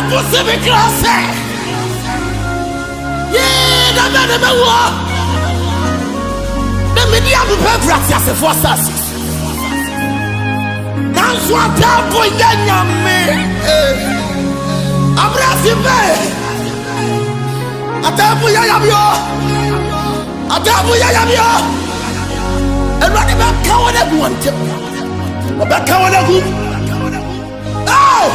pussy class. Yeah, the war. The media will pay gracias for assassins. That's what I'm going to I'm resting back. Atabuya yabio. Atabuya yabio. And running back coward everyone. Back coward who? Oh!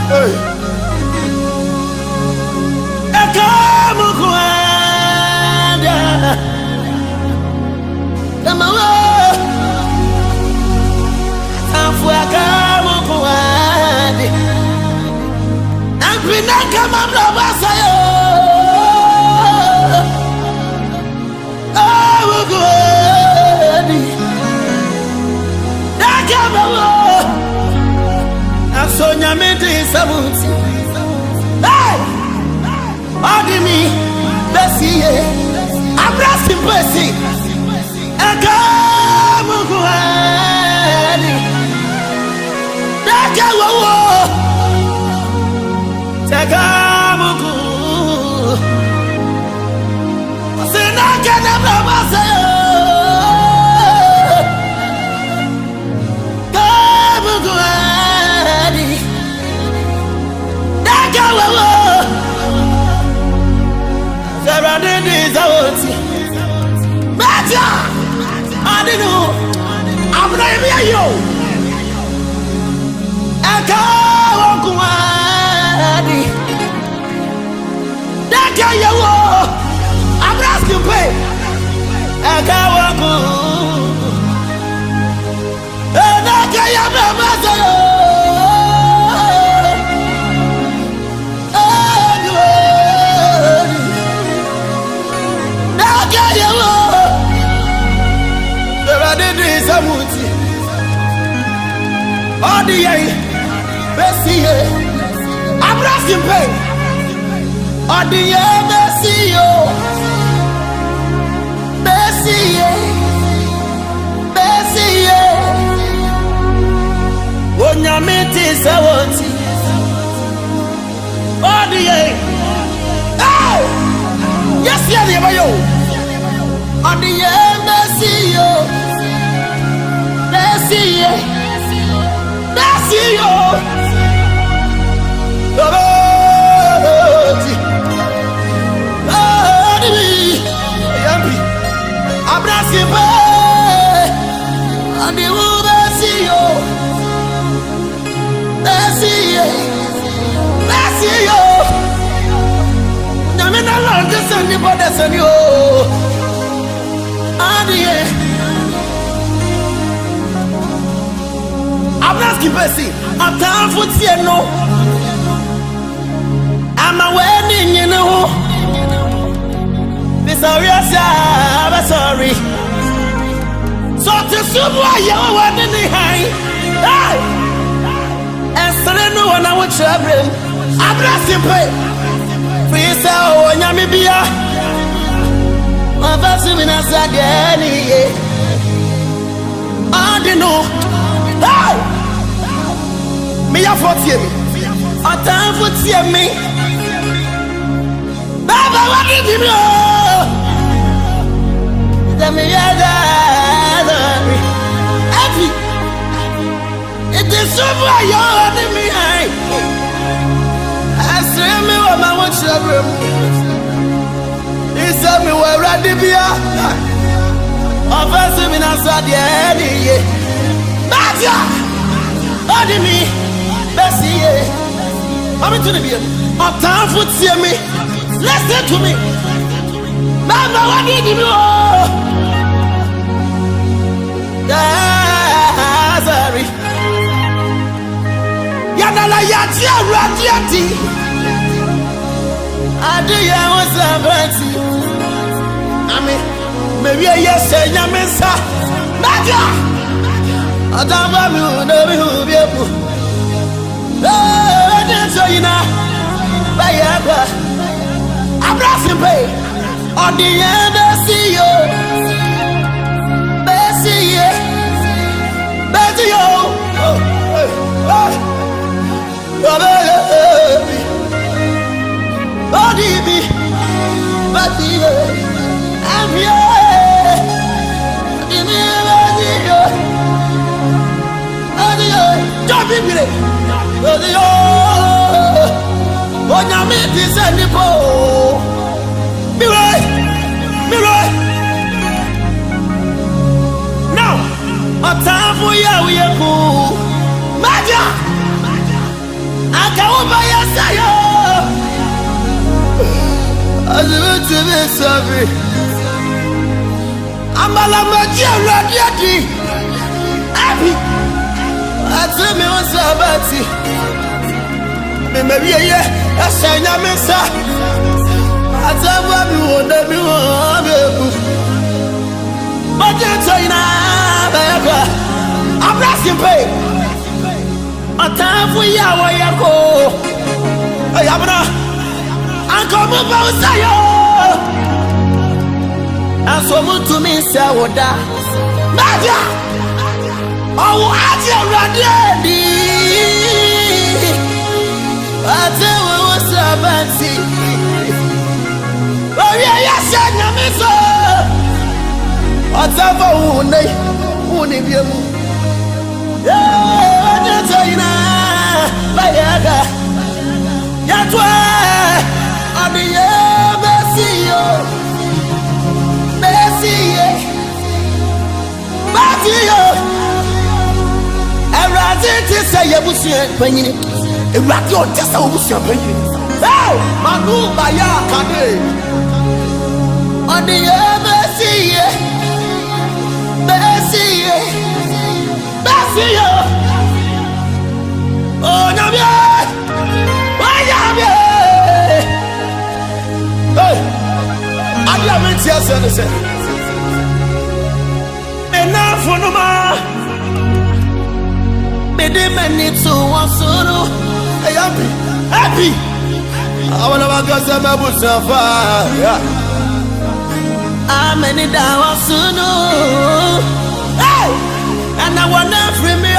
Hey! Odimi, Bessie, Abena Skinpain, Akamukuani, Takawo, Takamuku, Senakana Babasayo, Kamukuani. Bessie, Abena Skinpain, Bessie, Onyamiti Sawoti, yes, you. Abena Skinpain, and the woman see you. See you. Namina Lord, the Sunday brothers and you. Abena Skinpain, I'm down for no. I'm a wedding, you know. Sorry, I'm sorry. So to super, you want in the high. And so no one I would travel. Abena Skinpain. Free so when you may be a in a Sagani. I don't know. Me a 40 a time for me. Baba, what did you know? It is so why you're enemy. I say me what my watch room. He said me where ready be of us in Asadi. Baja! Enemy! Bessie! I'm to the beer. A time for me. Listen to me. Mama, what did you know? Sorry. Yanala Yatia Radiati. I do ya was a fancy. I mean, maybe I yes say Yamesa. Baja! I don't know who be able. Oh, I didn't say you now. Bayaga, Abena Skinpain, on the end of CEO, Bessie, Bessie, I'm here. Don't be me. Oh, now me this and the po. Me right. Now, a time for you, we are cool. Maja, I can't buy a sayo. I live to be sorry. I'm a lama, happy. I tell me what's about it. Maybe I say, Yamesa. I tell you what they want. But that's why Abena Skinpain. A time for Yahweh. I am not. I come about Sayo. And so much to me, Sawoda. Maja. Oh, I tell you, I tell you what's about it. Oh, yeah, yes, I'm so. What's up for one of you? Yeah, I tell you now, Bayaga. That's why I'm the Bessie. Everything say you must pay it. If not, you're just a wussy penny. Oh, Manu Bayaka. On the Bessie, oh, no, why am you? I haven't just said, enough for no more. Many to one solo. Happy. I want to go to my boots of fire. I'm many down soon. Hey, and I want to free me.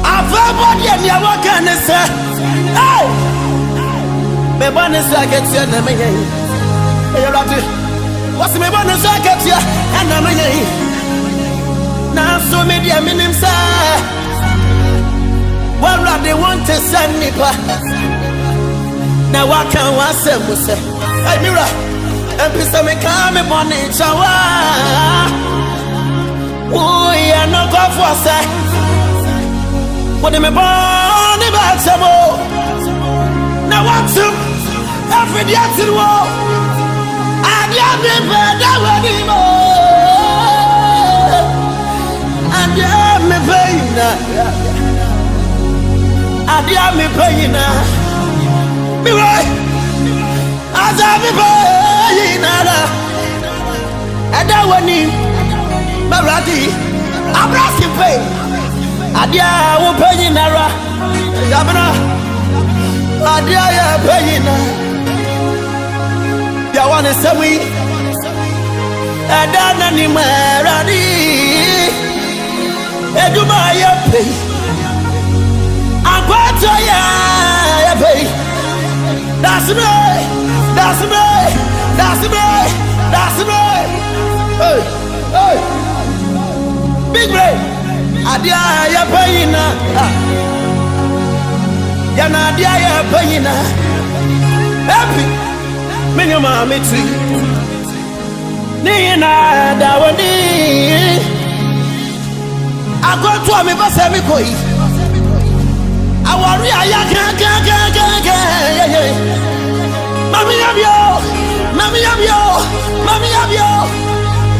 I've body and you what can I say? Hey, my bonus I get you and I'm here. What's my bonus I get you and I'm here? Now so many minimum say, well, they want to send me back. Now I can't want to say, hey, Mira, and please me come upon it. Oh, yeah, no go for say. What am I born about some more? Now what's up? Every day to the wall. And you're never anymore. Me paying me paying me right as I be paying and that one in Maradi Abena Skinpain Adia will pay in Nara Abena Adia paying ya want to say we and then anymore Edumaya pay. I'm quite tired. Pay. That's me. Hey. Big brain. Adia ya payina. Yana adia ya payina. Happy. Many mama tree. Nina dawani. I go to me for me koi. I worry I can't.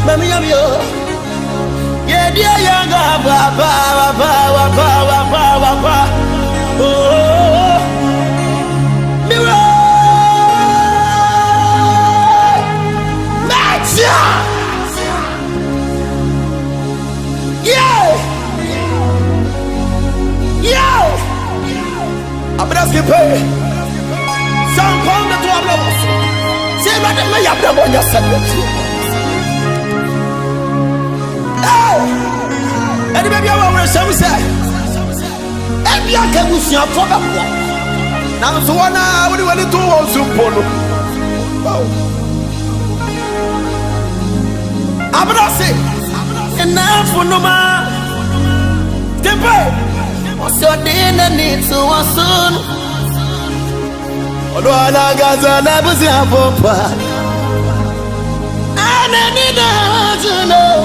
Mommy of you. Yeah, dear young oh, mirror. Yeah. Abena Skinpain. Nyame yabda bonya sabeti. Eni baby awa we say we say. Ebi aka busia fo be bo. Na so wana we wani to wo sumpo no. Abena say enough no ma. Tempo. So dinner needs to was soon. Odo ala gaza na busi apopa. I need to know.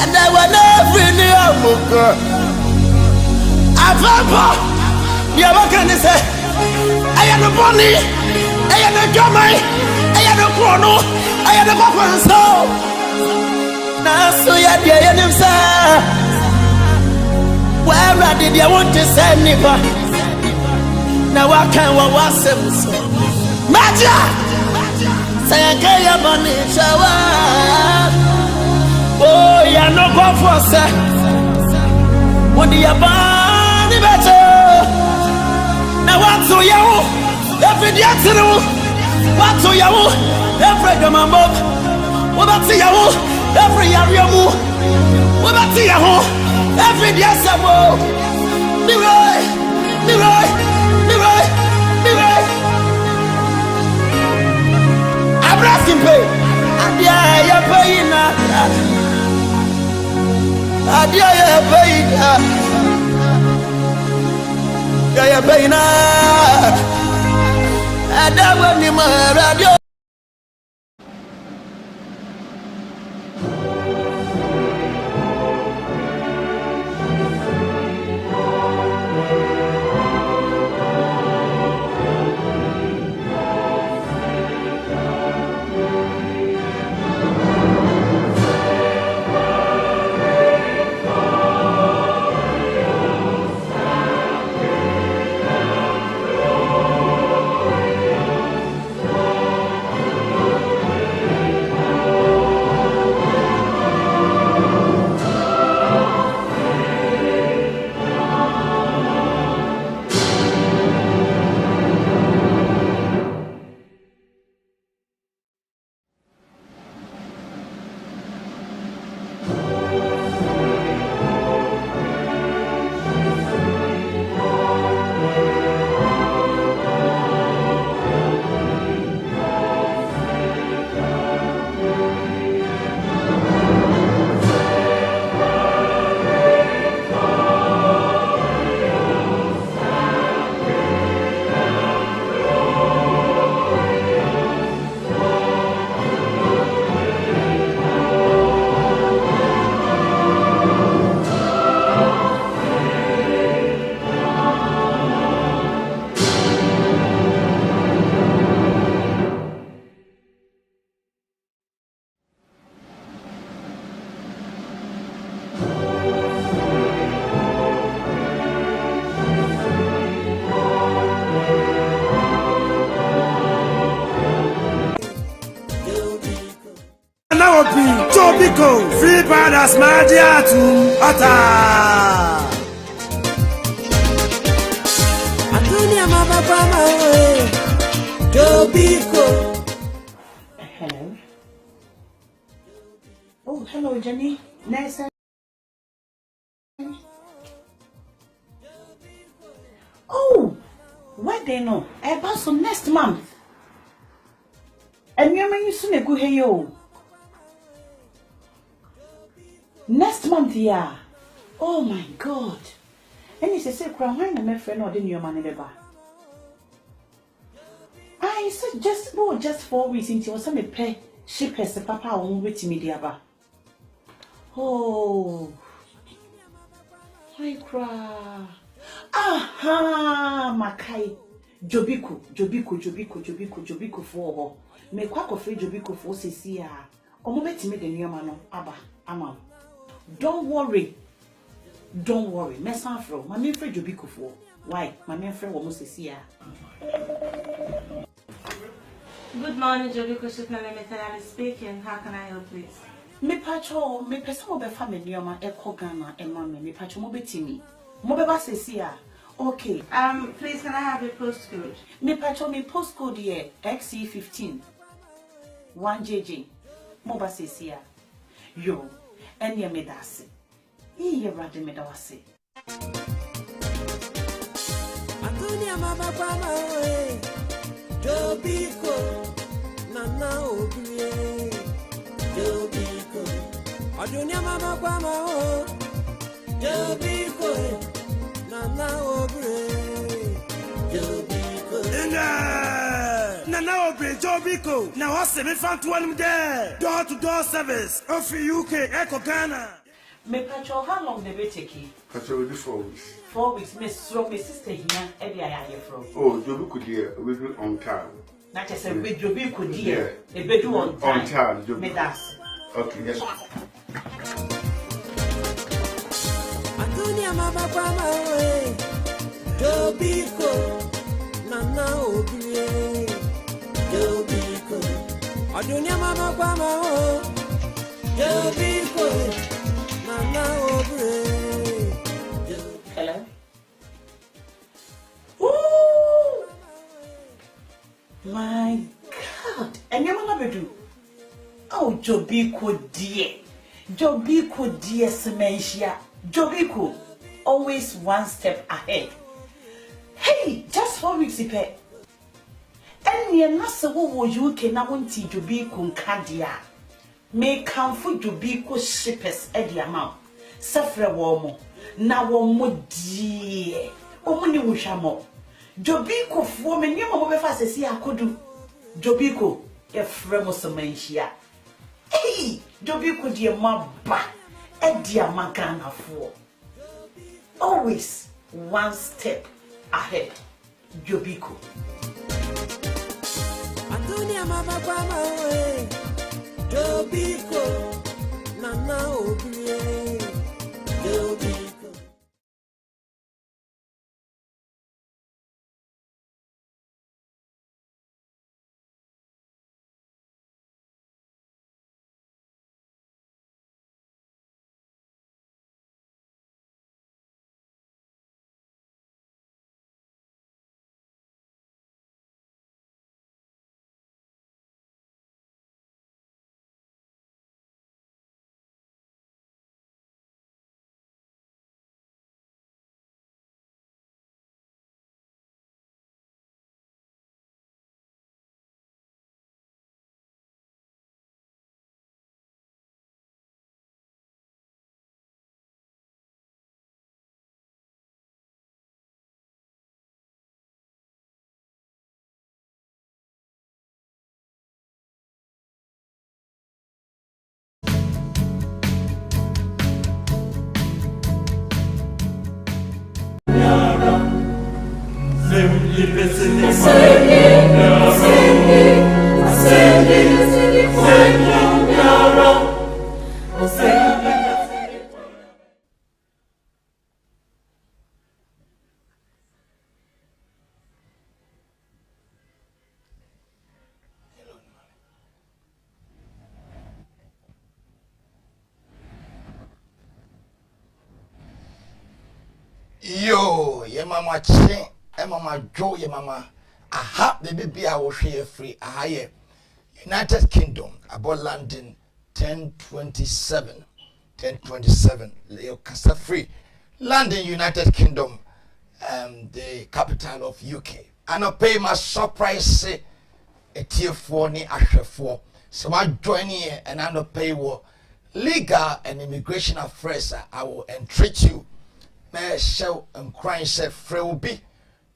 And I want every new book. Apopa. You what can say? I am the bunny. I am the jamai. I am the chrono. I am the papa so. Now so ya dear himself. Where did you want to send me back? Now I can't was so. Maja! Say I can't have money shower. Oh, you're no go for say. What do you buy better? Now what's so you? Every day to do. What's so you? Every day my mom. What about you? Every year you move. What about you? Every day some me right. Abena Skinpain. Adia ya payina. Adia ya payina. Ya payina. Adawa ni ma radio. Jobiko, free brothers, my dear to Ata. Antonia Mama Pama, Jobiko. Hello. Oh, hello, Jenny. Nice. Oh, what they know? I pass on next month. And you soon go here. Next month, yeah. Oh my God. And he said, "Why am my friend or didn't your money ever?" I said, just 4 weeks into was some pay ship as the papa on with me, dear. Oh, I cry. Aha, Makai. Jobiku for her. Me quack of free Jobiku for Cecilia. Or move me the new man, Abba, Ama. Don't worry. Mess afro. My main friend Jobiku for. Why? My main friend will Cecilia. Good morning, Jobiku Shipman Limited. I'm speaking. How can I help, please? Me pacho, me person will be family, my echo Ghana, and mammy, me pacho mobetimi. Mobeba Cecilia. Okay. Please can I have your postcode? Me pacho me postcode here XC15 1JJ. Moba says yo, and ye me dasi. Ye rather me dawasi. Antonia mama kwama we Jobiko Nana Obie Jobiko Antonia mama kwama o Jobiko Nana Obie Jobiko Nana Obie Jobiko. Now what's the found one there? Door to door service. Of UK, Echo Ghana. Me pacho, how long the be taking? Pacho will be 4 weeks. 4 weeks. Miss Romy sister here, every I hear from. Oh, Jobu dear, we do on time. Not just a bit Joby could dear, a bed on time. On time, Me das. Okay, yes. Antonia mama kwama we Jobiko Nana Obie Jobiko Antonia mama kwama o Jobiko Nana Obie. Hello? Ooh! My God! And your mama do? Oh, Jobiko dear. Jobiko dear Sementia. Jobiko, always one step ahead. Hey, just 4 weeks ipe. And you're not so what you can now want to Jobiko Kadia. May come for Jobiko shippers at the amount. Suffer womo. Na womo dear. Omuni wushamo. Jobiko for me, you mama fast as I could do. Jobiko, a fremo Sementia. Hey, Jobiko dear mabba. Dear Magana for always one step ahead. Jobiko. Antonia mama kwama we Jobiko Nana Obie Jobiko. Yo, ye mama chin, e mama jo, ye mama. Aha, the baby I will share free. Aha, ye. United Kingdom, about London, 1027. 1027. Leo Casa free. London, United Kingdom, the capital of UK. I no pay my surprise a tier 4 ni ashe 4. So I join here and I no pay what legal and immigration affairs. I will entreat you. May show and crying say free will be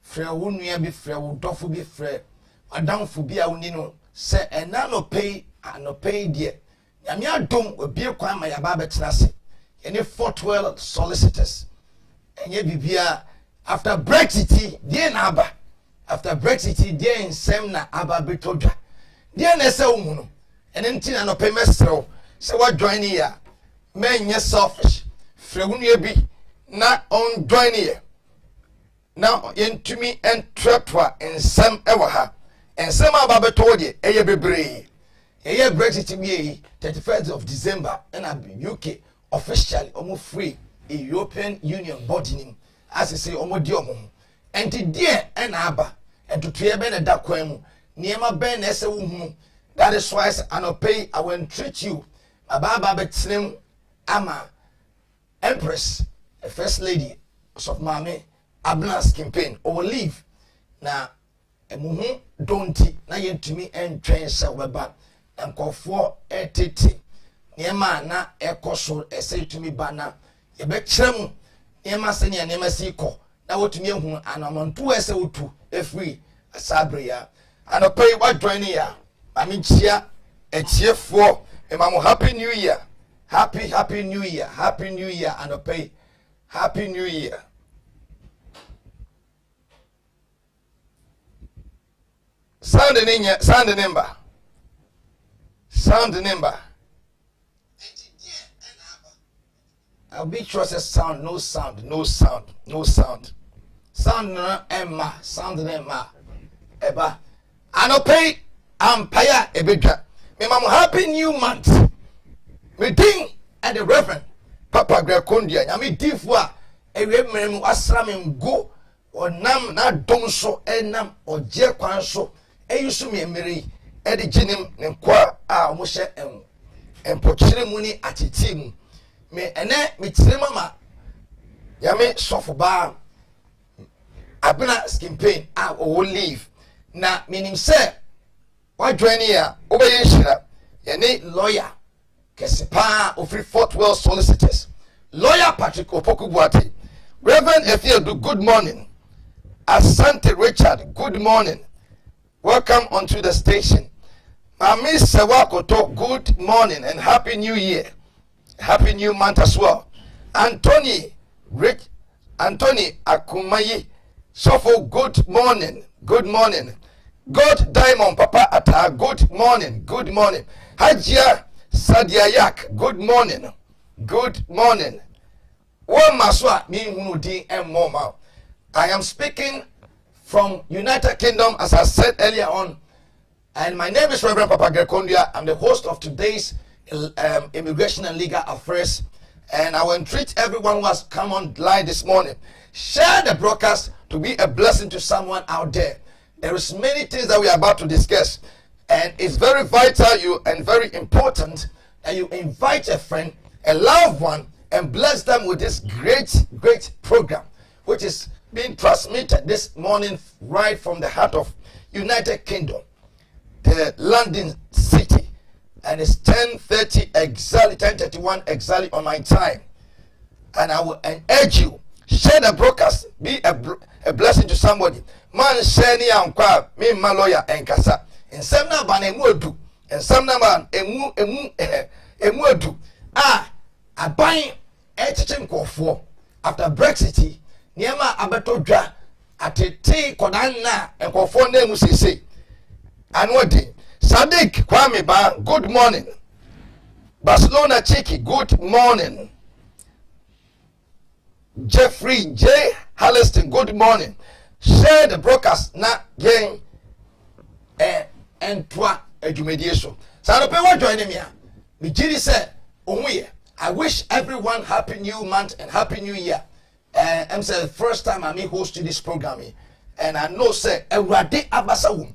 free won't be free will dofu be free. Madam Fubia unino say and I no pay dear. Yamia dom will be a crime my ababet nasi. Any 412 solicitors. And ye be after Brexit, dear Naba. After Brexit, dear in Semna Abba Bitoja. Dear Nessa Umuno. And then Tina no pay mestro. So what join here? Men yes selfish. Free won't be. Na on join here. Now into me and trapwa and some ever ha. And some about told you, a bebre. A year Brexit me 31st of December and I'll be UK officially almost free a European Union body as I say almost diomo. enti die ena aba ento tuye be na da kwan mu niema be na ese wo hu that is why anopay I will treat you ababa betinem ama empress the first lady of mame Abena Skinpain or leave na emuhu donti na yentumi entwen se weba enkofo etete niema na ekoso ese tumi bana ye be kyerem niema se ne niema si ko na wotumi ehu anamantu ese wotu efri asabre ya anopay wa join ya mami chia echiefo emamu happy new year happy new year anopay happy new year. Sound the number. I'll be sure says sound, no sound. Sound no Emma, sound Emma. Eba. Anopay Empire Ebedra. Me mamu happy new month. Me ding and the Reverend Papa Grekondia. Yami difwa ewe mremu asram go onam na domso enam oje kwanso eyusu me emeri e de ginim ne kwa a omo hye empochire mu ni atiti mu me ene me tire mama yami sofo ba Abena Skinpain a o leave na minim se wa join ya obeye hira ye lawyer kesipa ofri Fort Worth solicitors lawyer Patrick Opokubuate Reverend Efiedu, good morning. Asante Richard, good morning. Welcome onto the station. Mami Sewakoto, good morning and happy new year. Happy new month as well. Anthony Akumayi Sofo, good morning. God Diamond Papa Ata, good morning. Hajia Sadiayak, good morning. One maswa mi hunudi and moma. I am speaking from United Kingdom, as I said earlier on, and my name is Reverend Papa Grekondia. I'm the host of today's Immigration and Legal Affairs, and I will entreat everyone who has come on live this morning. Share the broadcast to be a blessing to someone out there. There is many things that we are about to discuss, and it's very vital and very important that you invite a friend, a loved one, and bless them with this great program, which is being transmitted this morning right from the heart of United Kingdom, the London city, and it's 10:30 exactly, 10:31 exactly on my time. And I will urge you, share the broadcast, be a blessing to somebody. Man, share ni ankwa me my lawyer enkasa. In some na ban emu edu, in some na ban emu edu. Aban etchim kofo after Brexit niema abeto dwa atete kodan na enkofo na emu sese anodi Sadiq Kwame Ba, good morning. Barcelona Chiki, good morning. Jeffrey J. Halliston, good morning. Share the broadcast na gang and twa edumedia. Sanope wa join me here. Me jiri say onwe. I wish everyone happy new month and happy new year. I'm saying the first time I'm hosting this program, and I know say Ewurade abasa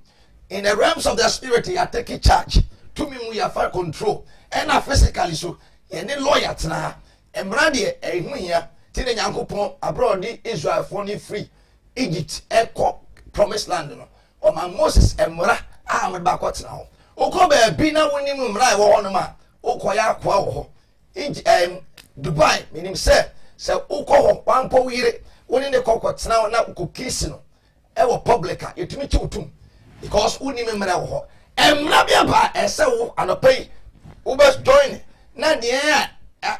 in the realms of the spirit, you are taking charge. To me, we have fire control, and physically so. Any lawyer tna, emradi ehuya, tine nyankopon abroad Israel for free, Egypt, Echo, Promised Land, no. Or my Moses emra, I'm back now. Okobe bina wini mumra wo honoma. Okoya kwa ho. Dubai, meaning say uko wampo wire woni ne kokot na na ukokisi no e wo publica yetumi tutum because uni memra wo emra bia ba ese wo anopay wo best join na de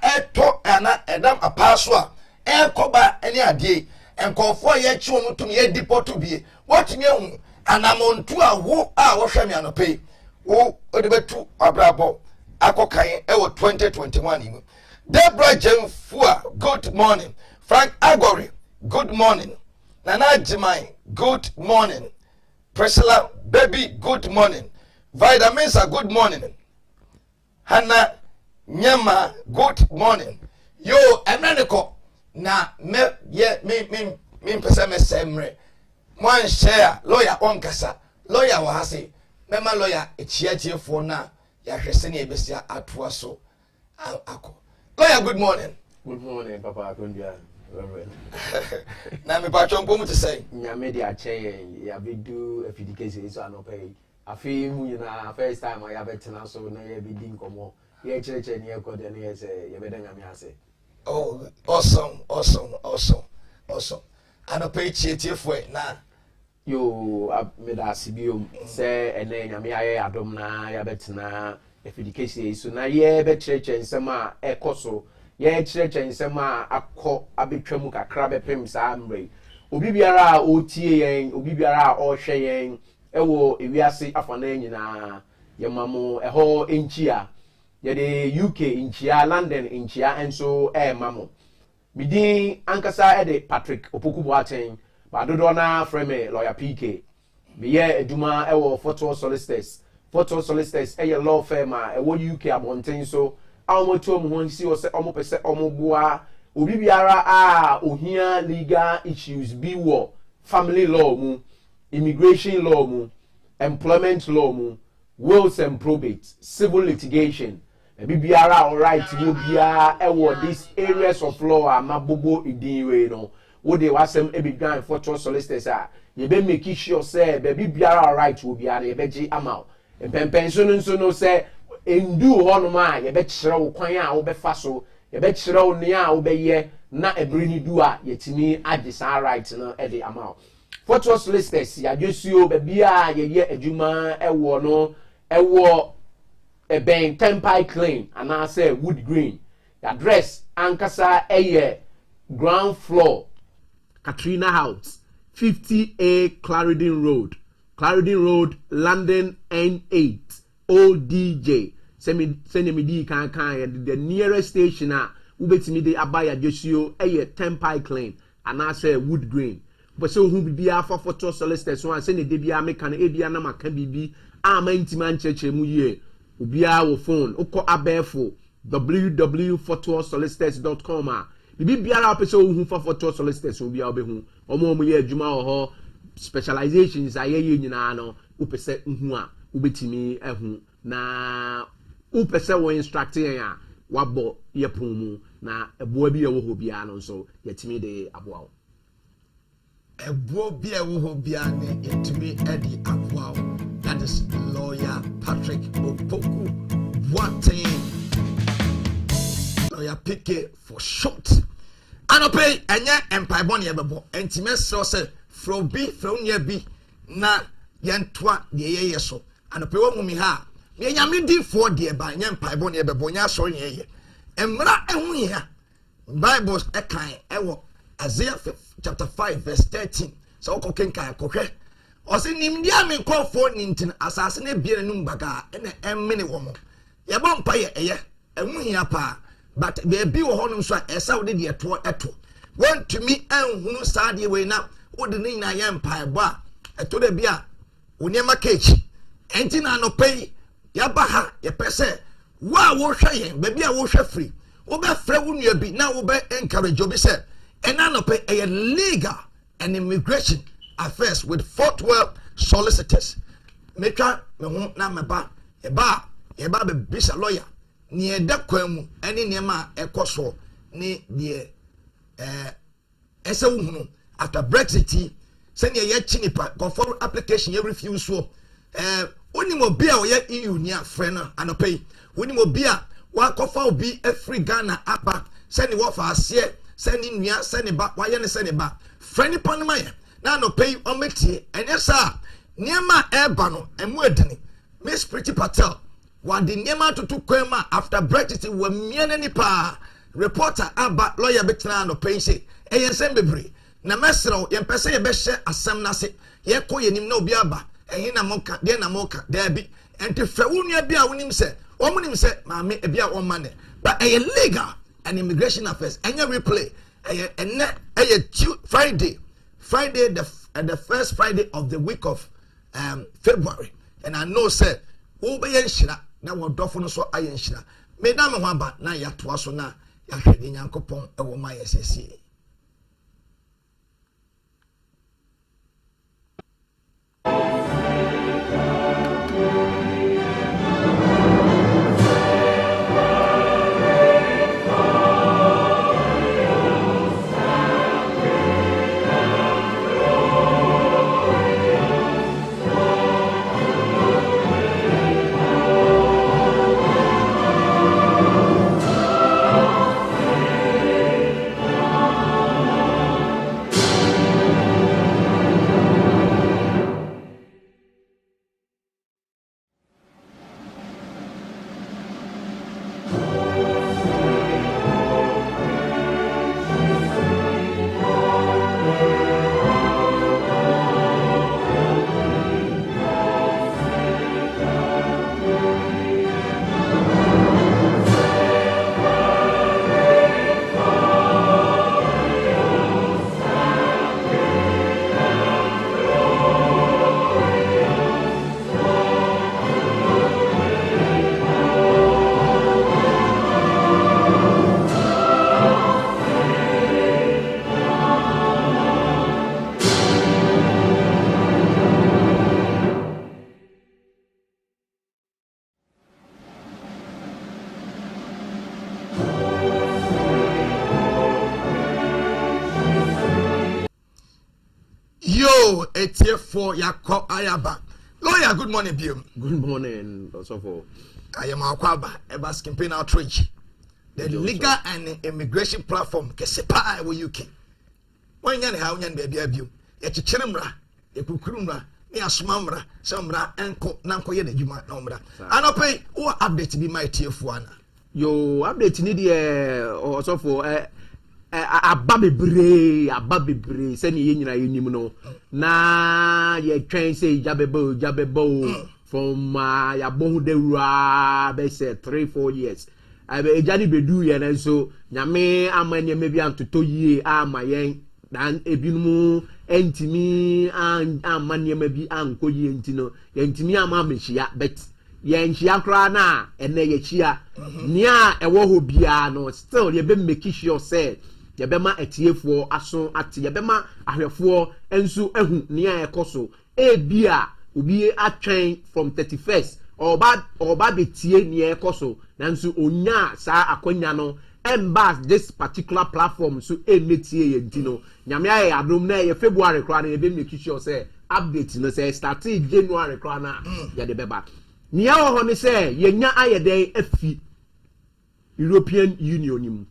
eto ana edam apaso a ekoba ene ade enkofo ye chi wo mutum ye deport bie wotumi hu anamontu a wo hwe me anopay wo odebetu abrabo akokan ewo 2021 imu. Deborah Jemfua, good morning. Frank Agori, good morning. Nana Jimai, good morning. Priscilla Baby, good morning. Vida Mensa, good morning. Hannah Nyama, good morning. Yo, Emraniko, na me pese me semre. One share lawyer on kasa. Lawyer wa hase. Mema lawyer echiatie for na ya hwese ne besia atoa so. Ako. Lawyer, good morning. Good morning, Papa Akondia. Na me pa chompo mu te say. Nyame de ache ya be do efidikese so anopay. Afi mu nyina first time ya betena so na ya be din komo. Ye cheche ne ekode ne say ye be da nyame ase. Oh, awesome. Anopay chietiefo na Yo me da sibio say ene nyame aye adom na ya betena efidikese so na ye be cheche nsema ekoso. Ye cheche nsema akọ abetwamu kakra bepem saa mre obi biara a otie yen obi biara a ohwe yen ewo ewiase afana nyina ye mamo eho enchia ye de UK enchia London enchia enso mamo midin ankasa de Patrick Opokubo aten ba dodo na frame lawyer PK me ye eduma ewo photo solicitors eye law firm a ewo UK abonten so amoto mu hon si o se omo pese omo boa obi biara a ohia legal issues bi wo family law mu immigration law mu employment law mu wills and probate civil litigation bi biara all right wo bia e wo these areas of law amabobo idinwe no wo de wasem e bi dwan for solicitors a ye be make sure say be biara all right wo biara ye be gi amount empempen so no say endu honoma ye be kire wo kwan a wo be fa so ye be kire wo ne a wo be ye na ebiri ni du a yetimi agisa right no e de amount photo solicitors ya dwesuo be bia ye ye adwuma ewo no ewo ben tempai clean and I say wood green the address ankasa ground floor Katrina House 50A Clarendon Road London N8 Old DJ send me di kan the nearest station a ubetimi de abaya Joshua tempai clean and I say wood green but so who be for photo solicitors so send de bia make kan ebia na maka bibi ama intima ncheche mu ye ubia wo phone ukọ abefo www.photosolicitors.com a bibi biara opese ohun for photo solicitors ubia obehu omo ye adwuma ho specializations ayeye nyina no upese hu a ubetimi ehu na upese wo instructing ya wabo ye pomu na eboa bi ewo ho bia no so yetimi de aboa ebo bia wo ho bia ne yetimi edi aboa that is lawyer Patrick Opoku Boateng lawyer PK for short anope enye empire bon ye bebo entime so say from nya bi na yentoa de ye so anope wo mumi ha me nyame di for de ba nya empire bon ye bebo nya so ye emra ehu ye Bible ekan ewo Isaiah chapter 5 verse 13 so ko kenkan kohwe o se nimdia me kofo nintin asase ne biere num baga ene emmene wo mo ye bompa ye eye ehu hia pa but be bi wo honum so esa wo de eto want to me enhunu saade we na wo de ni na ye mpa ba eto de bia oniema kechi enti na no pay ya ba ha ye pese wa wo hwe ye be bia wo hwe free wo be frɛ wo nua bi na wo be encourage obi se ena no pay a legal and immigration affairs with Fort Worth solicitors metwa me ho na meba ye ba be bisa lawyer ni eda kwan mu ene niema ekoso ni de ese wo hunu after Brexit send ye chinipa conform application ye refuse so oni mo bia o ye EU ni afre na anopay oni mo bia wa kofa obi every Ghana apa send wo fa ase send nua send ba wa ye ne send ba friend panama ye na anopay o metie enye sa niema eba no emu edini Miss Pretty Patel wa de niema tutu kwema after Brexit wa miene ni pa reporter aba lawyer betena anopay say eyensen bebre na mesro ye mpese ye be hye asem na se ye ko yenim na obi aba ehin na moka de na moka da bi enti frawunua bi a wonim se omunim se maame e bi a won mane but eye legal and immigration affairs enya replay eye Friday the first Friday of the week of February and I know say wo be ye nhira na wo dofo no so aye nhira me da me ho aba na ya toa so na ya hwede nyankopon e wo ma ye sesi ATF4 Yako Ayaba. Lawyer, good morning, Bill. Good morning, also for. I am Akwaba, Abena Skinpain Outreach. The legal and immigration platform, Kesepa, we UK. When you have one baby of you, yet you chimra, you kukurumra, near Smamra, Samra, and Nanko Yed, you might know. And I'll pay or update to be my TF1. Yo, update need also for a baby bray, send you in na ye train say jabebo from ya bohu de ra be say 3-4 years. I be jani bedu ye na so nyame amanye maybe am to ye amayen dan ebinumu entimi amanye maybe anko ye ntino ye ntimi ama mehia bet ye nhia kra na ene ye chia nia ewo ho bia no still ye be make sure say ye be ma etiefo aso ate ye be ma ahwefo enso ehu nia ekoso e bia obi atwen from 31st oba betie nia ekoso nanso onya sa akonya no embass this particular platform so emetie ye ntino nyame aye adom na ye February kra na ye be make sure say update no say start January kra na ye de beba nia wo ho ne say ye nya aye den afi European Union nim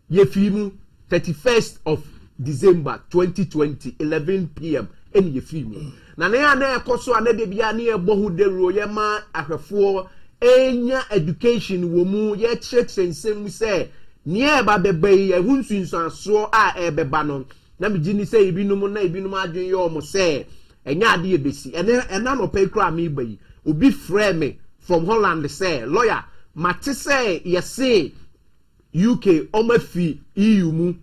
ye fimu 31st of December 2020 11 p.m. Any ye fimu na na na ekoso anade bia na ye bohu dero ye ma ahwefo enya education wo mu ye chensem say nie ba bebe ye hunsunsu aso a ebeba no na bigini say ibinum na ibinum adwen ye omo say enya ade ebesi ena no pay kra me bayi obi frame me from Holland say lawyer mate say ye say UK omafi EU mu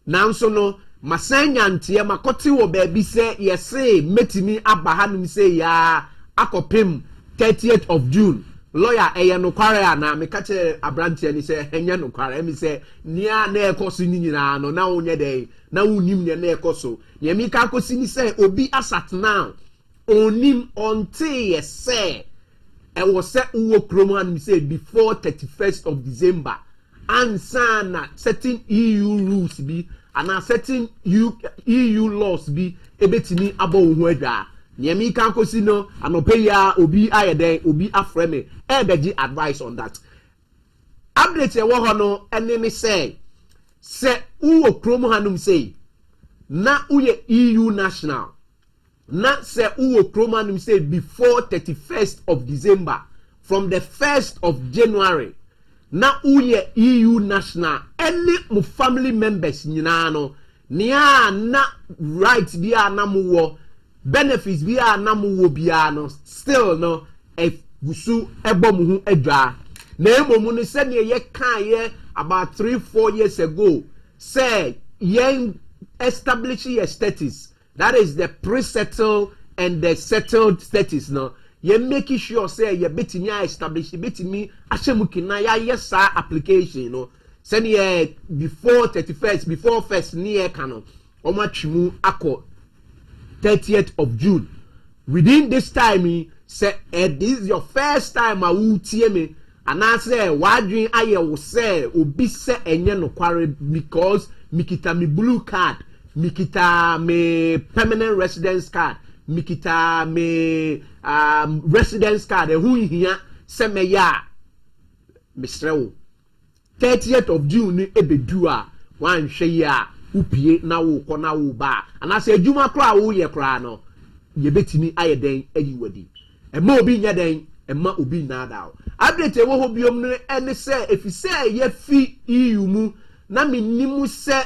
nanso no masanya ntie makoti wo baby say ye say metimi abahanum say ya akopem 30th of June lawyer eye no kware na me ka che abrantie ni say enye no kware me say nia na ekoso ni nyina no na wonye dey na wonim ne na ekoso ye mi ka kosi ni say obi asat now onim until ye say e was say uwo kromo and me say before 31st of December ansana certain EU rules be and certain EU laws be ebetimi abo hu adwa Niemi kan kosi no anopeya obi ayeden obi afreme ebeji advice on that update e wo ho no ene me say uwo kromo hanum say na uye EU national na say uwo kromo hanum say before 31st of December from the 1st of January na uye EU national any mu family members nyina no nia na right bia na muwo benefits bia na muwo bia no still no e gusu ebo mu hu adwa na emomu no se ne ye kan ye about 3-4 years ago say ye establish your status, that is the pre-settled and the settled status no ye make sure say ye betimi establish betimi ahemukina ya yes application no send ye before 31st before first near canon omatwimu akọ 30th of June within this time say this is your first time I will tie me and I say wadwin aye wo say obi say enye no kware because mikita me blue card mikita me permanent residence card mikita me residence card ehu hia se me ya misrewo 30th of June ni ebedu a wan hwe ya upie na wo ko na wo ba ana se adwuma kra wo ye kra no ye betimi ayeden ayiwadi ema obi nya den ema obi na da update wo ho biom no ene se efise ye fi EU mu na minimu se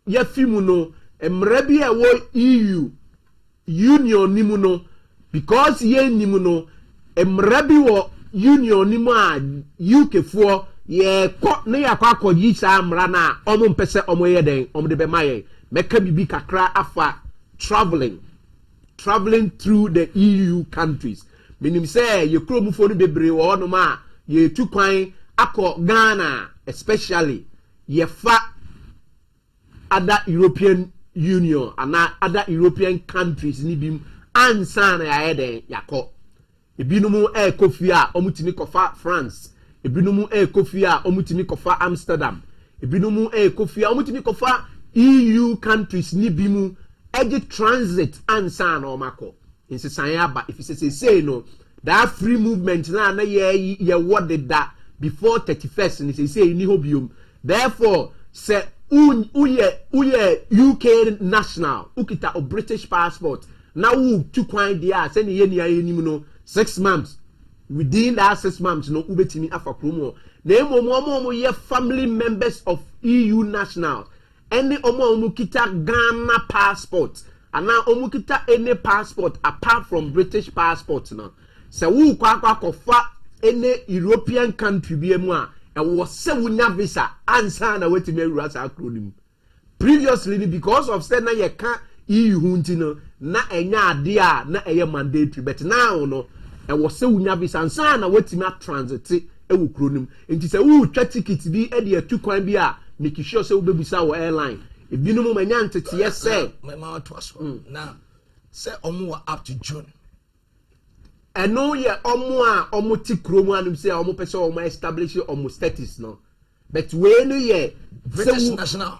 ye fi mu no emre bi e wo EU union nimu no because ye nimu no emre bi wo union nimu a UK fo ye ko ne yakwa yi sa amra na omo mpese omo ye den omo de be maye meka bibi kakra afa traveling through the EU countries meaning say ye krom fo no bebre wo no ma ye tu kwan akọ Ghana especially ye fa other European Union and other European countries ni bim ansa na ya den yakọ ebinumu kofia omutimi kofa France ebinumu kofia omutimi kofa Amsterdam ebinumu kofia omutimi kofa EU countries ni bimu ɛgye transit ansa na ɔmakɔ nsesan aba if you say no that free movement na ye what did that before 31st and say ni ho biom therefore say uye UK national ukita a British passport now who two kwan dia say ni ye ni ayenim no 6 months within that 6 months no ubetimi afa kromo na emo ye family members of EU nationals any omo kita Ghana passport and now omo kita any passport apart from British passport no se wu kwa kofa any European country bi emu a e wo se wunya visa ansa na wetimi awura sa akronim previously because of say na ye ka EU hunti no na enya ade a na eye mandatory but now no e wo se wunya visa ansa na wetimi transit e wo kronim enti se wu twa ticket bi e de atu kwan bi a make sure say wo bebisa wo airline e binu mo manya ntete ye say my to us now say omo up to June. Eno ye omo ti kromu anum say omo pese omo establish omo status no but we no ye British national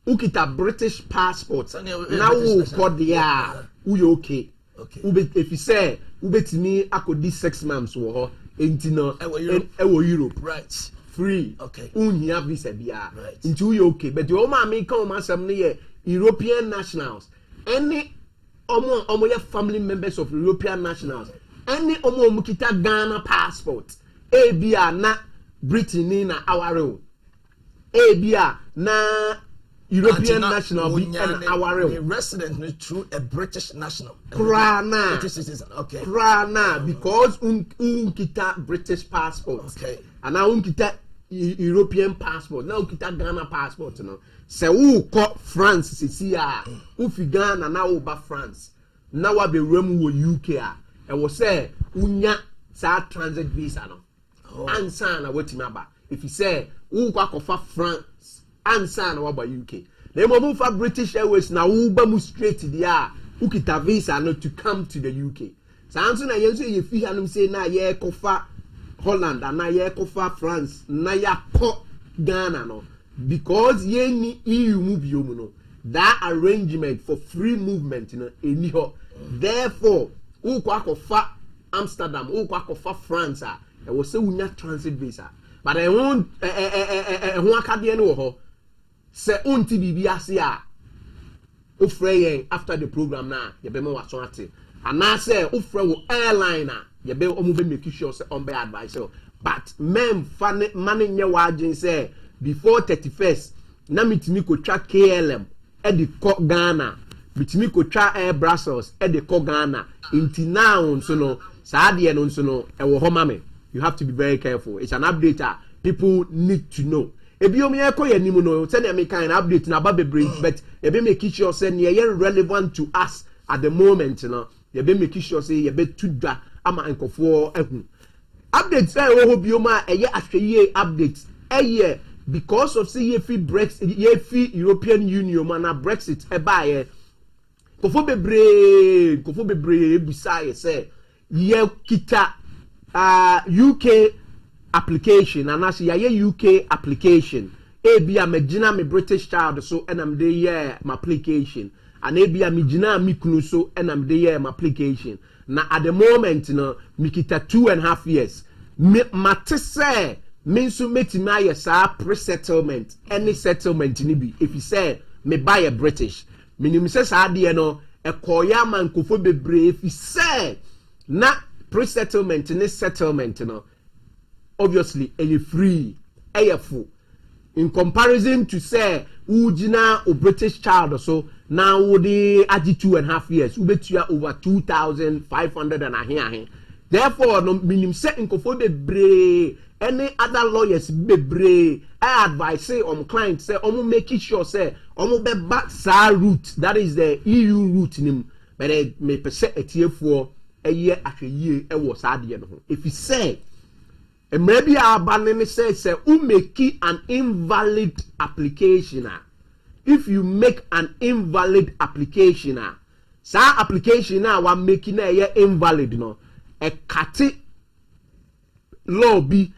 ukita British passport now wo code ya we okay if you say ubetimi akodi 6 months wo ho enti no e wo Europe right free okay unhia visa bia right enti we okay but o ma me kan o ma sam no ye European nationals any omo ye family members of European nationals any omo kita Ghana passport ebia na Britain ni na aware ebia na European national be an aware resident through a British national Krana British citizen okay Krana because kita British passport okay and now kita European passport now kita Ghana passport no se wo ko France sisi a wo fi Ghana na wo ba France na wa be wram wo UK a e wo se unya sa transit visa no ansa na wetimi aba if you say wo kwa kofa France ansa na wa ba UK na mo fa British Airways na wo ba mu straight there wo kita visa no to come to the UK sanso na yenso ye fi hanum say na ye kofa Holland and na ye kofa France na ya ko Ghana no because ye ni EU move you no that arrangement for free movement you know eni ho therefore who kwa kofa Amsterdam who kwa kofa France e wo se unya transit visa but I won ho akade no ho se unti bibi ase a ofre yen after the program na ye be me waso ate ana se ofre wo airline a ye be omo be make sure say on be advice but men money nye wa agin say before 31st na mitimi ko twa KLM e de ko Ghana mitimi ko twa Air Brussels e de ko Ghana inti now so no saa de no so no e wo ho mame you have to be very careful it's an update people need to know ebi omi e ko yanim no say na me kind update na ba bebre but e be make sure say na ye relevant to us at the moment no ye be make sure say ye be tudwa ama nkofo ehun update say wo bioma eye ahweye update eye because of say ye free Brexit ye free European Union man na Brexit e ba ye kofo bebre ebisa say ye kita UK application and as ye UK application e bia magina me British child so enam de ye my application and e bia me gina me kunu so enam de ye my application na at the moment no me kita 2.5 years me mate say me so metimi aye sa pre-settlement any settlement ni bi if you say me buy a British minim say sa de no e koya man kofo bebre if you say na pre-settlement ni settlement no obviously a free a full in comparison to say ujina o British child so now the 2.5 years ubetua over 2,500 and a here therefore no minim say in kofo bebre any other lawyers bebre I advise say client say make sure say be back sa route that is the EU route nim but me pese etiefo eye ahweye e wo sa de no if you say maybe our banning says make an invalid application if you make an invalid application sa application wa making invalid no a kati law be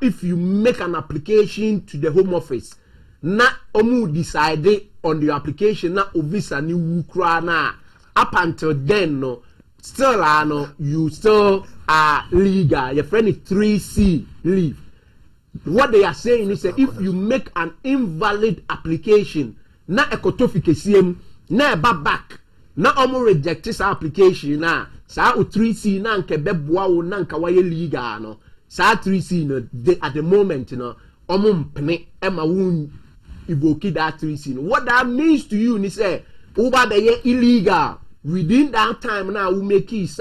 if you make an application to the Home Office na omu decide on the application na visa ni wukra na up until then no still no you still are legal. Your friend is 3C leave. What they are saying is that if you make an invalid application na ekotofikasiem na eba back na omo reject this application na sa o 3C na nke beboa wo na nka waye legal no sa 3C no at the moment no omo mpene ema wo evoke that 3C no. What that means to you ni say over the year illegal within that time now we make it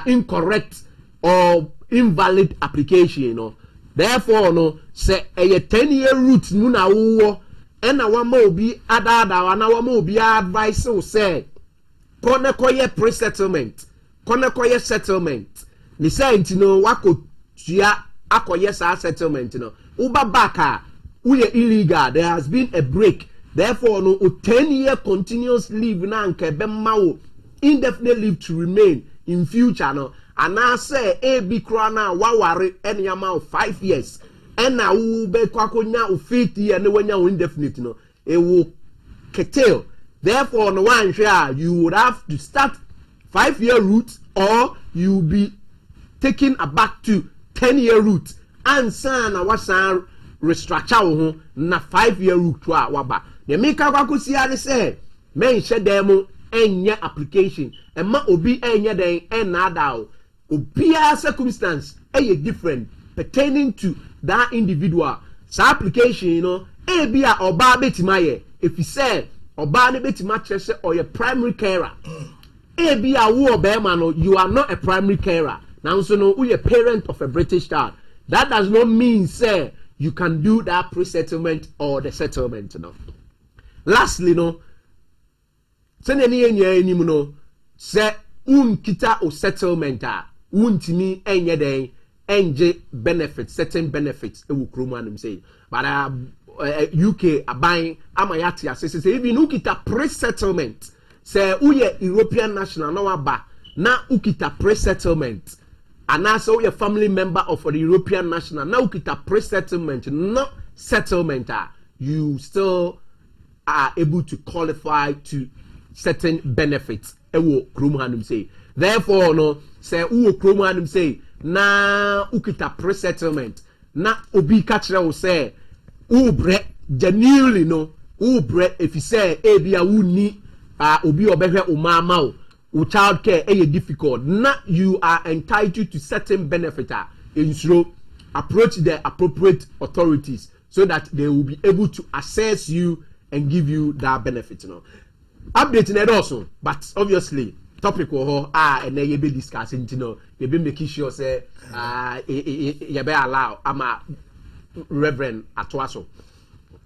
incorrect or invalid application, you know. Therefore, no say a 10-year route muna wo and a one more be ada and a one more be advice so say kone koye pre-settlement kone koye settlement ni say you know wako tua akoye sa settlement you know uba baka uye illegal there has been a break. Therefore, no 10-year continuous leave na nke bemma indefinite leave to remain in future no. And I say AB krana waware any amount of 5 years. And now we be kwakonya u 50 year no wenya indefinite no. It will curtail. Therefore, no one share you would have to start 5-year route or you will be taken back to 10-year route. And sana wasan restructure na 5-year route to waba. The mika kwakusia say men shedemo enye application and ma obi enye den enada obia circumstance different pertaining to that individual. So application you know bia oba betimaye if you say oba ne betima chese or your primary carer bia wo obema no you are not a primary carer now so no you a parent of a British child. That does not mean say you can do that pre-settlement or the settlement you know. Lastly no sene ni enye enim no se kita o settlement a untimi enye den enje benefits certain benefits e wo kromu anum say but UK aban amayati asese say even ukita pre-settlement say uye European national na waba na ukita pre-settlement and also uye family member of the European national na ukita pre-settlement not settlement you still are able to qualify to certain benefits. Ewo kromu hanum say. Therefore, no say uwo kromu hanum say na ukita pre-settlement na obi kachira wo say ubre genuinely no ubre if you say ebia wuni obi obehwe umama o child care difficult na you are entitled to certain benefit insuro approach the appropriate authorities so that they will be able to assess you and give you that benefit, you know. Updating it also, but obviously topic and then you be discussing, you know, you be making sure say you be allow Reverend Atwaso.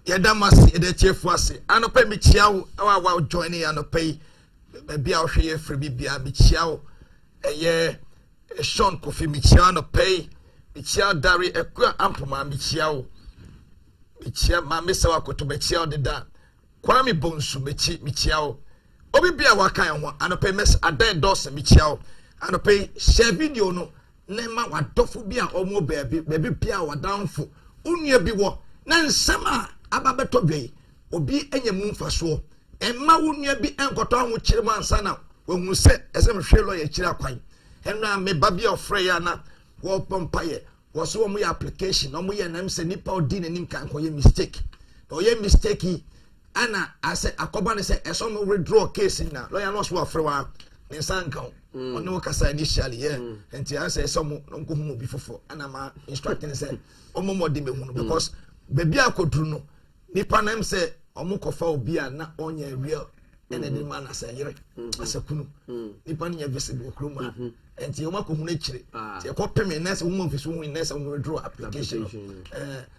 Yadamasi the chief was I no pay me chiao our joining and no pay be out here free be a chiao a year Sean Kofi Michiao no pay Michiao Dari a queer ample man Michiao Michiao Mamisawa to Michiao de da Kwame Bonsu Michiao Obi be a wakan one and pay mess a dead dos Michiao and pay share video no Nema wa dofu be a omo baby pia wa down for unya be wo nan sama ababeto be obi enye mumfa so emma unya bi enkoto ho chirema ansana wohu se esem hwe lawyer chira kwan enna me babi ofre ya na wo pompaye wo so mo application no mo ye nam se nipa odi nanim kan koye mistake no ye mistake ana ase akoba ne se eso mo withdraw case na lawyer no so ofre wa nsanka ono kasa initially enti answer eso mo nko hu mo bi fofo ana ma instructing say omo mo de me hu because baby akodru no nipa nam say omo kofa obi a na onye real ene de man asayire asakunu nipa nya visible kroma enti omo ko hu na kire ti e ko peme na say woman fiso hu na say withdraw application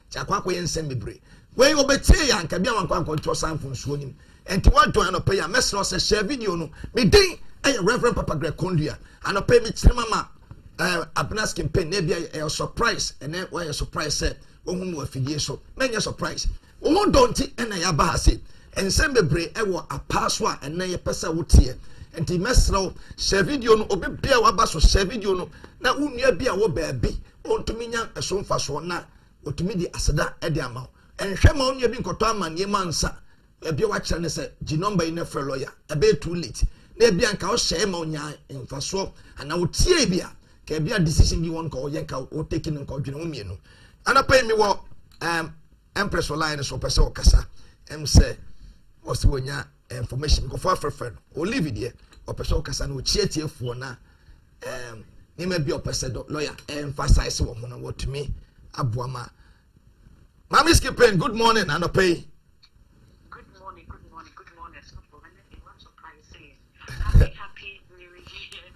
ti akwa ko yen mebre wey obetie ya nka bia wankwa control sample nsuo nim enti what do I no pay ya mesro say share video no me din Reverend Papa Greg Kondia and I pay me mama Abena Skinpain maybe a surprise and then why a surprise said ohun wo afidie so menya surprise ohun donti na ya ba ase ensem bebre ewo apaswa and na ye pesa wotie enti mesro share video no obi bia wa ba so share video no na unua bia wo baabi ontumi nya esomfa so na otumi di aseda e de ama enhwe ma onye bi nkoto amane mansa e bi wa kire ne se gi number yi na frɛ lawyer e be too late na e bi anka o hye ma onya mfaso ana wo tie bi a ka bi a decision bi won ka o yen ka o taking nka odwene wo mienu ana pay me wo empress line so pese o kasa say o se wonya information go for friend o leave it there o pese o kasa na o tie fuo na ni ma bi o pese do lawyer emphasize wo na what me abuama Mami Skinpain, good morning and pay. Good morning. So for anything, I'm surprised saying happy New Year.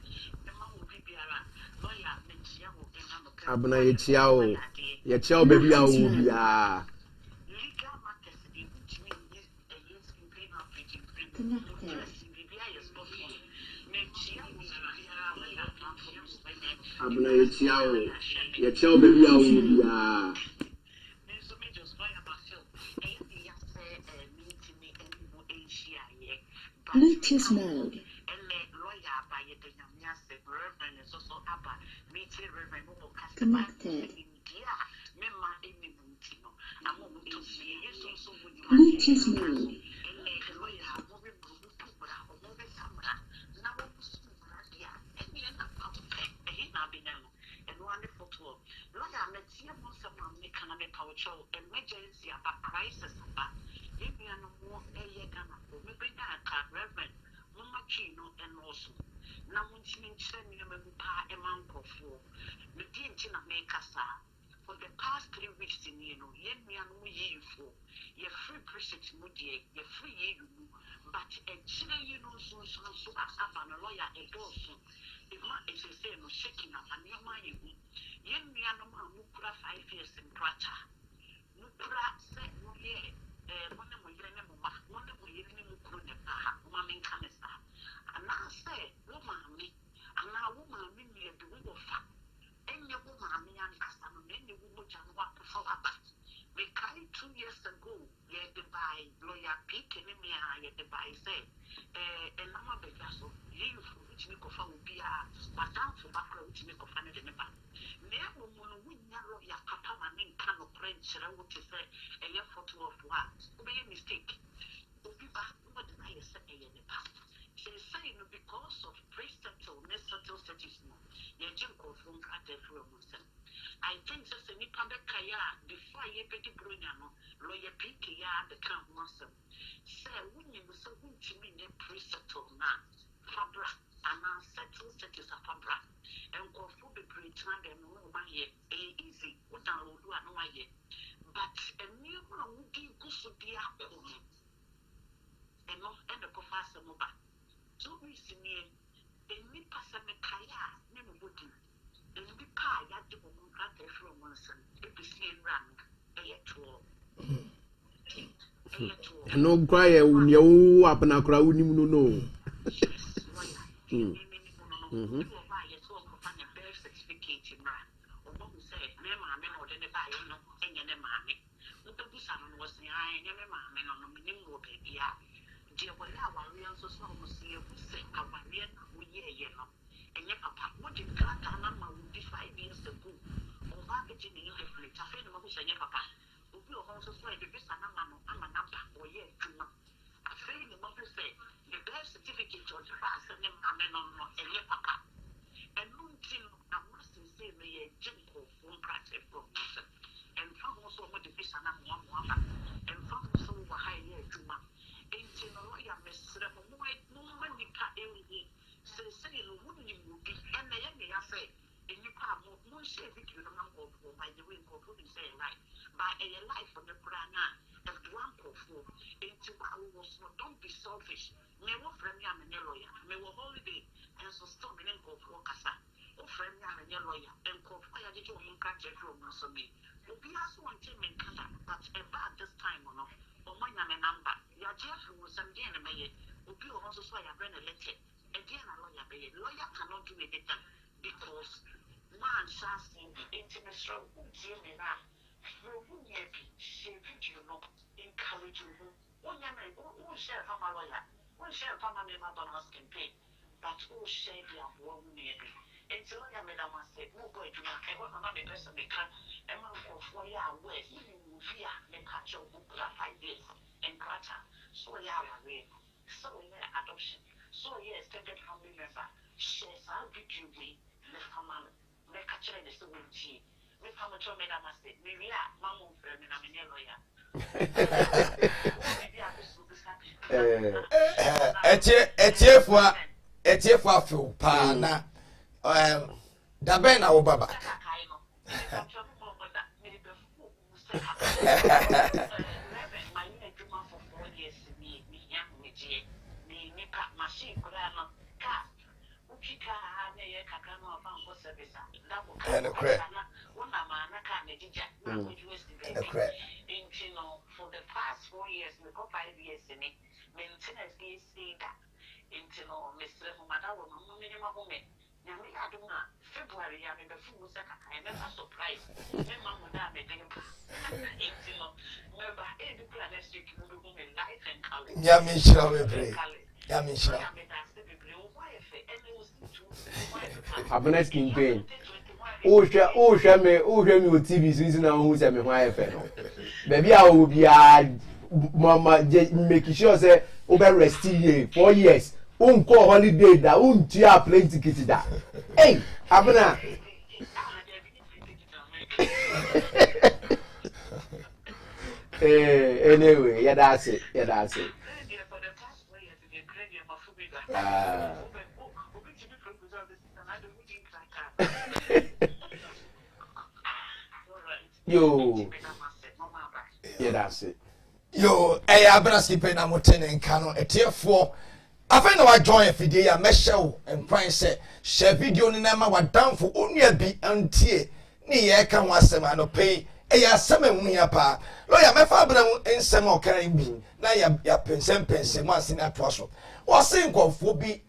The mom will be lawyer, Menchia will be Abena Yechao baby a wo bia. legal matters which means a yes in pay now preaching. Abena Yechao baby a wo bia. Bluetooth mode. Connected. Bluetooth mode. Emergency about crisis about Reverend Mama Chino and also now when she mentioned pa a man for the Dintina make us for the past 3 weeks in yet me and we for your free precinct moody, your free but a chile so up on a lawyer a dozen. If not, it's a say no shaking up and your money. Yen me and who put 5 years in Prata. No put set no year. One of my one of my woman canista. And now say, woman me, and now woman me near the woman fat. And your woman me and Castan, and the woman can walk for a bat. We carried 2 years ago, yet the by lawyer Pick and me, I the by say, and I'm a big vessel, you for which me go for be a down for back which me go find it in the back. Never win narrow your papa and can of French, I would say, a year photo of what? Be a mistake. What did I say in the past? She's saying because of pre-settle, settle statism, your junk of room at the room. I think that's a Nipada Kaya before you pay the Bruno, lawyer Pikia, the camp master. Say, when you was so good to me, pre-settle now, Fabra, and now settle status of Fabra, and go for the great time and no one yet, easy, what I will do, I know I yet. But a new one would give good to the apple. And not end up of us and over. 2 weeks in here, and me pass a Kaya, never would do. And me pie, I do not get from one son, if you see rank, a yet to No cry when you up and a crowd no. certificate in Ran, or what we say, Mamma, or the buy no, and your mammy. What the Busan was the eye, and your mammy on the minimum baby. Dear, well, now we also saw who see who say, our real, we yellow. And your papa, what did Grandma would be 5 years ago? Or marketing in your fleet, I feel who say your papa. Who will also say the best I'm a number or yet to know. I feel the mother say the birth certificate or the pass and your papa. And until I must say, may a gentle phone practice from myself. And from also what the fish and one and from also a high year to my. Ain't no lawyer, Miss White, no money cut every say, wouldn't you be? And the end, I say, and you can't more share with you the number of by the way, for who say right. By a life on the Prana, as one for into our was don't be selfish. May what friend yam and lawyer, may what holiday, and so stop in and go for Casa. Oh, friend yam and lawyer, and call fire did you in catch a room or so me. Will be as one team in Canada, but about this time or not, or my number. Your Jeffrey was some day in a mayor, will be also so I have a letter. Again, a lawyer cannot do anything because man shall see the international Jimmy now. Who shaping you know, encourage you. One young man who share from a lawyer, one share from a member Abena Skinpain, but who share their one maybe. Until I made a mistake, no boy to my ever not be person because a man for 4 years west, you fear the catch of book like this and cratter. So, yeah, so, yeah, adoption. So, yes, take a family member. Shares, I'll be you me, the family, the catcher in the civil G. We come to make a mistake. Maybe Mamma, and I'm a lawyer. Etiefo afu pa na da ben na wo baba for the past 4 years, we got 5 years in it. Maintenance is saying that until Mr. Madame, minimum woman. Now, we are doing February, I mean, the food was I never surprised. My mom would have made them. Remember, every plan next week, we will be light and color. Yamisha we pray. Yamisha. Abena Skinpain. Oh, share me with TV since now who's a me why no. Baby, I will be mama make sure say over rest here 4 years. Call holiday that tia plane ticket that. Hey, Abena. Anyway, yeah, that's it. Yo, yeah, that's it. Yo, Abena Skinpain na motene nkano etiefo. Afa na wa join afidie ya meshew empran se share video ni na ma wadanfo onua bi antie ni ye ka ho asem anope eya asem enu ya pa lawyer mefa Abena ensem okan bi na ya pense mo asini atoso o se nkofo bi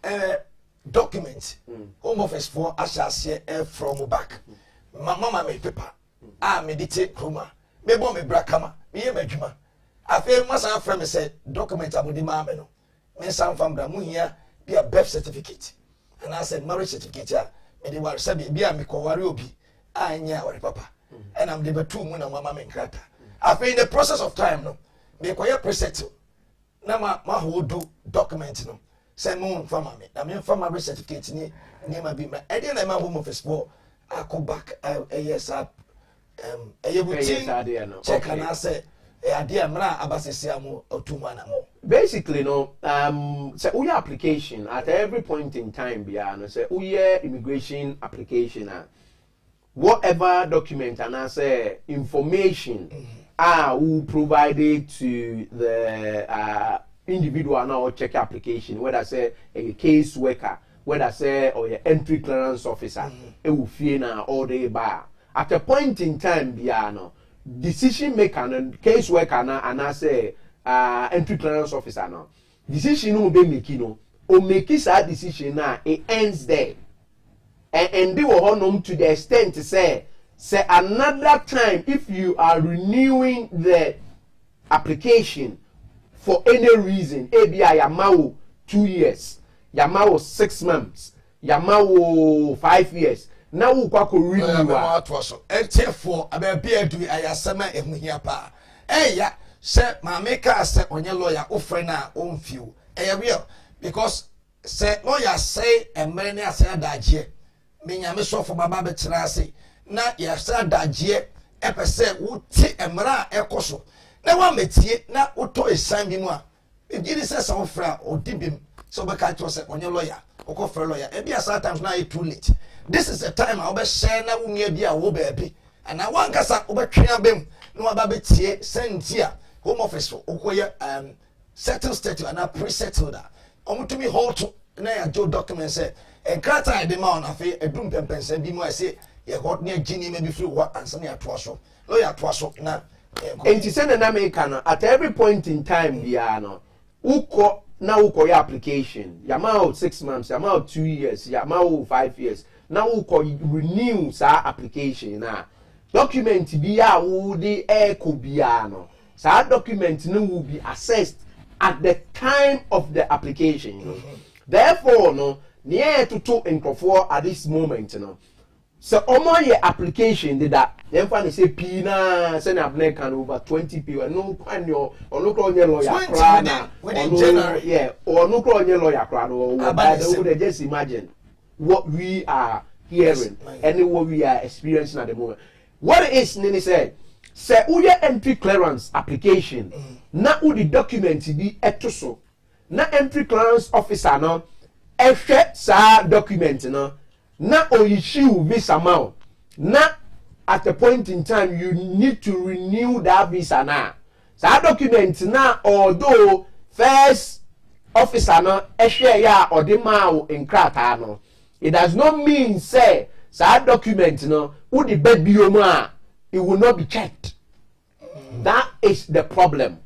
document home office for asase from back mama me paper medite kroma me bo me brakama me ye madwuma afa masa fra me say document abodi ma me no me sam fam bra mu hia be a birth certificate and I said marriage certificate me dey war say be a me ko ware obi anya ware papa and I'm the betu mu na mama me nkrata afa in the process of time no me ko ye preset na ma hold document no say mo fam me na me fam marriage certificate ni ma bi ma e dey na ma home office for I back yes up check and I say basically no say your application at every point in time no say your immigration application whatever document and I say information who provided to the individual now check application whether say a case worker whether say or your entry clearance officer it will feel na all day bar at a point in time no decision maker and case worker na and I say entry clearance officer now decision no be making no o make that decision now it ends there and they will honor to the extent to say another time if you are renewing the application for any reason ABI yamao 2 years yamao 6 months yamao 5 years now we go renew etiefo ababi adu ayasema emuhia pa ya say ma make say onye lawyer ofre na onfiu real because say lawyer say emere ne ase adagye menyame so for baba betira ase na ya say adagye epese wuti emera ekoso na wa metie na uto esan bi mu a ejiri say so ofra odibim so be ka to say onye lawyer okofre lawyer e bia sometimes na too late. This is the time I will share na unye bia wo baby and I want kasa obetwe abem no aba betie sentia home office okoye settle status and pre-settled that omutumi hold to na ya do document say enkrata de ma on afi edum pempense bi mu ase ye got near gini maybe free wa ansa na atoaso lawyer atoaso na enti say na make no at every point in time bia no uko na uko your application yamao 6 months yamao 2 years yamao 5 years now we call renew sa application na document biya wo di could be no sa document no will be assessed at the time of the application therefore no near to nkrofo at this moment no so omo ye application did that dem fa say p na say na abner can over 20 people no kwan yo ono kro onye lawyer kra na yeah or no kro onye lawyer kra no would just imagine what we are hearing and what we are experiencing at the moment. What it is Nini said say uye entry clearance application na u the document bi etoso na entry clearance officer no ehwe sa document no na o issue visa ma na at a point in time you need to renew that visa na sa document na although first officer no ehwe ya odima o nkrata no it does not mean say sa document no u the bedbiom a it will not be checked. That is the problem.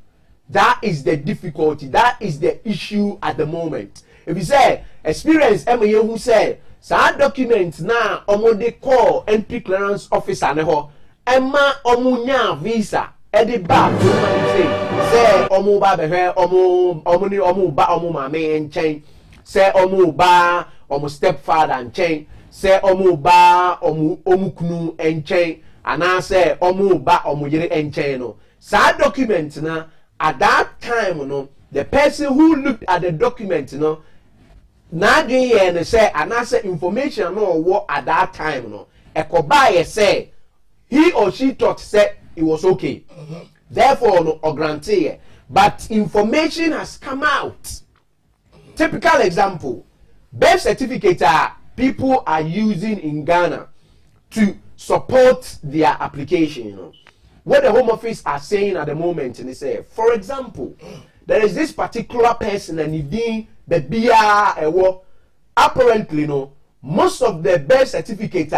That is the difficulty. That is the issue at the moment. If you say experience MA who say sa document na omo de call entry clearance officer ne ho emma omo nya visa e de ba to say omo ba be hwe omo ni omo ba omo ma me enchen say omo ba omo stepfather enchen say omo ba omo kunu enchen ana say omo ba omo yire enchen no sa document na at that time no the person who looked at the document no na dey and say ana say information no what at that time no ekoba say he or she thought say it was okay therefore no or grantee but information has come out. Typical example, birth certificate people are using in Ghana to support their application, you know. What the Home Office are saying at the moment, and they say, for example, there is this particular person and he did the BR apparently, no, most of the birth certificate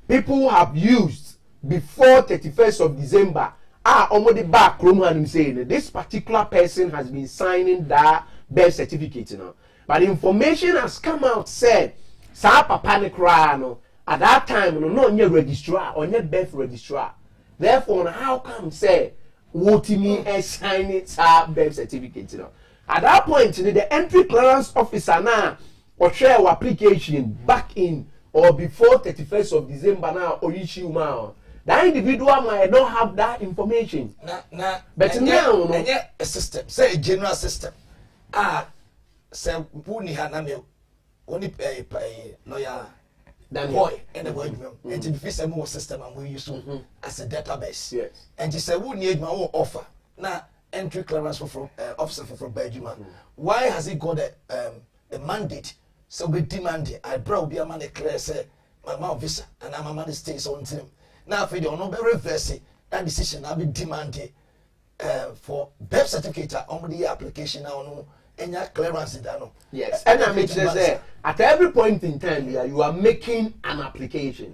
people have used before 31st of December are already back and saying this particular person has been signing that birth certificate, you know. But information has come out said, sa papa ne kra no at that time no onye registrar onye birth registrar. Therefore, how come say what me sign it birth certificate? You know? At that point, the entry clearance officer now or share our application back in or before 31st of December now or issue now. That individual might not have that information. But now, a system, say a general system. Say Puni Hanamil, only pay lawyer. Boy, and the word, and to be more system and we use as a database. Yes. And you say, who need my own offer? Now, entry clearance from officer from Belgium. Why has he got a mandate? So we demand I brought be a man declare say my mouth visa and I'm a man stays on him. Now, if you don't know, reverse that decision, I'll be demanded for birth certificate on the application now. And your clearance is done. Yes, and I mean, at every point in time, you are making an application,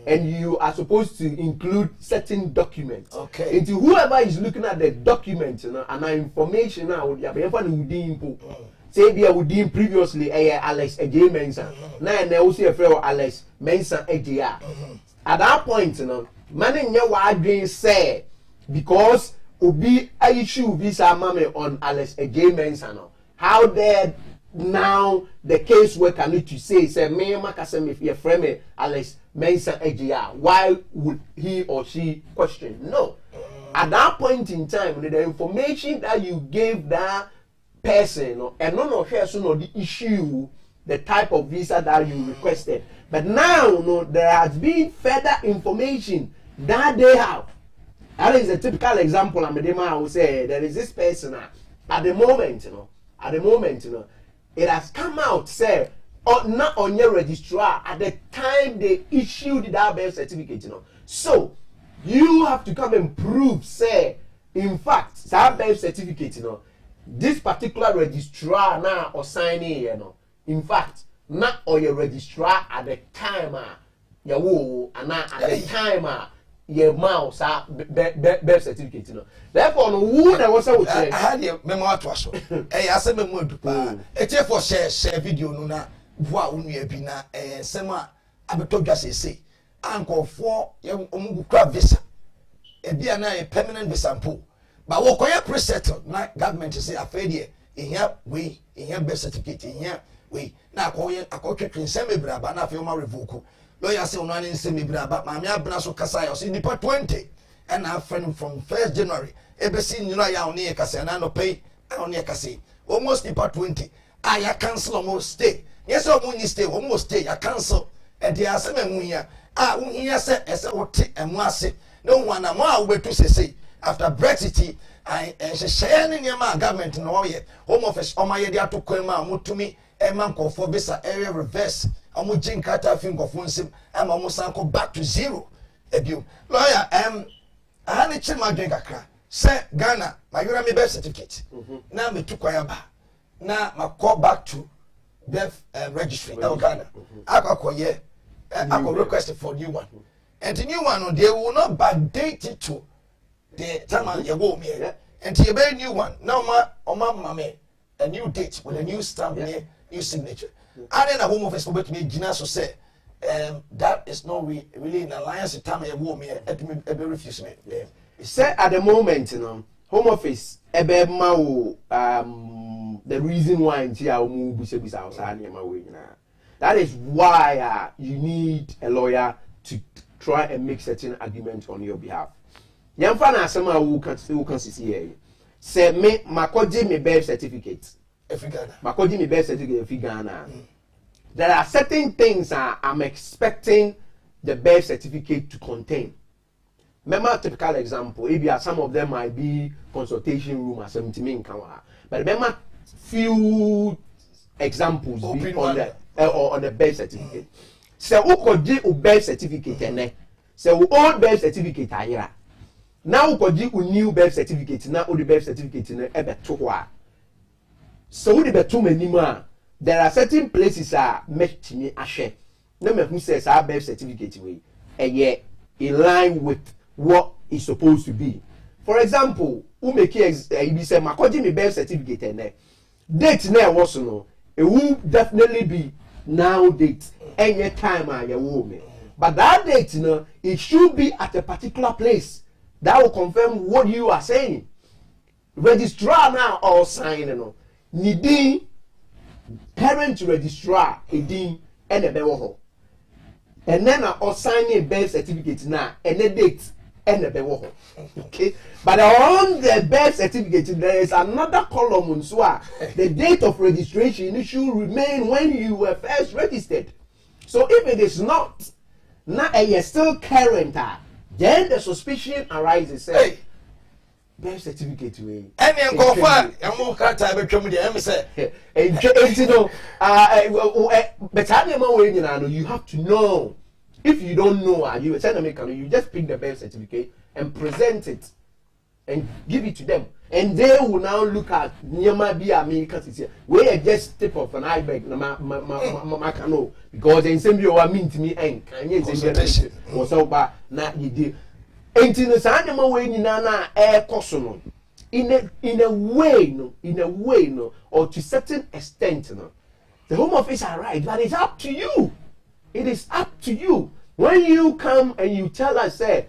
and you are supposed to include certain documents. Okay. Into whoever is looking at the document, you know, and the information now, you have input. Say we are previously Alex J Mensa. Now they also a friend Alex Mensa AJR. At that point, you know, many new word say because Obi issue visa mame on Alex J Mensa now. How dare now the case worker need to say me makasem if your friend Alex Mensa AGR, why would he or she question? No. At that point in time, the information that you gave that person and none of person or the issue, the type of visa that you requested. But now no, there has been further information that they have. That is a typical example. I will say there is this person at the moment, you know. At the moment, you know, it has come out, say, not on your registrar at the time they issued that birth certificate, you know. So, you have to come and prove, say, in fact, that birth certificate, you know, this particular registrar now or signing, you know, in fact, not on your registrar at the time, and not at the time, your mouse birth certificate, you know. Therefore, no who that was out there. I had your memo to us. I said, it's for share video, no, na, voix, unibina, and Sema, I told just say, Uncle for young Omuka visa. A be a permanent visa pool. But what can you preset? My government to say, I fed here, in here, we, in here, birth certificate, in here, we na akɔtwetwe nsɛm bebraba na afei ɔma revoke lawyer say ɔno ane nsɛm bebraba maame Abena so kasa ya ɔsi nipa 20 ɛna afɛn from 1st January ebesi nyina ya ɔne yɛ kasa na no pay ɔne yɛ kasa almost nipa 20 ya cancel almost stay yes ɔmo ni stay almost stay ya cancel ɛde asɛm ɛho hia wohia sɛ ɛsɛ wote ɛmo ase na woana mo a wobetu sese after Brexit ɛhyehyɛ ne nneɛma government na ɔyɛ home office ɔma yɛ de ato kwan ma motumi ɛma nkɔfoɔ bisa area reverse ɔmo gye nkata fi nkɔfoɔ nsɛm ama ɔmo san kɔ back to zero ebio lawyer aha ne kyerɛ ma adwen kakra sɛ Ghana ma yura me birth certificate na me tu kwan ba na ma call back to birth registry Ghana akɔkɔyɛ akɔ request for new one and the new one they will not backdate it to the time you go here and you buy a new one now mama a new date with a new stamp new signature and then a home office for me Gina so say that is not really in alliance with time you go here at me refuse me say at the moment home office the reason why that is why you need a lawyer to try and make certain arguments on your behalf. Yamfa na asema who can see here. Say me makoji me birth certificate. Makoji me birth certificate in Ghana. There are certain things I'm expecting the birth certificate to contain. Remember a typical example. Maybe some of them might be consultation room or something in Kawa. But remember few examples be on the or on the birth certificate. So who could do a birth certificate and so old birth certificate here. Now who could do a new birth certificate now the birth certificate in a to so the betu many there are certain places met me a share. No me who says our birth certificate way a year in line with what is supposed to be. For example, who make you say makoji me birth certificate and date now was no it will definitely be now date any time I woman. But that date, it should be at a particular place that will confirm what you are saying. Registrar now or sign, needing parent registrar, and a bewo. And then I sign a birth certificate now, and a date, and a bewo. Okay, but on the birth certificate, there is another column, so the date of registration should remain when you were first registered. So if it is not, now you're still current, then the suspicion arises. Hey, birth certificate way. Any go far, and more cut I become the emissary. But you have to know. If you don't know, you send them, you just pick the birth certificate and present it and give it to them. And they will now look at where just tip of an iceberg, because in some you are mean to me and consultation was over not you did. And in the animal way in air cosono in a way, no, or to certain extent, no. The Home Office are right, but it's up to you. It is up to you. When you come and you tell us, say,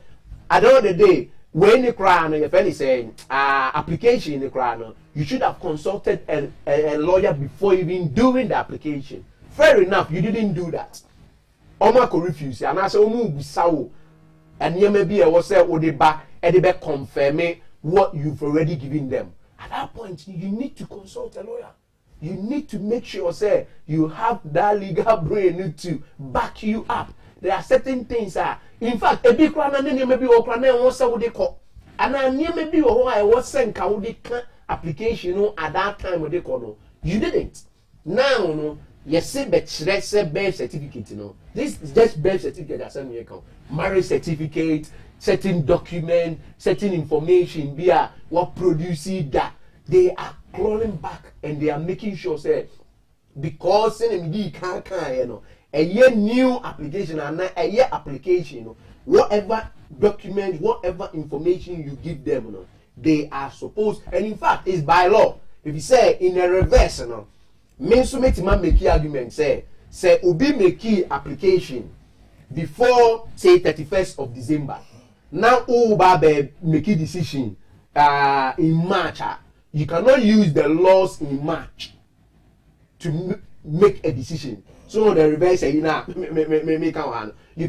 at the end of the day, when the crown, if any saying application in the crown, you should have consulted a lawyer before even doing the application. Fair enough, you didn't do that. Oma could refuse, and I said, "Omu bisawo," and you may be a was say, "Odeba, edebe confirming what you've already given them." At that point, you need to consult a lawyer. You need to make sure, say, you have that legal brain to back you up. There are certain things in fact, a big crown and maybe or crown was so they call. And I near maybe or I was sent application at that time with the call. You didn't. Now, no, yes, let's say birth certificate, This is just birth certificate that's on your account. Marriage certificate, certain document, certain information, what produces that. They are crawling back and they are making sure, say, because NMD can't, a year new application and a year application, whatever document, whatever information you give them, they are supposed, and in fact, it's by law. If you say in a reverse, means to make argument, say, Obi make application before, say, 31st of December. Now, Oba make a decision in March. You cannot use the laws in March to make a decision. So the reverse say you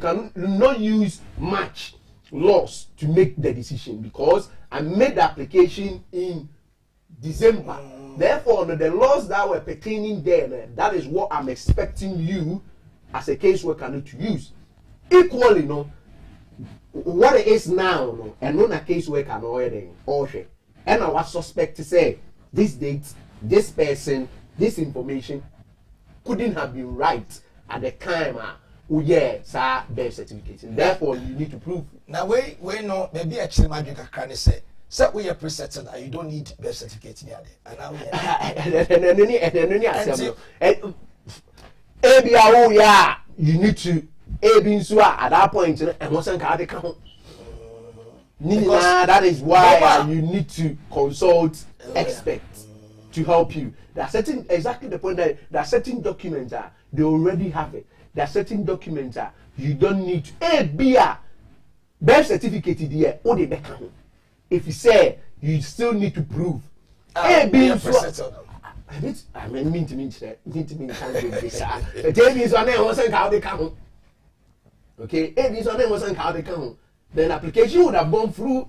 can not use much laws to make the decision because I made the application in December. Therefore, the laws that were pertaining there, that is what I'm expecting you as a caseworker to use. Equally, no, what it is now, no, and not a caseworker, no, and our suspect to say this date, this person, this information couldn't have been right at the time. Sir, birth certificate. Therefore, you need to prove. Now, we know maybe actually magic can say. So we are pre-settled and you don't need birth certificate near there. And now you need to at that point and wasn't count. That is why you need to consult experts to help you. There are certain exactly the point that there are certain documents they already have it. There are certain documents you don't need to birth certificate there or they count. If you say you still need to prove I mean mean to okay, then application would have gone through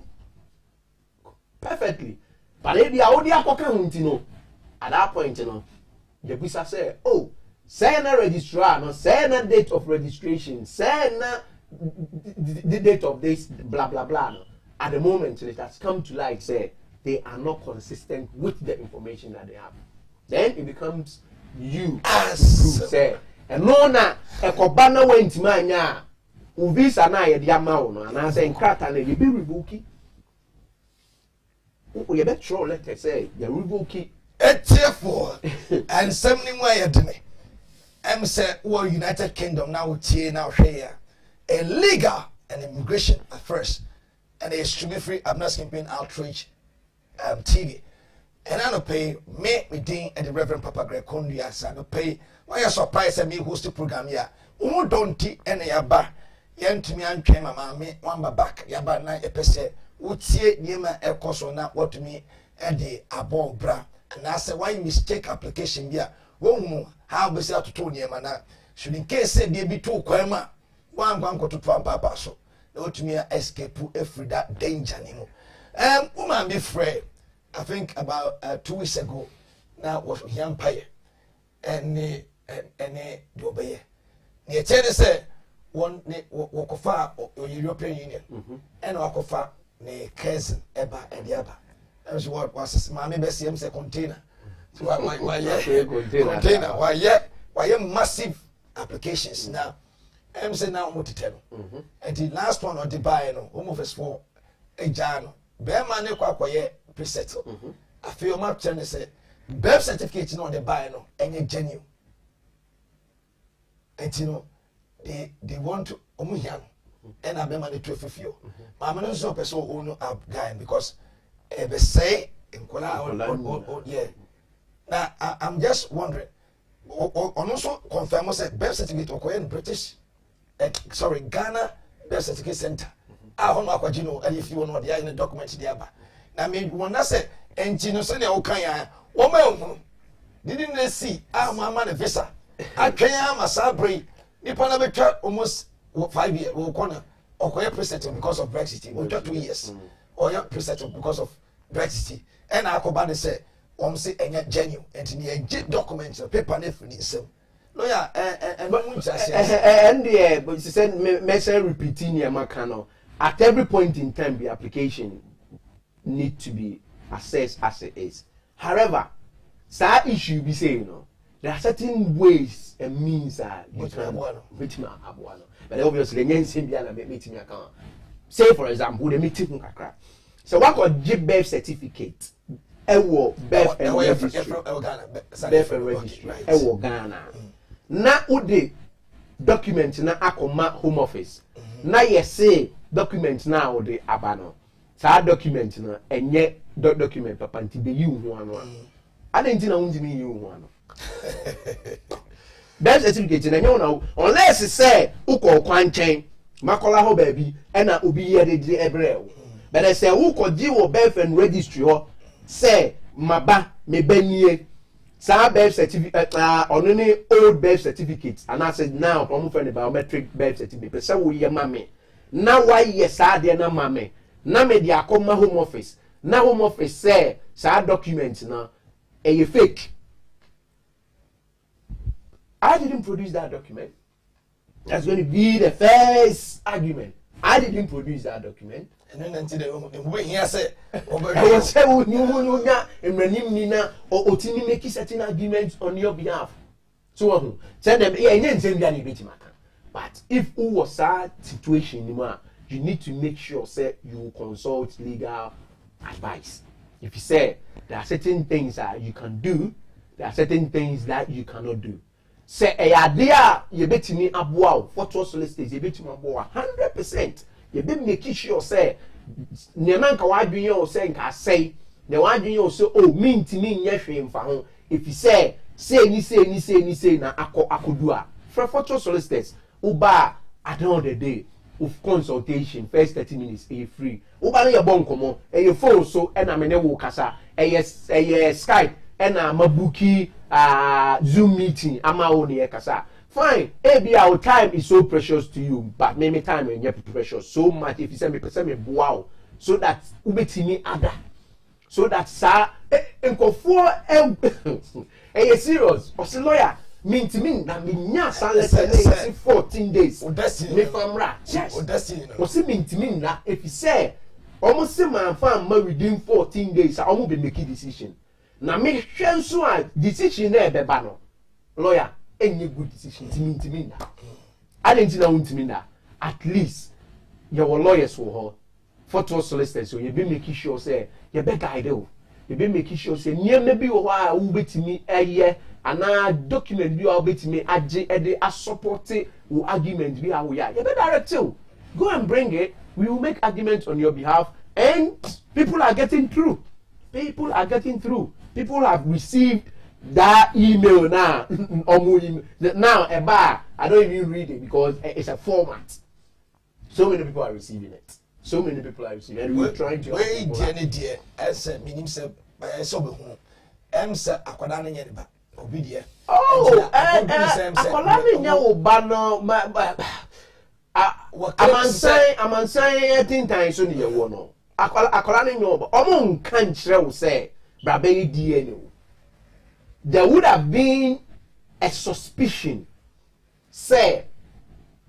perfectly. But if you are at that point, the visa say, oh, send a registrar, no, send a date of registration, send the date of this, blah blah blah. No. At the moment, it has come to light, say they are not consistent with the information that they have. Then it becomes you say, and no na a cobana went mania. Uvisa na ye dia ma wo no and I say nkrata na ye be revoke. O ye be throw letter say ye revoke therefore and something why you do me. Em say we United Kingdom now tie now here a legal and immigration affairs and a extremely free Abena Skinpain outreach TV. And I don't pay me ding and the Reverend Papa Greg Kondia I don't pay why you surprised at me host the program here. Who don't tea any yaba yen to me and train my mammy one back yaba na a pese would see Nima a course or not what to me and the above bra. And I say why you mistake application here. Won't how be said to Tony Mana should in case say there be two quema one go to Papa so. Not to me escape every that danger anymore. Woman be afraid. I think about 2 weeks ago now was young pie and do obey. Near tell say one walk far or European Union and walk far ne cousin Eba and the other. That's what was mammy Bessie say container. So container why massive applications now. I'm saying now what to tell. And the last one on the buy no HOMEOFFICE for a jano. Bear money kwaye pre-settle. I feel my turn say birth certificate no on the buy no any genuine. And you know they want to omuhian and I bear money to fulfill. My man is no person who know up guy because they say in Kola yeah. Now I'm just wondering. Also confirm say birth certificate or British. Ghana Birth Certificate Center. I don't know what you know, and if you want to in the document there. I mean, when I say, and you know, Sunday Okaya, woman didn't they see our mamma visa. I can't my salary. Nippon almost 5 years, corner or president because of Brexit, or 2 years, or your president because of Brexit. And I could say, say, and yet genuine, and near documents, paper, and everything. No, yeah, and but she said, me repeating your macano. At every point in time, the application need to be assessed as it is. However, that issue be saying, there are certain ways and means that you can but obviously, meeting account. Say, for example, the meeting so what could give birth certificate? Birth and registry. Birth and registry. Ghana. Na ude document na akoma home office na yese document na ude abano sa document na enye document papa nti be yi hu ano adenti na unji ni yi hu ano birth certificate na enye na unless say ukọ kwanchen makola ho baby e na obi ye de ebrel but say ukọ di wo birth and registry ho say maba me banie Some birth certificate, on any old birth certificate, and I said now, I'm for the biometric birth certificate. So we are mammy. Now why yes, I dear na mammy. Now me dia come my home office. Now home office say, sad documents now, a fake. I didn't produce that document. That's going to be the first argument. I didn't produce that document. And then until the way he said, I was saying, or Otini make certain arguments on your behalf. So, send them, but if it was a situation, you need to make sure say you consult legal advice. If you say there are certain things that you can do, there are certain things that you cannot do. Say a idea you bet me up wow, photo solicitors, you bet me 100%. You be making sure say Nemanka why do you say I say the one you so oh mean to me nyehwe mfa ho if you say na akodua for photo solicitors uba at the end of the day of consultation first 30 minutes e free uba na your bon komo e your phone so e na me ne wo kasa e Skype e na mabuki Zoom meeting ama wo ne kasa. Fine, maybe our time is so precious to you, but maybe time and yet precious so much. If you send me wow, so that ubetini ada, so that sir, enko for serious. Or lawyer mean to me that me nyasa let's say 14 days. Me from right, yes. What's it mean to me that if you say almost say my farm within 14 days, I won't be making decision. Now make sure so a decision there be bano lawyer. Any good decision to me that. I didn't know to me that. At least your lawyers will photo solicitors, so you be making sure say you be guide you be making sure say near maybe why will be to me a year and I document you will be to me a support argument we are you be direct too. Go and bring it. We will make arguments on your behalf, and people are getting through. People are getting through. People have received that email now. Now a bar, I don't even read it because it's a format. So many people are receiving it. So many people are receiving it. And we're trying to wait dear as a meaning said by a sober home. Emsa akwadane nyeba obidia. Oh, akwadane nyawo bano I'm saying 18 times on the one. Akwadane nyawo omo nkan kire wo say brabe DNA. There would have been a suspicion, say,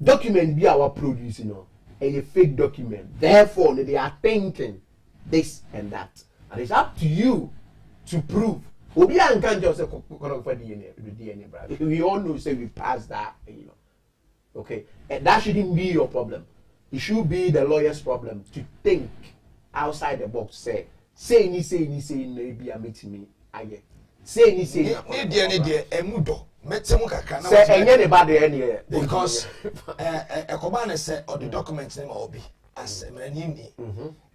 document be our producing a fake document. Therefore, they are thinking this and that. And it's up to you to prove. We can't just say, DNA. We all know, say, we passed that, Okay? And that shouldn't be your problem. It should be the lawyer's problem to think outside the box, say, maybe I'm meeting me, I get. Say ni dear emudo metemu kakra na say enye ne bad any because ekobane say or the documents name obi as manini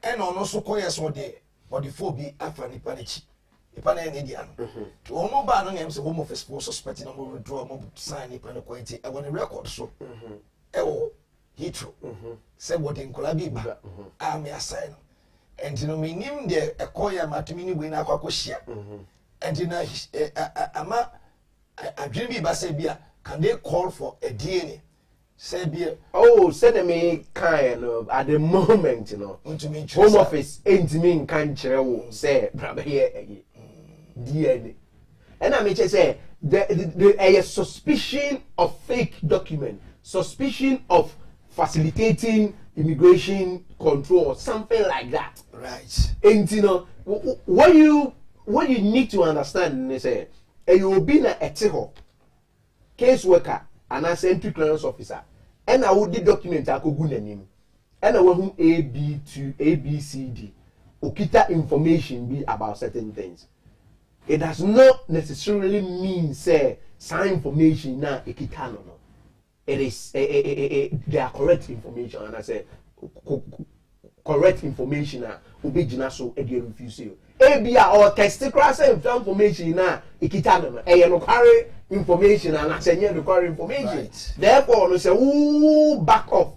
and ono so koye so de body phobia afa nipa nechi nipa na ne dia no to omo ba no nem say home office for suspect no withdraw mo sign nipa no kwenti e won record so e wo hitro say what in kolabi ba am ya sign and no minim de ekoya matumi ni we na akwakohia and you know, I dream be Basabia. Can they call for a DNA? Say, oh, send me kind of at the moment, Home Office ain't mean can't say, brother here, DNA. And I may just say, a suspicion of fake document, suspicion of facilitating immigration control, or something like that. Right. And what you need to understand is you will be a etiho case worker and as entry clearance officer, and I would document a name, and I will A, B to A, B, C, D. Okita information be about certain things. It does not necessarily mean say some information na ekita no. It is they are correct information, and I say correct information na obi jina so e dey refuse you. ABA or testicular information na ikita no no carry information and asenye no carry information. Right. Therefore no say who back off.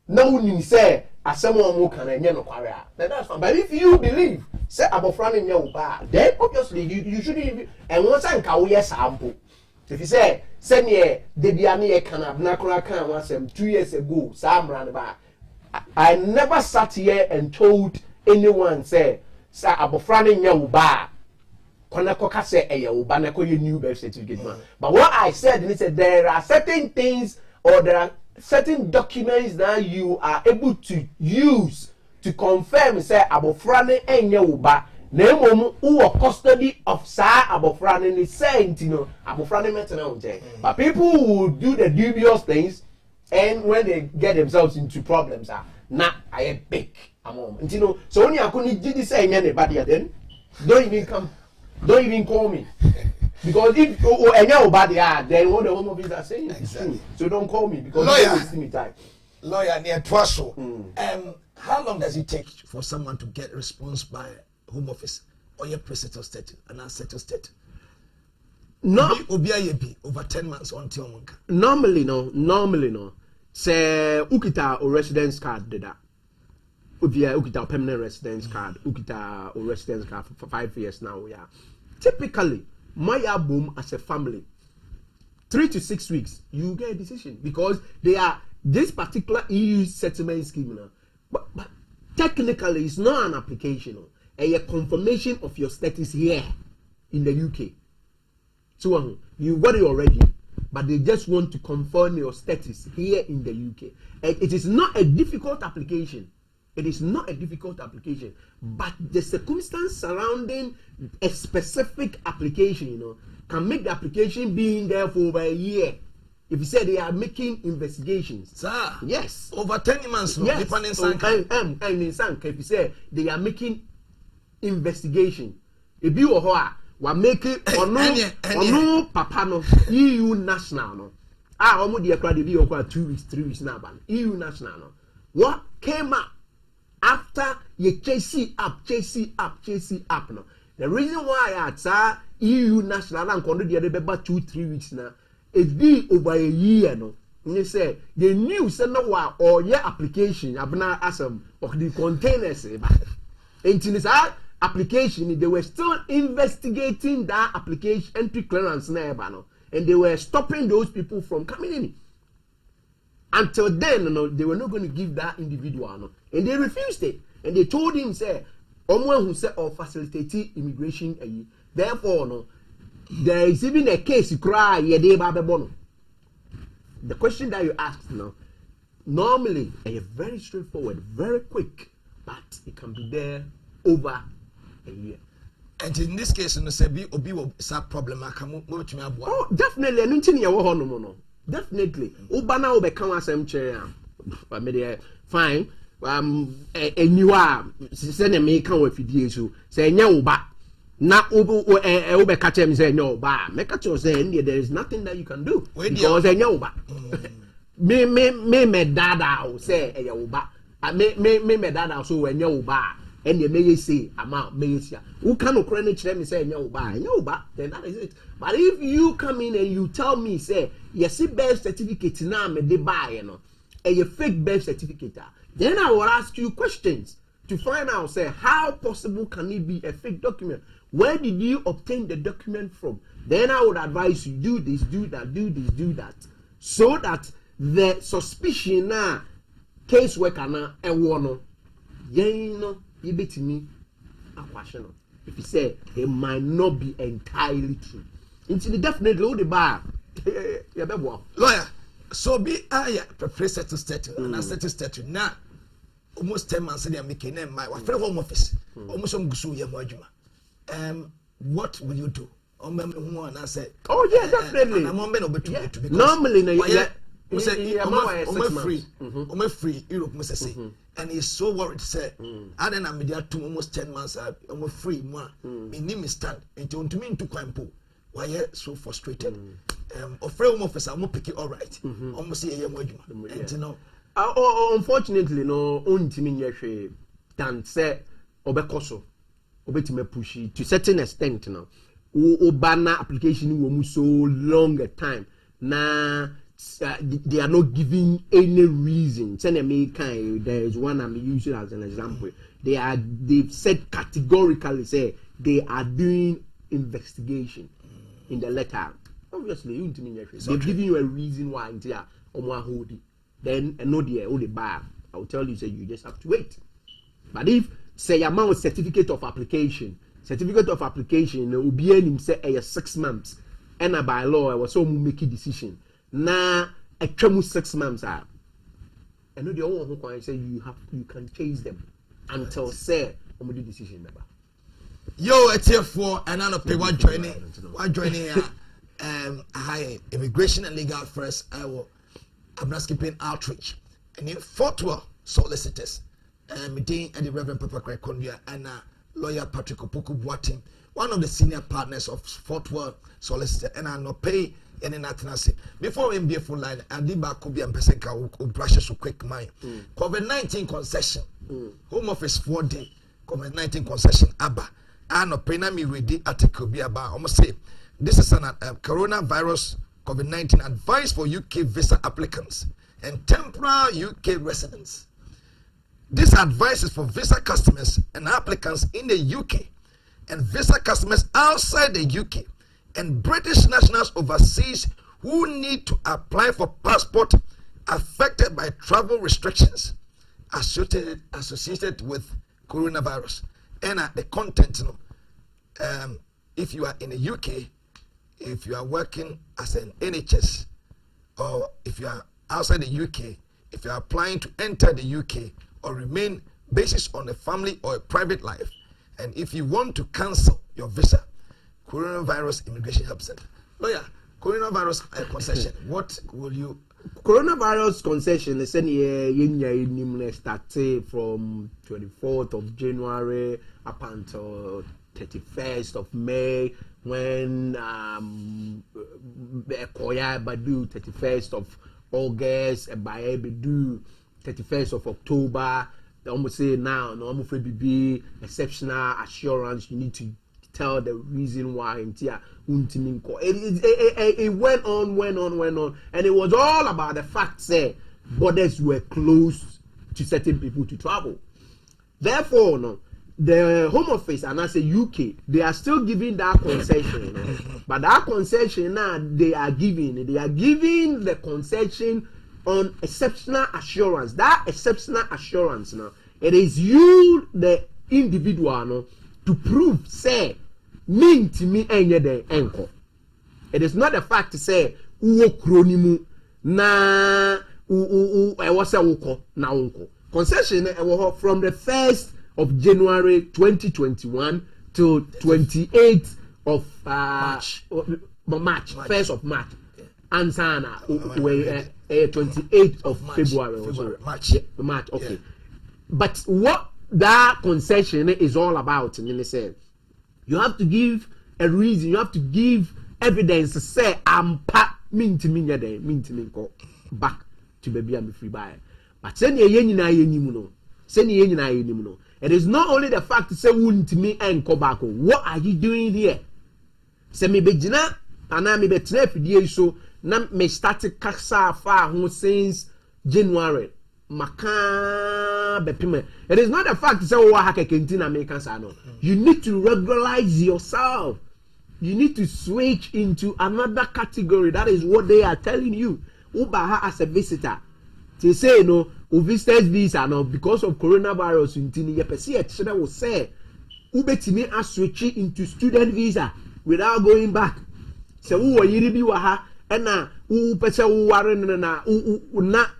No need say asemo mo kan enye no carry. That's fine. But if you believe say abofra no nya uba then obviously you shouldn't even and once an ka we sample if you say senior de bia na ye kan abna kora kan wasem 2 years ago samra ba I never sat here and told anyone say abofra no nya uba kona koka say eye uba na ko ye new birth certificate man but what I said is that there are certain things or there are certain documents that you are able to use to confirm say abofra no enya uba na emom who custody of sa abofra no ni say ntino abofra no metena unje but people who do the dubious things and when they get themselves into problems na I big among ntino so only akuni did say enya ne bad then don't even call me because if enya uba there then what the home office are saying exactly. So don't call me because you waste me time lawyer near Twaso how long does it take for someone to get response by Home Office or your pre-settled state and unsettled state? No, over 10 months until monka. Normally no. Say ukita or residence card did that. Ukita permanent residence card, ukita or residence card for 5 years now. Yeah, typically my boom as a family 3 to 6 weeks you get a decision because they are this particular EU settlement scheme now. But technically, it's not an application. A confirmation of your status here in the UK. So you got it already, but they just want to confirm your status here in the UK. It is not a difficult application. It is not a difficult application, but the circumstance surrounding a specific application, can make the application being there for over a year. If you say they are making investigations, sir, yes, over 10 months, yes, and in Sanka, if you say they are making investigation, if you are making or no papa no EU national no, almost the accredited be over 2 weeks, 3 weeks now, EU national no, what came up after you chasing up no, the reason why I had EU national and conduct the other 2-3 weeks now. It be over a year, no. You say the new sender or your application, Abena Asam of the containers. In this application, they were still investigating that application entry clearance no, and they were stopping those people from coming in. Until then, no, they were not going to give that individual, no, and they refused it. And they told him, say, someone who said or facilitating immigration, therefore, no. There is even a case you cry the question that you asked now normally is very straightforward, very quick, but it can be there over a year. And in this case, no say be some problem. Oh, definitely. No. Definitely. Ubana obe kama semche. Fine. A new send a make come with you so say nya uba. Na ube catch him say no ba make a say there is nothing that you can do because nya uba. Me dada say e uba. Me dada so nya uba. And you may say amount may say who can credit them say no ba then that is it. But if you come in and you tell me say yes birth certificate now me dey buy a fake birth certificate, then I will ask you questions to find out say how possible can it be a fake document, where did you obtain the document from? Then I would advise you do this, do that, do this, do that, so that the suspicion na case worker na ewono you bet me a question. If you say it might not be entirely true, until definitely all the bar, lawyer. So be prefer to statute and I set to statute now. Almost 10 months they are making them my Home Office. Almost some gusu yamwajuma. What will you do? I said, oh yeah, definitely. Normally, free Europe must say, and he's so worried. Say, I then I'm there to almost 10 months. I'm free. My name is stand and to me to Quampo. Why are so frustrated? Home Office, I'm pick it all right. Almost a year more. And you know, unfortunately, no, only to me, than say, Obekoso, Obetime pushy to certain extent now. Obana application will so long a time. Now, they are not giving any reason. There is one I'm using as an example. they've said categorically say they are doing investigation in the letter. Obviously, they've given you a reason why then no the bar. I will tell you, say you just have to wait. But if say amount certificate of application will be in say 6 months, and by law I was so make a decision. Now a term 6 months are. And no the only one who say you can chase them until say the decision member. Yo, it's here for and I don't pay one joining high immigration and legal affairs. I'm not skipping outreach. And in Fort Worth solicitors, Medin and the Reverend Papa Krekonia and lawyer Patrick Opoku Boating, one of the senior partners of Fort Worth solicitor, and I no pay any natinasi. Before we be a full line, I did back Kobe and Peseka who brushes so quick mind. COVID-19 concession, Home Office 4-day, COVID-19 concession, ABA. I no pay na me read the article be about almost say this is an coronavirus COVID-19 advice for UK visa applicants and temporary UK residents. This advice is for visa customers and applicants in the UK and visa customers outside the UK and British nationals overseas who need to apply for passport affected by travel restrictions associated with coronavirus. And the content, if you are in the UK, if you are working as an NHS, or if you are outside the UK, if you are applying to enter the UK or remain based on a family or a private life, and if you want to cancel your visa, Coronavirus Immigration Help Center. Lawyer, coronavirus concession, what will you... Coronavirus concession, they said started from 24th of January up until 31st of May, when Koya Badu 31st of August, Baye Badu 31st of October. They almost say now, no, I'm afraid be exceptional assurance. You need to tell the reason why. It went on, and it was all about the fact that borders were closed to certain people to travel. Therefore, no, the Home Office and I say UK, they are still giving that concession, but that concession now they are giving the concession on exceptional assurance. That exceptional assurance now, it is you, the individual, no, to prove say mean to me any day enko. It is not the fact to say uwo kronimu na was a woko na unko. Concession from the 1st of January 2021 to 28th of March, 1st of March, and sana 28th of February, March, okay. Yeah. But what that concession is all about, and they say you have to give a reason, you have to give evidence to say I'm mean to me go back to baby I'm free buyer. But send it is not only the fact to say wouldn't me and go back. What are you doing here? Send me bejina and I me betre so na me started kasa far since January. Maka bepime. It is not the fact to say oh hake kentina make no. You need to regularize yourself. You need to switch into another category. That is what they are telling you. Ubaha as a visitor. They say no, visitors visa no because of coronavirus intini yepesi e will say ubetimi a switch into student visa without going back. Se wo yiri bi wa ha ena wo pese wo ware na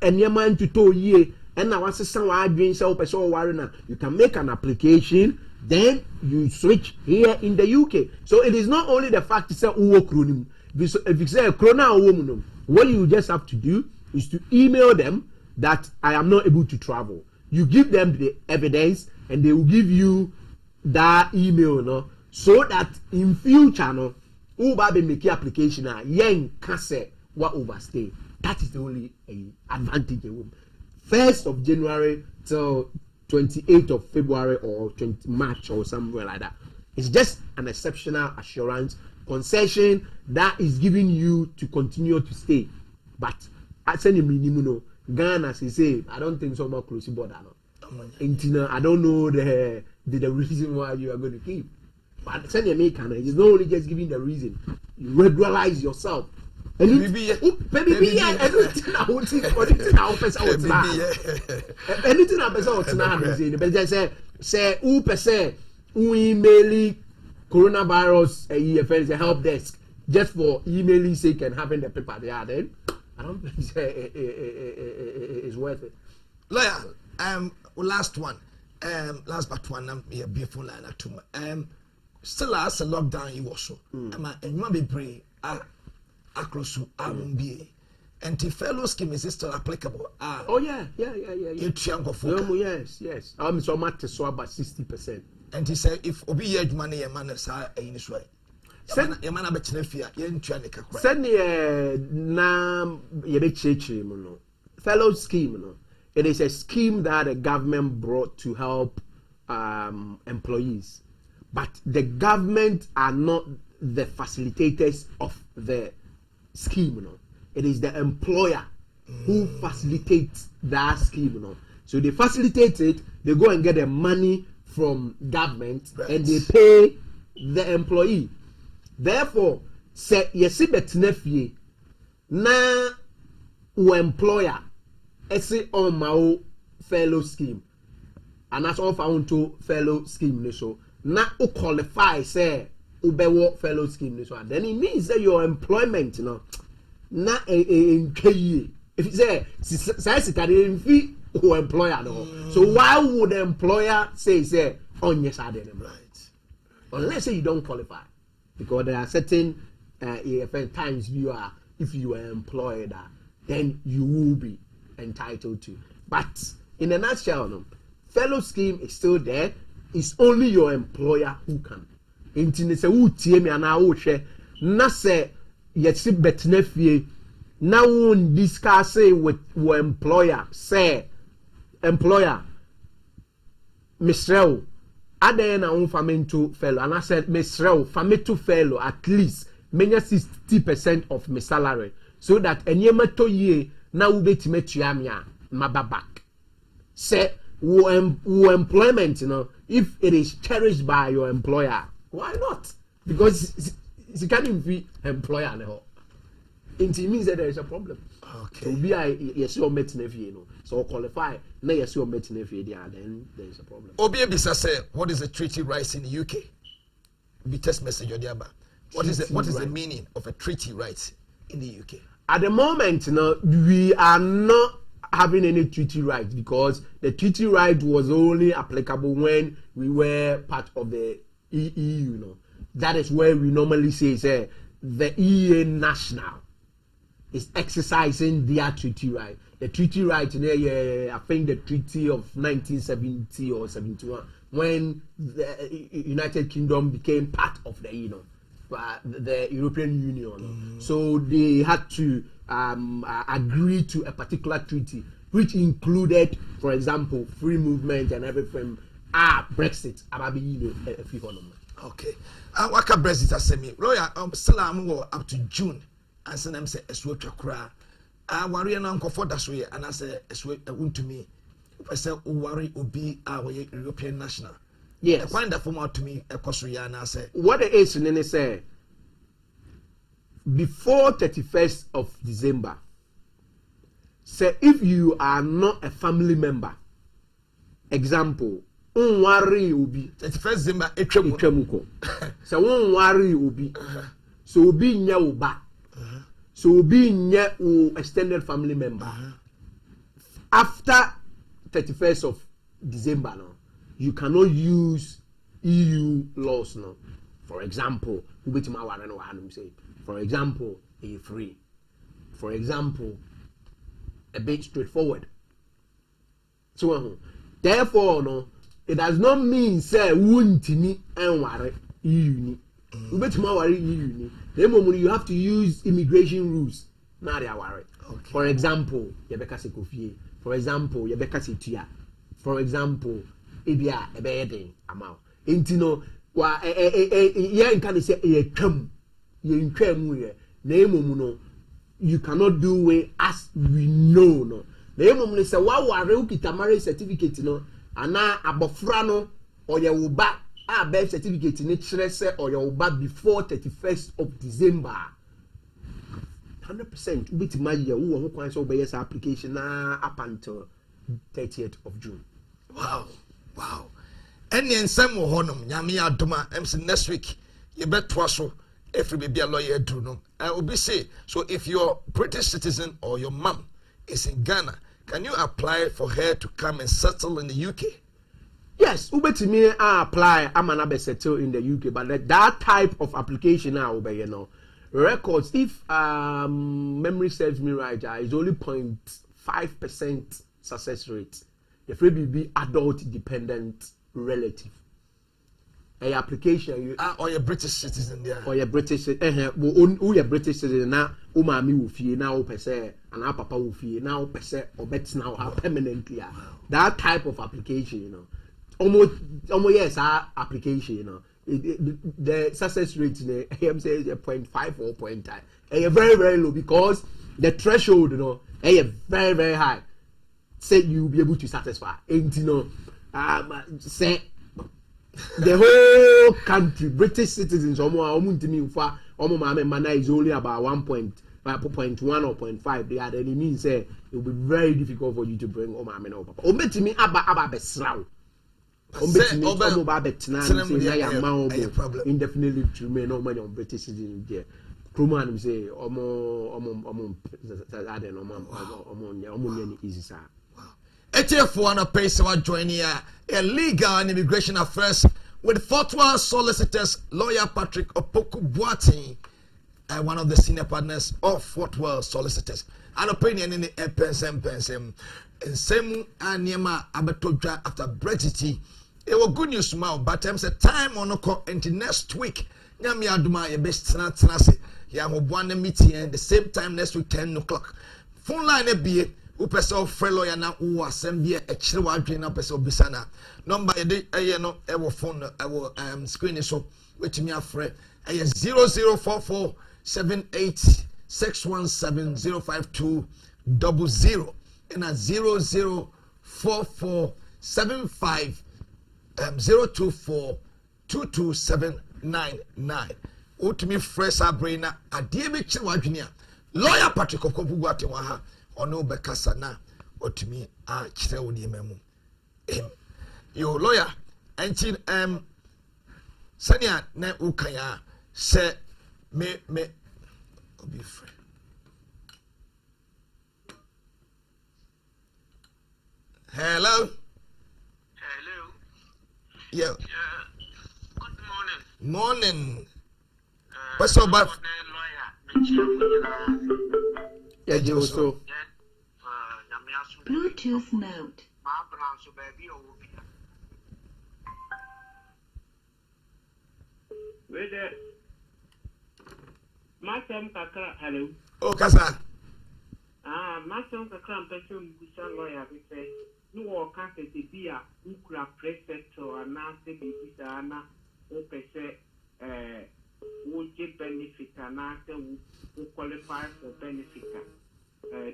enyama ntuto yie ena wasesa wa adwen se wo pese wo ware na, you can make an application, then you switch here in the UK. So it is not only the fact to say wo kronim. If you say corona woman, what you just have to do is to email them that I am not able to travel. You give them the evidence and they will give you that email, no, so that in future, no, uba be make application na yen kase wa overstay. That is the only advantage. 1st of January till 28th of February or 20 March or somewhere like that. It's just an exceptional assurance concession that is giving you to continue to stay. But at any minimum, Ghana, say, I don't think so much close border. No. I don't know the reason why you are going to keep. But send American, it's not only just giving the reason. You regularize yourself. And anything I want to anything I say who percent who email coronavirus help desk just for emailing sake and having the paper there, then I don't think it's worth it. Lawyer, last but one, beautiful line at two. Still as a lockdown you also. And you might be brave. Across be and the fellow scheme is still applicable. Yeah. Yes. I'm so much so about 60%. And he said if obi yed money a man sa in this way. Send a man about Chinefia, yen Chanica. Send na yebecheche no. Fellow scheme no. It is a scheme that the government brought to help employees. But the government are not the facilitators of the scheme, you know. It is the employer who facilitates that scheme, you know. So they facilitate it, they go and get the money from government and they pay the employee. Therefore, say yesi betnefie na u employer esi on my fellow scheme. And that's all found to fellow scheme so na u qualify say ubewo fellow scheme so then it means that your employment you know na if you say fee who employer no so why would the employer say on yes I didn't right unless you don't qualify because there are certain times if you are employed then you will be entitled to, but in a nutshell no fellow scheme is still there. It's only your employer who can. Inti se wo tie me ana wo hwe na se yesi betnefie na won discuss with your employer say employer Mr. Aden na won famento fellow and I said Mr. famento fellow at least menya 60% of my salary so that enyema to ye na wo betime tua me a maba back say wo employment you know if it is cherished by your employer. Why not? Because it's kind of the employer now. It means that there is a problem. Okay. So be yes your metinefie no. So qualify na yes your metinefie there then there is a problem. Obi Bisa say what is the treaty rights in the UK? Be test message odiaba. What is the meaning of a treaty rights in the UK? At the moment we are not having any treaty rights because the treaty right was only applicable when we were part of the EU, you know. That is where we normally say the EU national is exercising their treaty right. The treaty right, I think the treaty of 1970 or 71, when the United Kingdom became part of the the European Union. So they had to agree to a particular treaty, which included, for example, free movement and everything. Brexit. Okay. Waka Brexit asemi. Lawyer, still up to June. And send them say eswe twakra. Worry na nkofo daswe and I say eswe to me. I say worry obi European national. Yes. Find that form out to me and I say what it is in say before 31st of December. Say if you are not a family member, example, unwari ubi 31st December etwemuko. So unwari ubi. So ubi nya uba. So ubi nya extended family member. After 31st of December now, you cannot use EU laws now. For example, for example, a free. For example, a bit straightforward. So therefore, no, it does not mean say won't me and worry EU. You have to use immigration rules. Now they are worried. For example, Yabeka Sekofie. For example, Yabeka Setia. For example, Ebia Ebeden Amao. Intino wa yen can say you cannot do way as we know no. The say wa ware ukita marriage certificate no ana abofra no oye wo ba a birth certificate ni kire se oye wo ba before 31st of December 100% ubitima ye wo ho kwan so be yes application na up until 30th of June. Wow. Any ensem wo honom nyame adoma MC next week you bet so every baby a lawyer do no. I will be say so if you're British citizen or your mom is in Ghana, can you apply for her to come and settle in the UK? Yes, ubetimi apply amana be settle in the UK, but that type of application now will be, you know, records if memory serves me right, is only 0.5% success rate. The free be adult dependent relative. A application or your British citizen there. Or your British who your British citizen na umami wo fie na wo pese and papa wo fie na wo pese obet now permanently. That type of application, you know. Almost yes, our application, you know. The success rate in the say 0.5 or 0.9. Very, very low because the threshold, you know, very, very high. Say you'll be able to satisfy. And you know, say the whole country, British citizens, almost is only about 1.1 or 0.5. They are then it means it will be very difficult for you to bring Omame or Papa. Ometimi aba besraw. Indefinitely to remain no money on British citizens there. Kruman say easy sir. ETF to pay someone join here a legal and immigration affairs with Fort Worth solicitors lawyer Patrick Opoku Boateng, one of the senior partners of Fort Worth solicitors. An opinion in the pensem and same anima abetodra after Brexit. It was good news now, but I'm say time on until next week. Nyami aduma ye best tenase. Ya mo one meeting the same time next week 10 o'clock. Phone line be who person friend lawyer na who assembly a chire wadwe na person bisana. Number ye no e wo phone e wo screen so wetimi afre e 0044 78 617 052 00 and a 0044 75 024 22799. Utimi fresh abrena adie be chire wadwene a lawyer Patrick Opoku Boateng wa ha ono be kasa na otimi a chire wo niam mu yo lawyer enti sania na ukanya se me obi free hello yeah Good morning what's up about yeah so Bluetooth mode. With it, Master Kakra, hello. oh kasa Master Kakra, person who shall lawyer, we say, no or can't be a ukra prefect or a nasty bisana, or per se, would get benefit and after who qualify for benefit.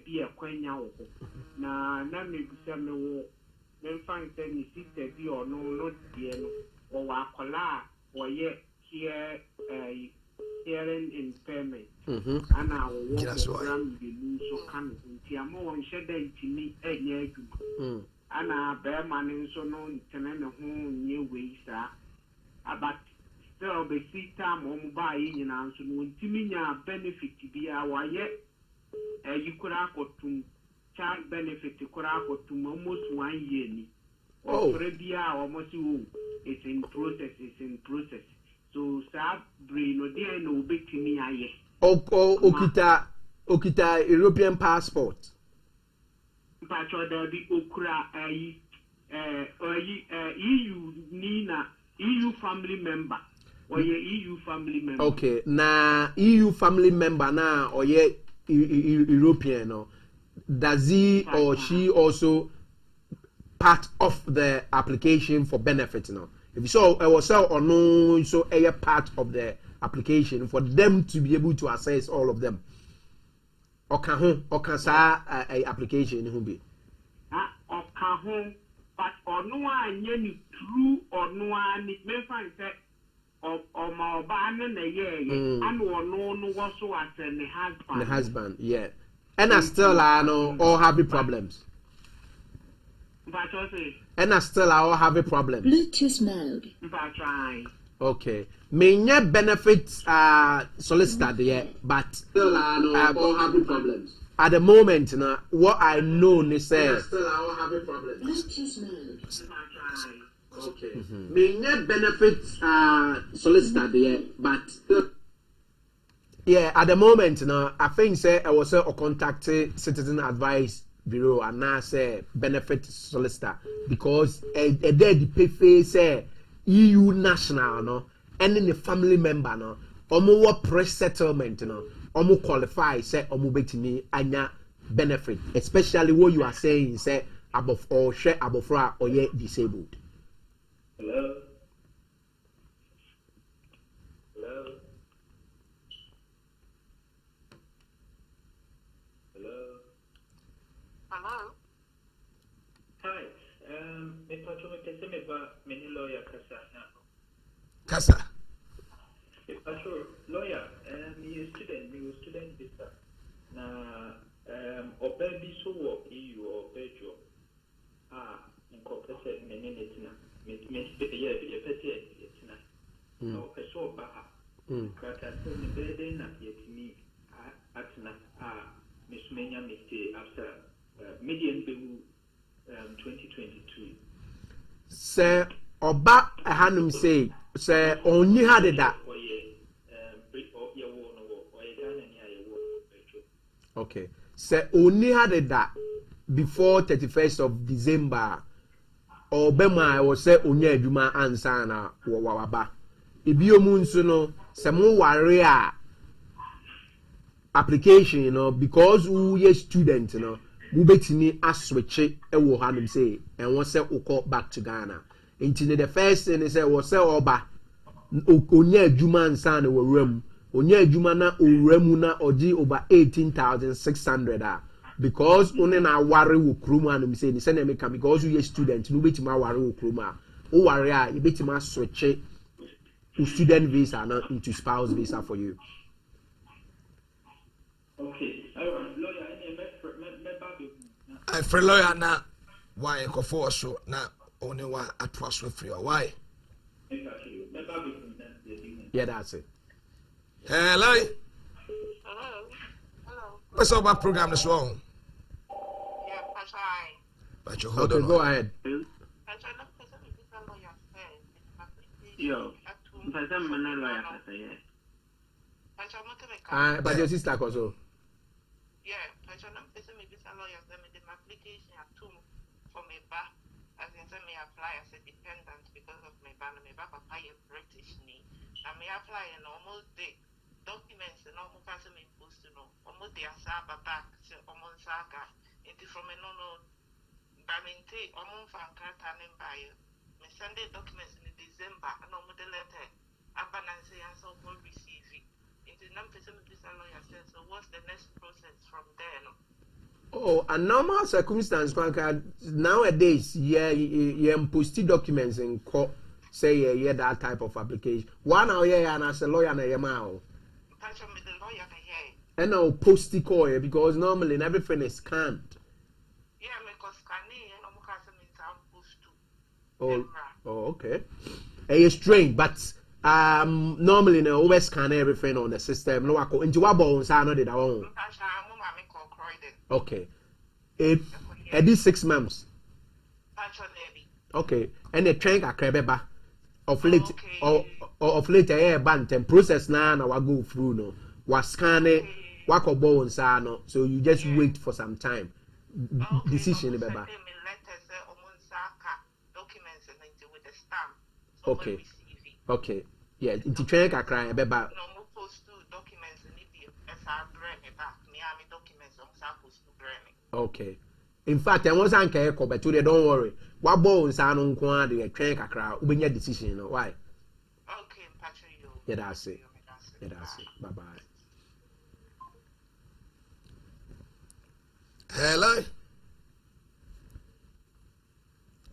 Be a quenya na me bisa me wo me fan say ni sister bi or no not die no or wa kola or ye here hearing impairment ana wo program bi lu so kan nti amo won sheda ntimi enye aduma ana be man so no ntene ne ho nye we sa about still be sit time o mu ba yi nyina so no ntimi nya benefit bi a wa ye you could have got to child benefit, you could have got to almost 1 year. Or almost it's in process. So, sad brain, no dear, no big to me. Okita European passport. Patro, there be Okra, EU Nina, EU family member, or your EU family member. Okay, na EU family member na or ye European, no? Does he or she also part of the application for benefit? No, if you saw I was or no, so a part of the application for them to be able to access all of them. Or can sa a application who be? Or can but or no any true or no one it may find that or my banner and or no was so as the husband, yeah. And I still know all having problems. But also, and I still all having problems. Bluetooth mode. But try. Okay. May not benefit solicitor there, but still all having problems. At the moment, what I know is still all having problems. Bluetooth mode. Okay. May not benefit solicitor there, but yeah, at the moment, I think say I was a contacted Citizen Advice Bureau and now say benefit solicitor because a dead pay say EU national no and in the family member no what press settlement qualify say betini anya benefit, especially what you are saying say above or share above or yet disabled. Hello. Hello. Hi. If I told me many lawyer Kasa. If I told lawyer, you student visa. Na baby so EU or Belgium. Incorporated many netina. Me petty netina. No, I saw Baha. But I told me better not yet me at Miss Mania Mr. after median bill 2022. Sir, Oba Hanum say, Sir, only had that. Okay. Sir, only had that before 31st of December. Or Bema was say only Juma ansana wawaba. Ibiomunsuno, Samu warrior application, because we are student, we betini aswitch ewo hanum say and one say oko back to Ghana. Into the first thing is was say oba onye adwuma nsan na wawram onye adwuma na owramu na oji over 18,600 because one na ware wo krum hanum say ni say na make because we are student we betima ware wo krum o ware a e betima switch student visa na into spouse visa for you. Okay. Lawyer, I for lawyer na why go for so na only one at was free or why? Yeah, that's it. Hello. Hello. What's up about program this wrong? Yeah, that's right. But you hold Okay, on. go ahead. Yo, but I'm not lawyer. But your sister also. Yeah, I don't know if it's a lawyer, them in the application at two for me back, as in me apply as a dependent because of my ban, my back apply a British knee. I may apply an almost the documents and almost as I'm supposed to know, almost the Asaba back to almost Saga, into from a no, Baminte, almost from Cartanen by me Sunday documents in December, and almost the letter, Abena and so will receive it. So what's the next process from there? No? Oh, a normal circumstance, nowadays, yeah, post documents in court, say, yeah, that type of application. 1 hour, and as a lawyer, and a mile. And I'll post the call because normally everything is scanned. Yeah, because scanning and oh, okay. It's strange, but. Normally no always scan everything on the system. No, into what bones are not their own. Okay. It is 6 months. Okay. And the train a crabba of late of late a band and process now go through no. Was scan it, wako bones are no. So you just wait for some time. Decision baba. Okay. Okay. Yeah, into train ka cry beba. No mo post documents ni bi esa brand me back. Me am documents on sa post brand. Okay. In fact, I was anke ko but today don't worry. What bones are no nko ade e train kakra ubenya decision no. Why? Okay, patch you. Yeah, that's it. Yeah, that's it. Bye bye. Hello.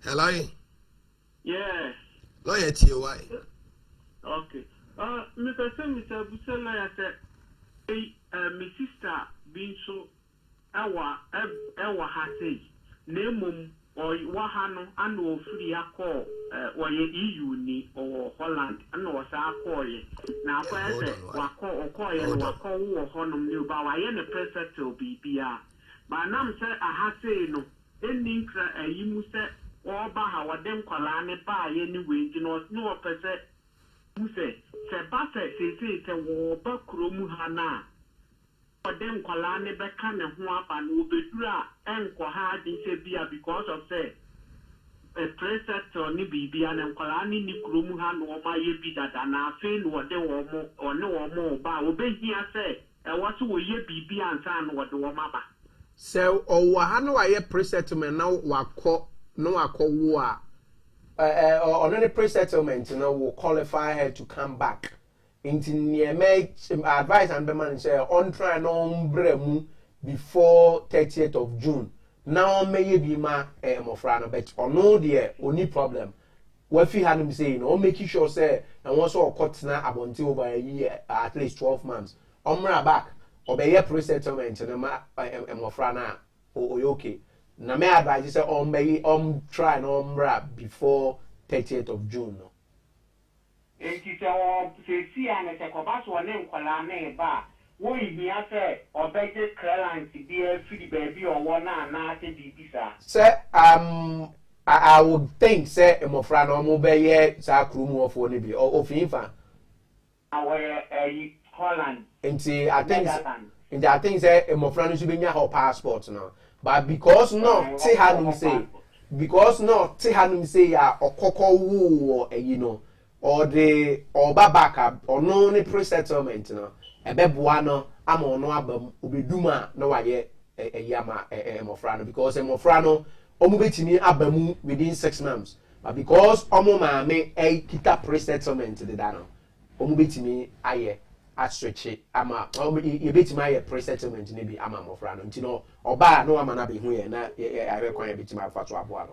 Hello. Yeah. Lawyer T.Y. Okay. Mr. Mr. Busela, I said, my sister being so, our Hase, Nemum, or Wahano, and or free a call, or EU ni or Holland, and or Sakoy. Now, I said, Wako or Koy and Wako or Honum new Bawa, and a preset to BBR. But now, sir, I Hase no, ending a you said, or Baha, them Kolane by anyway, you know, no percent. Muse, Sebasa says a war backroom hana. For them Kolane Bekan and Huap and Ubedra and Kohadi Sebia because of say a preset or Nibibian and Kolani Nikrumuhan or my Yebida than I fail what they were more or no or more. But obey here say, and what will ye be and son what the Wamaba? So, oh, Wahano, I pre-settlement now, Wako, no, I call war. On any pre-settlement, will qualify her to come back. Into near make advice and the man say on try no bremu before 30th of June. Now may be my mofrano, but or no dear, only problem. What if had him saying, or making sure say, and also a cut now up until by a year, at least 12 months. Back, or by a pre-settlement and a mofrana, or okay. Na me advise say try no before 30th of June. No. It is all see and a Cobas or name Colane bar. What if he say or better Caroline to be a free baby or one and bisa? Sir, I would think say Mofrano mobile Sakrum of one be or of infant. Our Holland. And see, I think say Mofrano should be near her passport now. But because no, say Hanum say ya or Coco Woo or you know, or the or Babaka or no any pre-settlement no. A bebuano, I'm on no album, Ubiduma, no I a Yama a Mofrano because a Mofrano omubetimi abamu within 6 months. But because Omoma may a kita pre-settlement to the dano, omubetimi aye. Stretch it, ama you bet my pre-settlement maybe ama mofrano you know oba no ama na be hu na I require bit my fatu aboa.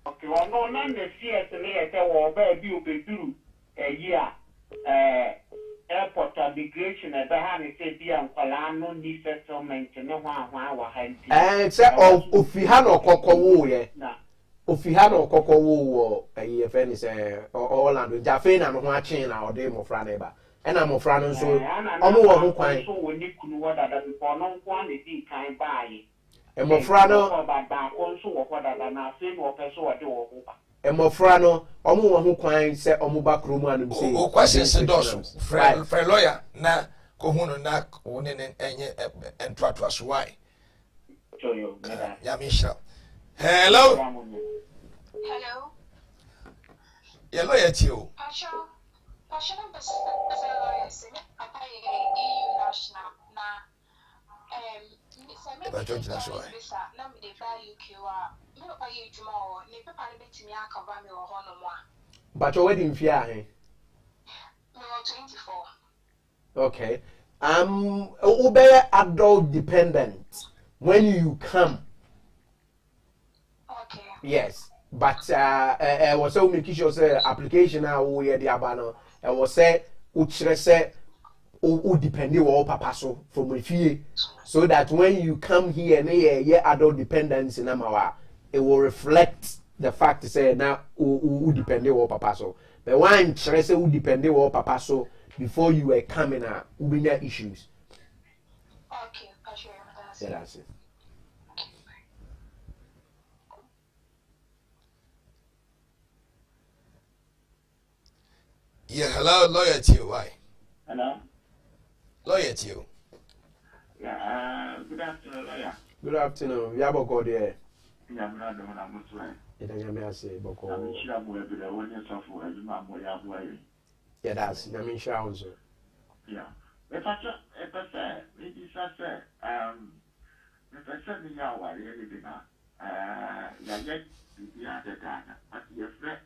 Okay, well no na the fear to me say wo ba bi obeduru a year airport immigration e be ha ni say bi ankwala no ni settlement no ho wa ha say ofi ha no kokowo ye ofi ha no kokowo a year friend say Orlando Jafe na no ho a chen na ode mofrano ba. And I'm a friend, so I'm a quite. So when you could what other before no one is in kind by. And Mofrano, also what other than I say, or person or do. And Mofrano, Omu who quite said Omuba Kruma and say, oh, questions and doors, friend, lawyer, na, Kohuno nak, one and try to us why. Yamisha. Hello. Hello. Yeah, lawyer to you. Passion lawyers, EU national but your wedding fear, 24. Okay. Obey adult dependent when you come. Okay. Yes. But was so making sure say application now we the abano. I was say uchre say o depend on papa so from refie so that when you come here na ye adult dependence in amawa it will reflect the fact to say now o depend on papa so but when chre say o depend on papa so before you were coming out we be issues. Okay, sure. That's it. Yeah, hello, lawyer to you. Why? Hello. Lawyer to you. Yeah, good afternoon, lawyer. Good afternoon. Yabo go there. Yeah, brother, I'm sorry. I say boko. I'm sure I'm going to be the one that's off for you, my boy. Yeah, that's I sure also. Yeah. If I say, maybe I say, if I say, me now, I really be now. Yeah, yet, yeah, the Ghana, but your friend,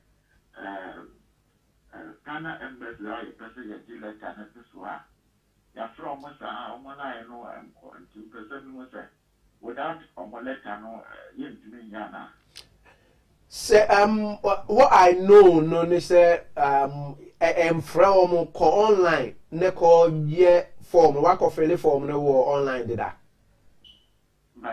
Ghana embassy, you person, you deal like Ghana this one. You're from us, I know I'm going to present was without Omoleta, no, you to me, Yana. Say what I know no ne say from online ne call ye form work of fill form no online did that. We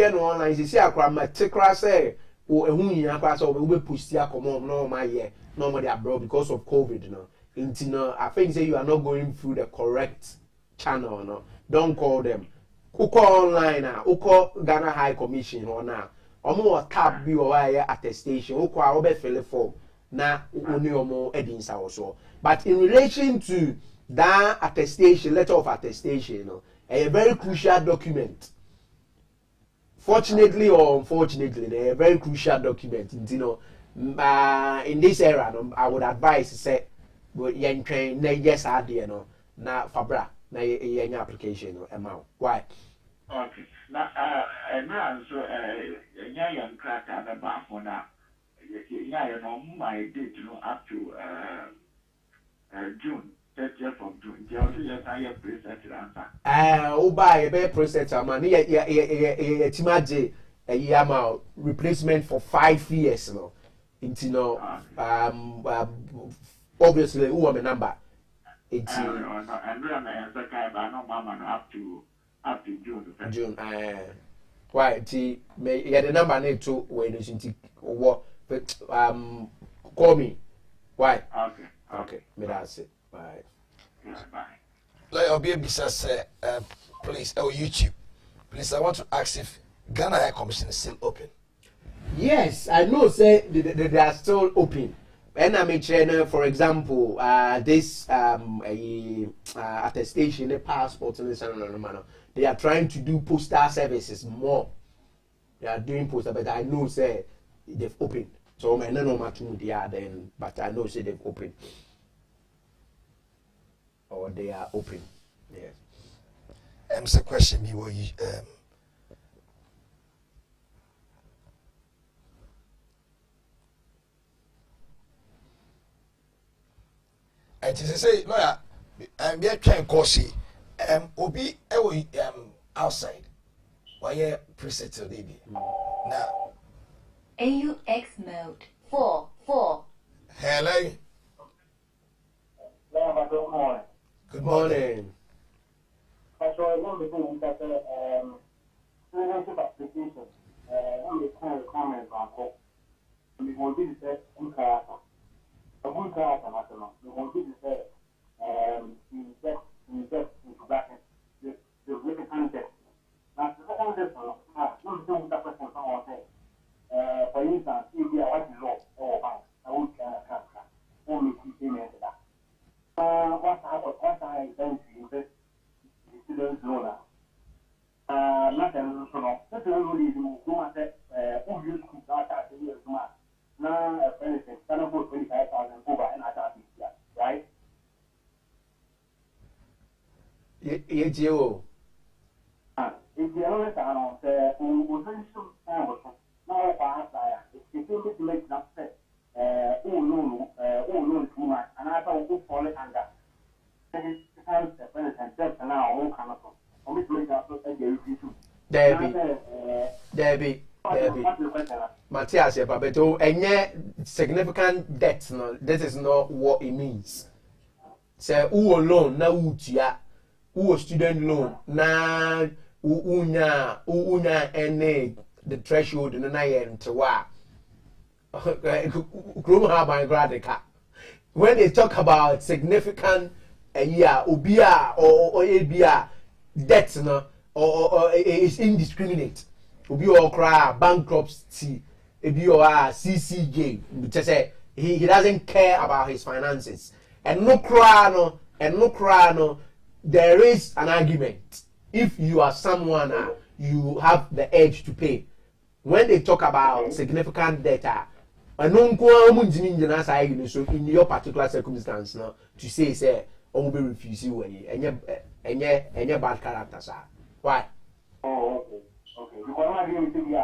no online see akra matikra say o ehun yin akra say we push ya come no my year normally abroad because of COVID no. Intino I think say you are not going through the correct channel no. Don't call them. Who call online now? Who call Ghana High Commission or now? Omo tab bi o why attestation who call obe fill form na oni omo edins also. But in relation to that attestation, letter of attestation, you know, a very crucial document. Fortunately or unfortunately, a very crucial document. You know, in this era, I would advise say, but yes, I do, you know, na fabra na your application, amount. Why? Okay. Now, so young crack at the bar for now. You know, my date, you know, up to June. 30th of June. The also just I have preset answer. Buy a better preset man. Yeah, Timaje a yama replacement for 5 years no. Into no obviously who am a number. It's and the kind of mama up to June. June. Why? Yeah, the number need to when it's in what call me. Why? Okay. Me that's it. Bye. Yeah, bye. Like Obi says, please, YouTube. Please, I want to ask if Ghana High Commission is still open. Yes, I know. Say they are still open. And I'm in for example, this attestation, a passport, and they are trying to do postal services more. They are doing postal, but I know say they've opened. So I don't know much more they are then, but I know say they've opened. Or they are open. Yes. It's a question you and to say lawyer we are trying course obi outside why preset baby now AUX mode 4. Hello. Good morning. I saw one before that citizenship application. One of the kind of comments on call. We want to say Unkarata. A Unkarata, national. We want to say inject into bracket the written context. Now, the second test, not the that person someone say. For instance, if we are watching law or bank, I would only keep payment to that. What I intend to invest in students' loan. Nothing, so no. That's really the woman said, use data to use my now, for instance, can I put 25,000 over and I got this, right? If the only time the potential now, if you make that set, no, too much, and I thought we fall under. Debbie. Matthias, but significant debt. No, that is not what it means. Say, who loan na utia, who student loan na unya any the threshold in the yen to wa. When they talk about significant obia or abia debt no or is indiscriminate obi or cry bankruptcy obi or CCJ just say he doesn't care about his finances and no there is an argument if you are someone you have the edge to pay when they talk about significant debt and so in your particular circumstance no to say or be refuse you and your bad character, sir. Why? Oh, okay. Because I'm going to be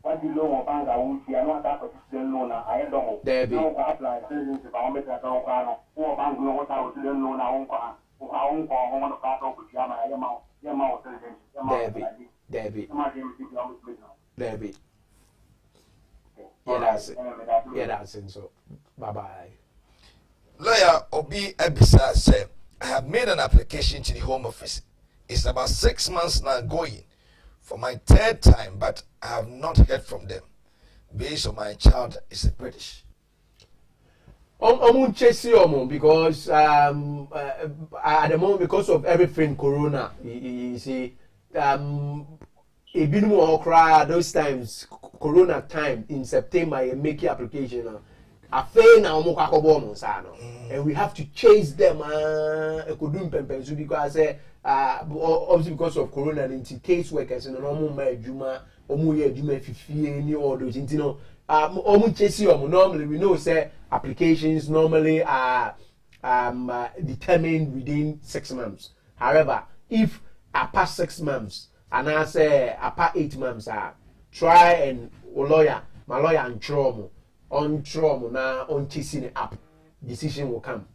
what you know about I won't see. I'm not that particular loan. I don't know. There be. No, apply. If I'm making a dog, or bank know what I was doing loan. I won't go on the part of the amount. There be. Yeah, that's it. So, bye-bye. Lawyer Obi Ebisa said, I have made an application to the Home Office. It's about 6 months now going for my 3rd time, but I have not heard from them. Based on my child is a British. Because at the moment, because of everything corona, you see, those times, corona time in September, you make your application. And we have to chase them. Because obviously because of corona, into case workers and normal normally we know say applications normally are determined within 6 months. However, if past 6 months and I say past 8 months, try and my lawyer and trauma now on chasing it up, decision will come.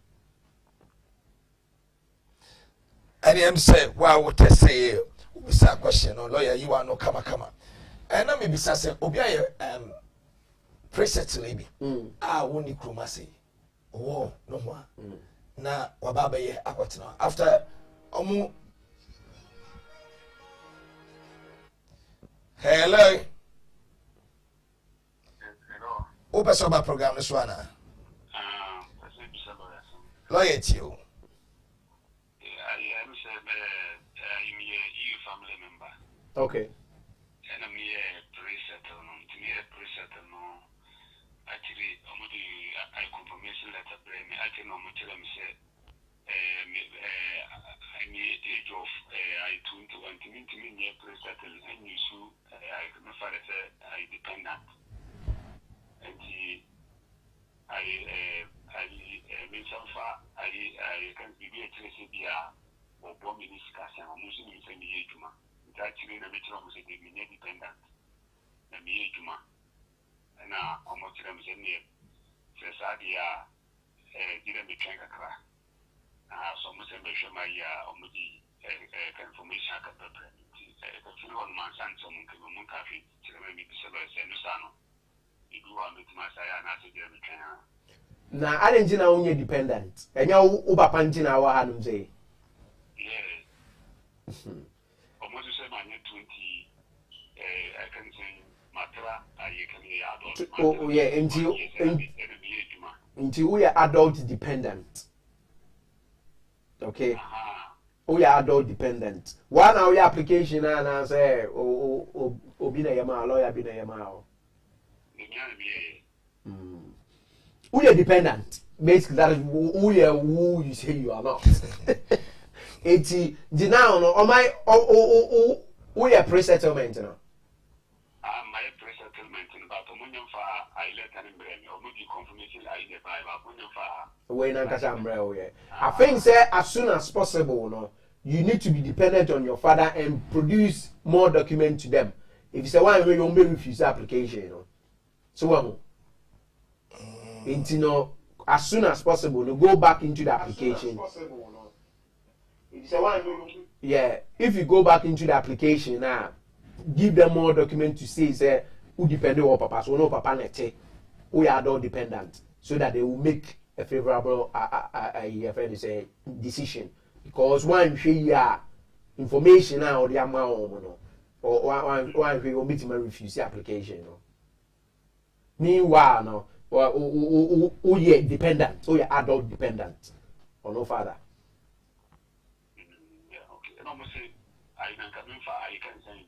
And him say, "Wow, what I say? It's a question. No lawyer, you are no kama." And I maybe say, "Obiya preset lady. Woni kroma say, oh no more. Na wababa ye akwatena. After omu. Hello. Oba soba program this one. Lawyer to you. Okay. And I'm here pre-settlement. Actually, I confirmation letter bring me. I can almost tell them say, I need age of I 21 to me near pre-settlement and you sue I can father say I dependent. And I mean so far I can be a tracy or bomb in this discussion. I'm using it in the age. Actually, the metro was independent. The Miejuma. And now, almost them is near Fresadia, didn't be trained a crack. So much show my confirmation. The few on my son, some Munkafi, Tirami, Bissabas, and Sano. You do want me to my side and I said, you're trainer. Now, I didn't know only dependent. And you're Uba Pantina, what I say. Yeah. Almost say my 20, I can say Matra, I can yeah, until we are adult dependent. Okay. We are adult dependent. One our application and I say, Obina Yama, lawyer Bina Yama. We are dependent. Basically, that is who you say you are not. 80 now no my we are pre-settlement now. My pre-settlement but omunyan fa I let an embrace or maybe confirmation I the Bible omunyan fa we na kasa umbrella we. I think say as soon as possible no you need to be dependent on your father and produce more documents to them. If you say one way you may refuse application you know. So one as soon as possible no go back into the application. Yeah, if you go back into the application now, give them more documents to say who depend on papa, so no papa nete, we are all dependent, so that they will make a favorable decision. Because one share information now or the amount or one will meet my refuse the application. No. Meanwhile, no, we are dependent, we are adult dependent, or no father. I can come in for I can say,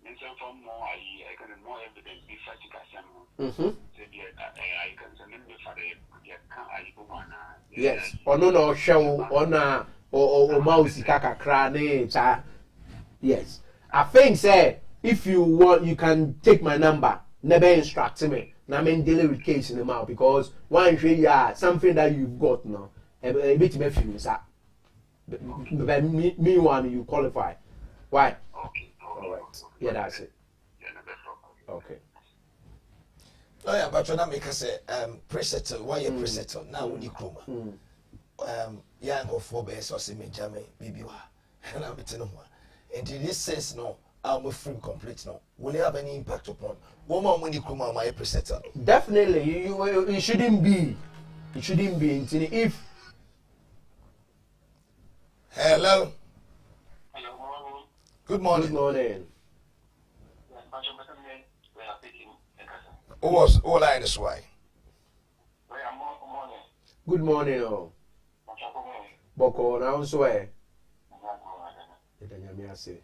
and some from more I can more evidence be fatica. I can send him for the yes, or no show on or mouse kaka crane. Yes, I think say if you want, you can take my number. Never instruct me. Now I'm dealing with case in the mouth because one something that you've got now a bit me few sir. But me one you qualify. Why? Okay. All right. Yeah, that's it. Okay. Oh yeah, but when I make us say presettle, why you presettle now when you chroma. Young of 4 bears or semi jammy, baby, and I'm between one. And in this sense, no, I'm free complete now. Will it have any impact upon woman when you come on my presenter? Definitely, it shouldn't be. It shouldn't be until if. Hello. Hello, Good morning. Good morning. Who was all I this way? Good morning, oh. Boko, now swear. I say.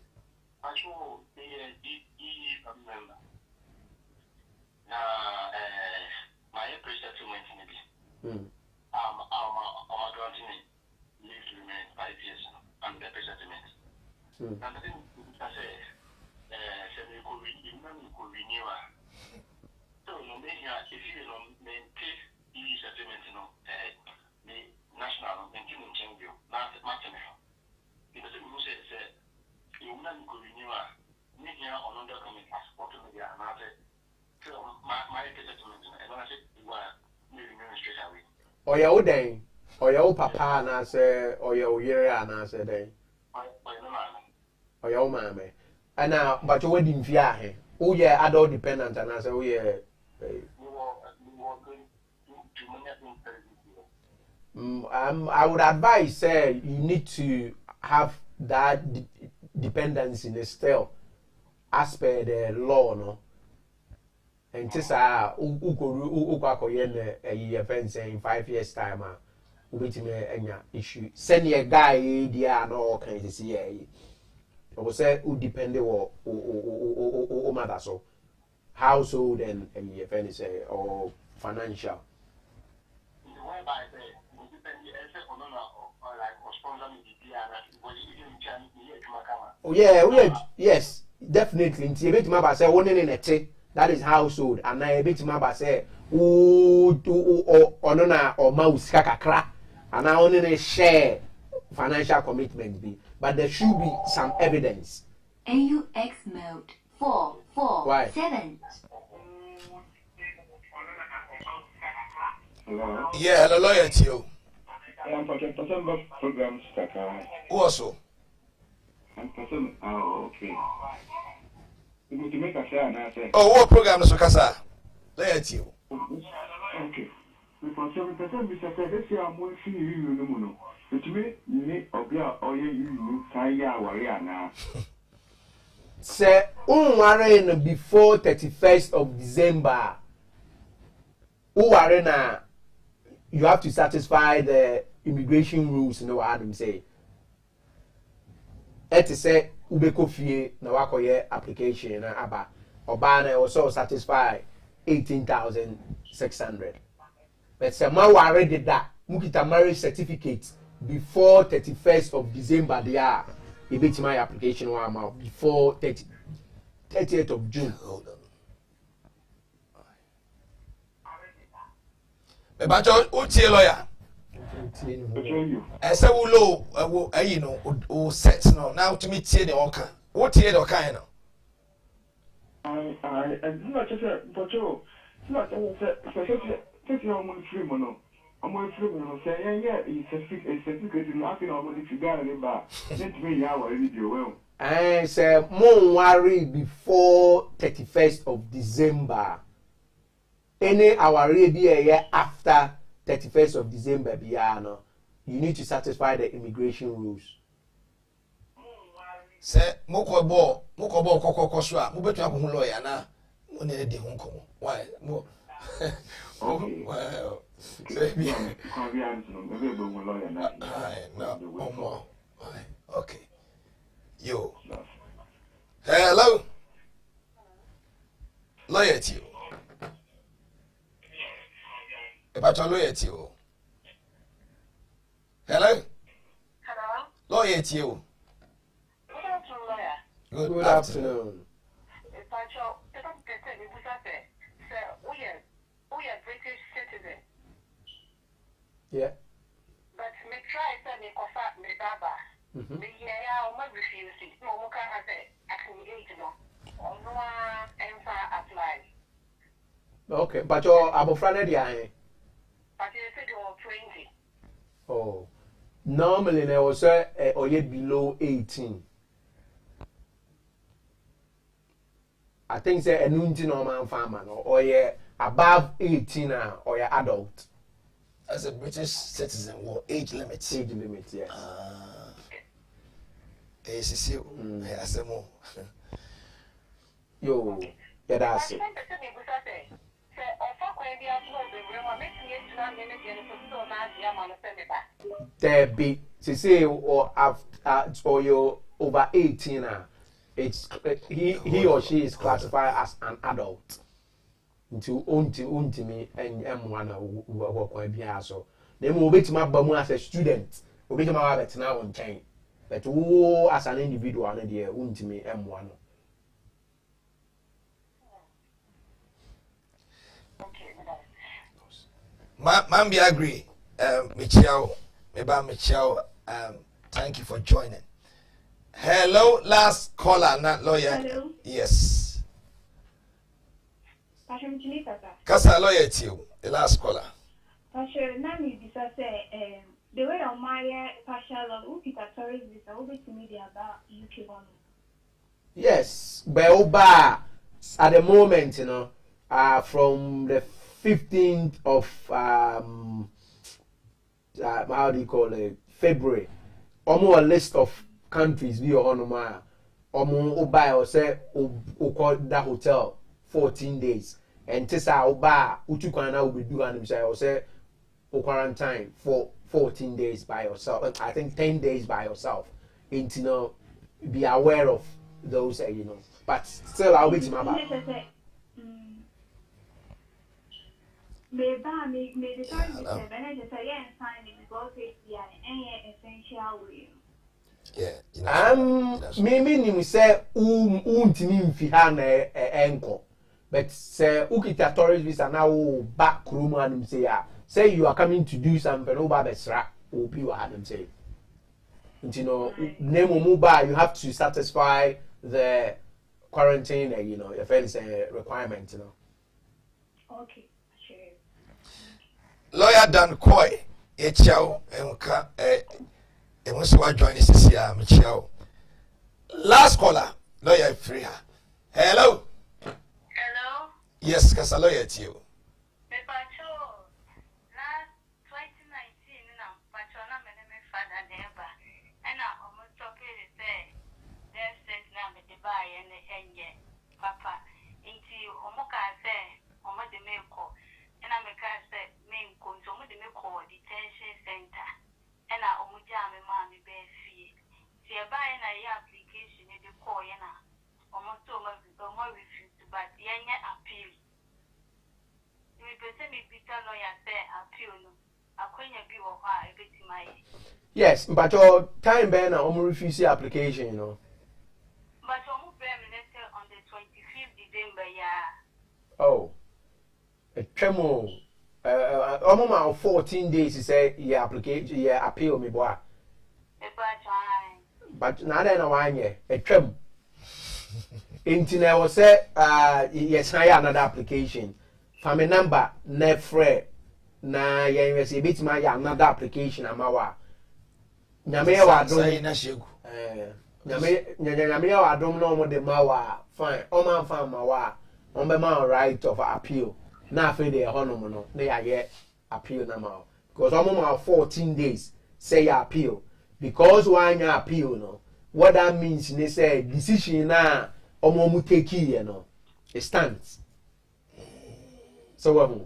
My pre-settlement maybe. I'm granting leave to remain 5 years and the pre-settlement. And the thing I say, you could renew. So if you maintain EU settlement, the national maintenance change you, not matter. Because if you say you could renew, here on under coming passport to the another. So my settlement, and I said you are moving straight away. Or your day, or your papa, and I say, or your year, and I said, or your mammy. And now, but your wedding via him. Oh, yeah, adult dependent, and I say, oh, yeah. I would advise, say, you need to have that dependence in the still as per the law, no. And this a year fence in 5 years time, waiting a issue. Send a guy, dear, and all kinds of see. I will say, who depend on matter so household and a year fence or financial. Oh, yeah, yes, definitely. It's a bit more say one in a that is household, and I bit my say, or mouse kakakra, and I only share financial commitment be, but there should be some evidence. AUX mode 447. Hello. Yeah, hello, lawyer to you. I'm talking to some programs. Also. I'm talking. Oh, okay. To make a share and I say. Oh, what program is Okasa? Lawyer to you. Okay. Because 7% we say this year I'm going to see you no more. It may need or you Kaya Wariana. Say, before 31st of December. Who are now? You have to satisfy the immigration rules. You know what I'm saying? It is say ubeko fie na wakoye application na aba obana also satisfy 18,600. But say ma ware did that mukita marriage certificate before 31st of December they are a bit my application wa amount before 30th of June. Hold on. But what's your lawyer? I said, low, you know, set now to meet the Oka. What here, the kind of? I not just but you, not just your free mono. I'm going to say, yeah, it's a certificate, nothing on if you got it back. Let me now, I read you well. I say, more worry before 31st of December. Any our year after 31st of December, you need to satisfy the immigration rules. Say, Mokobo, Kokoswa, Mubetu lawyer now. Money de Hong Kong. Why? Well, no. Okay. Yo. Hello. Lawyer to you. About a lawyer to you. Hello? Hello? Lawyer to you. Good afternoon. British citizen. Yeah. But me try to me kofa me baba. Me yeah, I refuse it. No, I can't say accumulate no. No apply. Okay, but your abofrane dia. But you said you're 20. Oh. Normally, they will say, or yet below 18. I think say enunti normal farmer no or yeah above 18 or yeah adult. As a British citizen, what age limit? Age limit, yes. Yo, yeah, that's it. There be, say, or after, or you're over 18 it's he or she is classified as an adult. Into me and M1 work on here so. Then we'll be to my bamu as a student. We'll be to my rabbit now on chain. But as an individual, and the me M1. Mambi agree. Michelle, thank you for joining. Hello, last caller, not lawyer. Hello. Yes. Kasa lawyer to you, the last caller. Pastor, Nani Bisa say, the way on my partial loan, Peter Torres visa, over to media about UK one. Yes, but at the moment, you know, from the 15th of how do you call it, February, almost a list of countries we are on my buy or say call that hotel 14 days and tesa oba utukwana will be doing or say quarantine for 14 days by yourself. I think 10 days by yourself. And you know, be aware of those you know. But still I'll wait my back. Yeah, maybe you say untimi mfiha na enko, but say ukita tourist visa now back room and say you are coming to do something over besra obi wa hanem say. You know, name mobile you have to satisfy the quarantine you know, if it's a requirement, you know. Okay, sure. Lawyer Dan Koy, Echao, and once you are joining this year, Michelle. Last caller, lawyer free her. Hello. Hello. Yes, because a lawyer to you. Last 2019, Patrona my father never, and I almost talking say, there's set now with the buy and the hang papa. Into Omoka say, Omo the Milko, and I make say, main consumer the Milko detention center. And I omujame mommy be fee. See a buy and a application in the coyana. Almost almost refuse to but the appeal. You present me Peter lawyer say appeal no. A queen be or why bit my Yes, but your time ban refuse the application, you know. But almost minister on the 25th December, yeah. Oh. A tremor. 14 days to say yeah application yeah appeal me boy. But now then one year a trim. Internet was say yes I another application. Family number ne free na yeah you bit my another application amawa. Nyame wa dom nyame wa dom no mo de mawa fine. O man fan mawa on be man right of appeal. Now for the honor no they are yet appeal now because almost 14 days say appeal because why you appeal no what that means they say decision now almost take here you know it stands so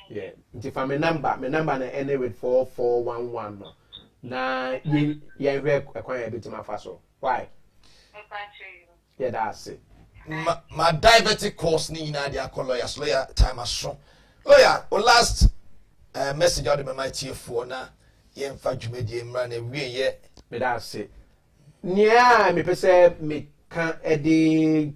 yeah if I'm my number na end with 4411 no na you acquire a bit my faso why yeah that's it. My diabetic course ni na dia call lawyers lawyer time aso lawyer o last message out of my TF4 na ye mfa dwumadi mra na wie ye me da se nia me pese me kan edi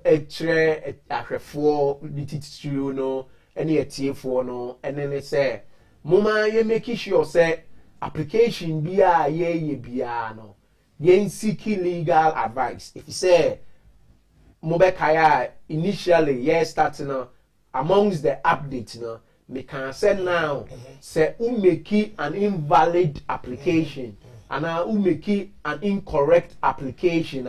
etre ahwefo ni titiri no ene TF4 no ene ne se moma ye make sure say application bia ye bia no ye seek legal advice if you say Mobekaya initially yes starting amongst the updates me can say now say make an invalid application and make an incorrect application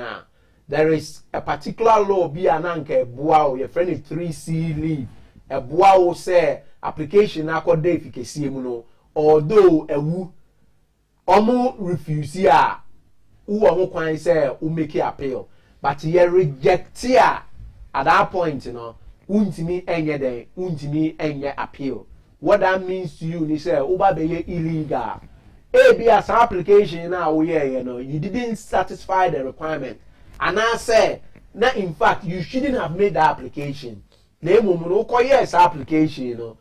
there is a particular law be ananka boa your friend 3C leave a boa say application akọ day fikesi mu no although ewu omo refuse ya who omo kwan say who make appeal but you reject ya at that point you know untimi enye den untimi enye appeal. What that means to you is say oba be illegal. As application now you didn't satisfy the requirement. And I say now in fact you shouldn't have made the application. Yes application, you know.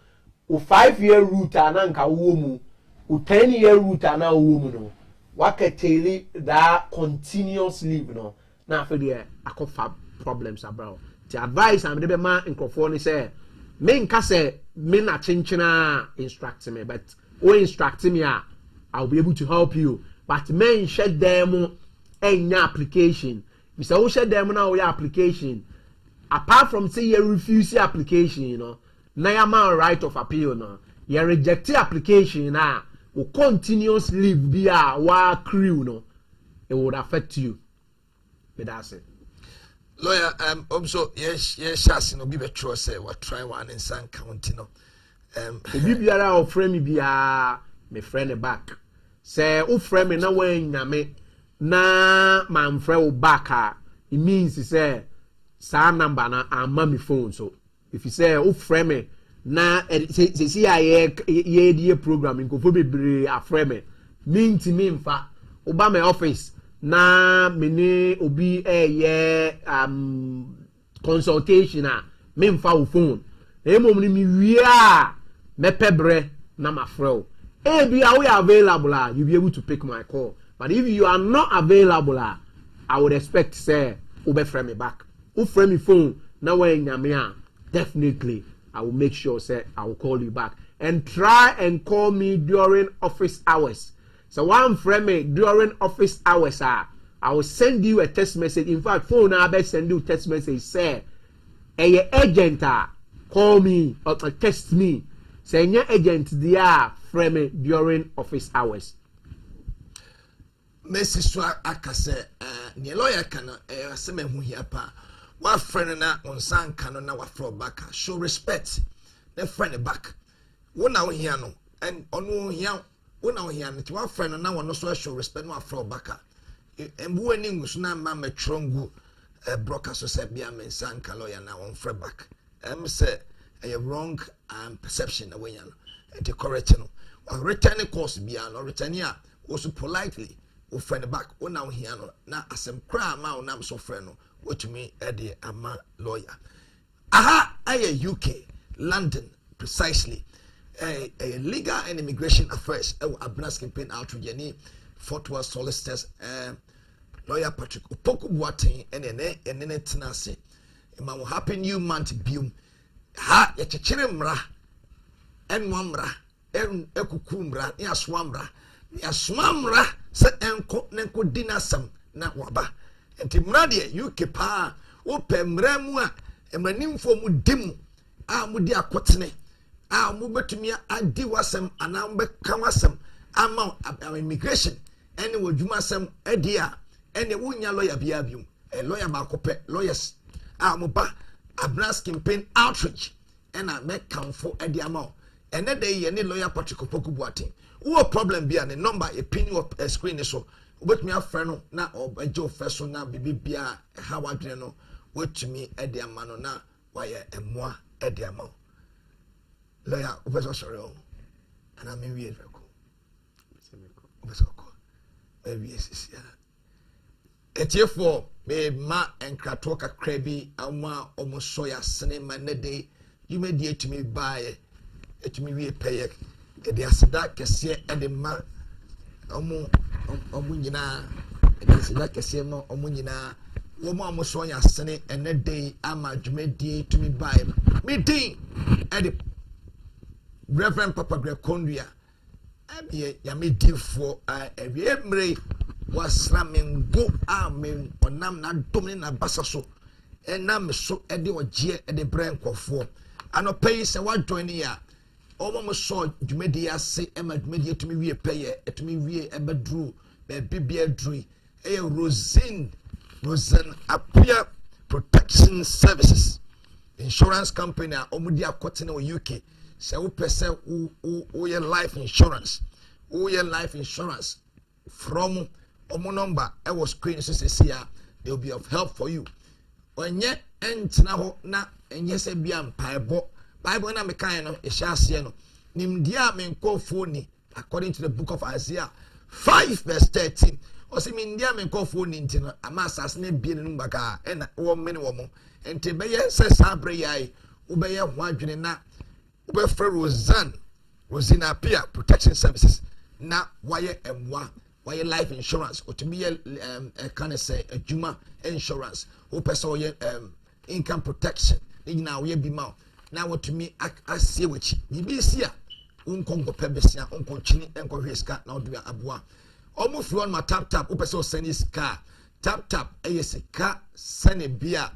5-year route ananka womu, 10-year route ana womu no. Waka tell that continuous leave no. Now for the I problems about. The advice I'm the man in California say me nka say me na chinchina instruct me but o instruct me I'll be able to help you but men shed them any application we say who shed them now your application apart from say you refuse the application you know na your man right of appeal no you reject the application na o continuous leave be wa crew no it would affect you but that's it. Lawyer, also yes, shas no be betro say what try one in San County no. Obi biara o frame me bia me friend back. Say o frame me na wen nyame na man frame o back it means say sa number na ama me phone so if you say o frame me na see ye die program ko fo bebre a frame me nti me mfa oba my office na mini obi consultation me mfa wo phone emom ni mi wia me pebre na ma frel we are available you be able to pick my call but if you are not available I would expect say obe frame me back o frame me phone na when nyame definitely I will make sure say I will call you back and try and call me during office hours. So one frame me during office hours I will send you a text message. In fact, phone I bet send you text message say a agent call me or text me. Say your agent there frame me during office hours. Messi Swa akase ni lawyer kana se me hu hia pa. Wa friend na onsan kano na wa throw back. Show respect. The friend back. Wona wo hia no and onu hia wona wo hia no ti wa friend na wo so show respect no afro baka embu ani ngusu na ma metrongu broker so say bia men san lawyer na won frɛ back say a wrong perception away no and correct no or return course bia no return ya also politely wo friend back wona wo hia no na asem kra ma wo nam so friend no wotumi de ama lawyer aha aye UK London precisely a legal and immigration affairs Abena Skinpain outreach Fort Worth solicitors lawyer Patrick Opoku Boateng ene tenase ma wo happy new month biom ha ye chechere mra enwamra ekukumra ni aswamra ni aswamra se enko nenko dinasam na waba enti mra de UK pa wo pemra mu a emanimfo mu dim a mu di akotene mu betumi adi wasem anambe kawasem ama immigration ene wodwuma asem adia ene wonya lawyer bia bium lawyer ba kope lawyers mu ba Abena Skinpain outreach ena me kanfo adi ama ene de ye ne lawyer Patrick Opoku Boateng wo problem bia ne number e pin up screen so obetumi afre no na obajo feso na bibia ha wadwene no wotumi adi ama no na waye emoa adi ama lawyer obeso sorry and I mean we record obeso ko maybe yes etiefo be ma enkrato kakra bi ama omoso ya sinema ne de you di etumi bae etumi wie peye e de aseda kese e de ma omo nyina e de aseda kese no omo nyina wo ma omoso ya sene ene de ama dwumadi etumi bae meeting e de Reverend Papa Grekondia abiye ya medifo ewie mre wasramengo amen onam na domine na basaso enam so ede ogie ede brenkofo anopai se wa join ya omo so dwumedi ase ema dwumedi etumi wie peye etumi wie ebedru be bibia dru Rosine Rosen Apia Protection Services insurance company a omudi akɔte na UK sɛ wo pɛsɛ wo life insurance life insurance from omo number I was screen so say they will be of help for you onye entena ho na enye sɛ bia mpaebɔ Bible na mekan no ehya ase no nimdia me nkɔfo ni according to the book of Isaiah 5 verse 13 osi mindia me nkɔfo ni ntina ama asase na bie no mbaka na wo mene wo mo ente bɛyɛ sɛ sabre yai wo bɛyɛ ho adwene na wo bɛfrɛ Rosina Pia Protection Services na wayɛ emwa wayɛ life insurance otumi yɛ kind of say adwuma insurance wo pɛsɛ yɛ income protection na wo yɛ bima na wotumi asie wachi bibi sia unkongo pebesia unkonchini enkohwe ska na odua aboa omo free on ma tap wo pɛsɛ o send ska tap ɛyɛ sika send bia